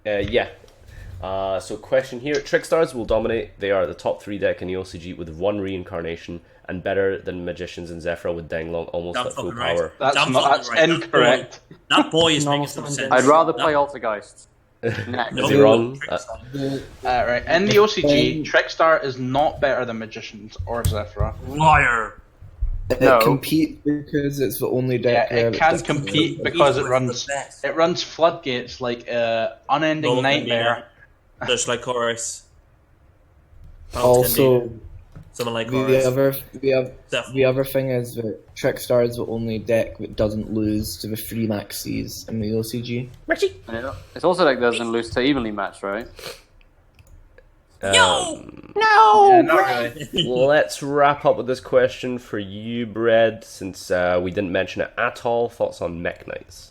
[SPEAKER 1] So question here: Trickstars will dominate. They are the top 3 deck in the OCG with 1 reincarnation and better than Magicians and Zephyr with Danglong almost at full power.
[SPEAKER 4] That's incorrect.
[SPEAKER 3] That boy is making some sense.
[SPEAKER 5] I'd rather play Altergeist.
[SPEAKER 1] Is he wrong?
[SPEAKER 4] Right. In the OCG, Trickstar is not better than Magicians or Zephyr.
[SPEAKER 3] Liar.
[SPEAKER 2] It competes because it's the only deck.
[SPEAKER 4] Yeah, it can compete because it runs floodgates like Unending Nightmare.
[SPEAKER 3] There's Chorus.
[SPEAKER 2] Also,
[SPEAKER 3] someone like Chorus.
[SPEAKER 2] The other thing is that Trickstar is the only deck that doesn't lose to the 3 maxis in the OCG.
[SPEAKER 5] It's also doesn't lose to evenly matched, right?
[SPEAKER 10] No!
[SPEAKER 4] Yeah, not really.
[SPEAKER 1] Let's wrap up with this question for you, Brad, since we didn't mention it at all. Thoughts on Mech Knights?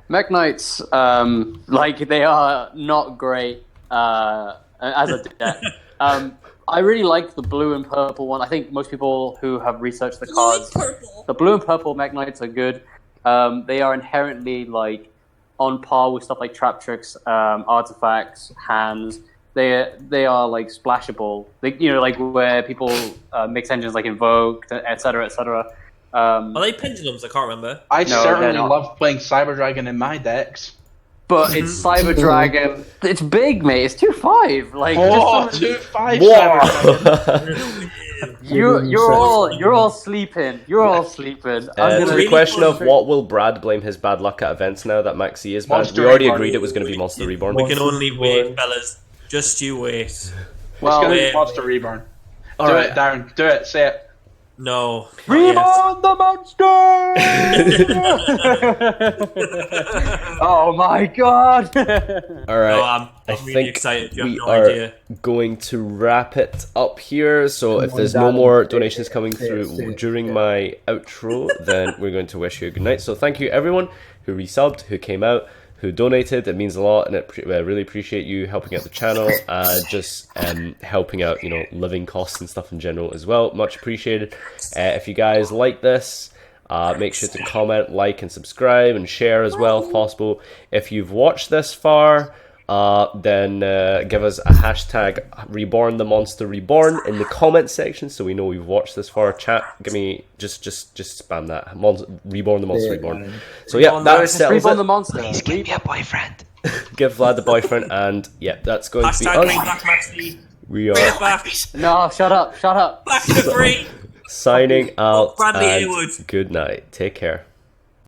[SPEAKER 5] Mech Knights, they are not great as a deck. I really like the blue and purple one. I think most people who have researched the cards, the blue and purple Mech Knights are good. They are inherently on par with stuff like Trap Tricks, Artifacts, Hands. They are splashable. Where people mix engines like Invoke, etc., etc.
[SPEAKER 3] Are they pendulums? I can't remember.
[SPEAKER 4] I certainly love playing Cyber Dragon in my decks.
[SPEAKER 5] But it's Cyber Dragon. It's big, mate. It's 2/5.
[SPEAKER 4] 2/5 Cyber Dragon.
[SPEAKER 5] You're all sleeping. You're all sleeping.
[SPEAKER 1] To the question of what will Brad blame his bad luck at events now that Maxi is banned, we already agreed it was going to be Monster Reborn.
[SPEAKER 3] We can only wait, fellas. Just you wait.
[SPEAKER 4] Well, it's going to be Monster Reborn. Do it, Darren. Do it. Say it.
[SPEAKER 3] No.
[SPEAKER 5] Reborn the monster! Oh my god!
[SPEAKER 1] All right.
[SPEAKER 3] No, I'm really
[SPEAKER 1] think
[SPEAKER 3] excited. You have
[SPEAKER 1] we
[SPEAKER 3] no
[SPEAKER 1] are
[SPEAKER 3] idea.
[SPEAKER 1] going to wrap it up here. So if there's no more donations coming through during my outro, then we're going to wish you a good night. So thank you everyone who resubbed, who came out, who donated. It means a lot, and I really appreciate you helping out the channel and just helping out, living costs and stuff in general as well. Much appreciated. If you guys like this, make sure to comment, like, and subscribe, and share as well if possible. If you've watched this far, then give us a hashtag Reborn the Monster Reborn in the comment section so we know we've watched this far. Chat, give me just spam that Reborn the Monster Reborn. So yeah, that settles
[SPEAKER 5] Reborn
[SPEAKER 1] it.
[SPEAKER 5] the monster.
[SPEAKER 6] Please give me a boyfriend.
[SPEAKER 1] Give Vlad the boyfriend, and yeah, that's going to be us.
[SPEAKER 3] Back, Maxi.
[SPEAKER 1] We are
[SPEAKER 5] No, shut up.
[SPEAKER 3] Back to free.
[SPEAKER 1] signing out.
[SPEAKER 3] Bradley
[SPEAKER 1] And
[SPEAKER 3] Haywood.
[SPEAKER 1] good night. Take care.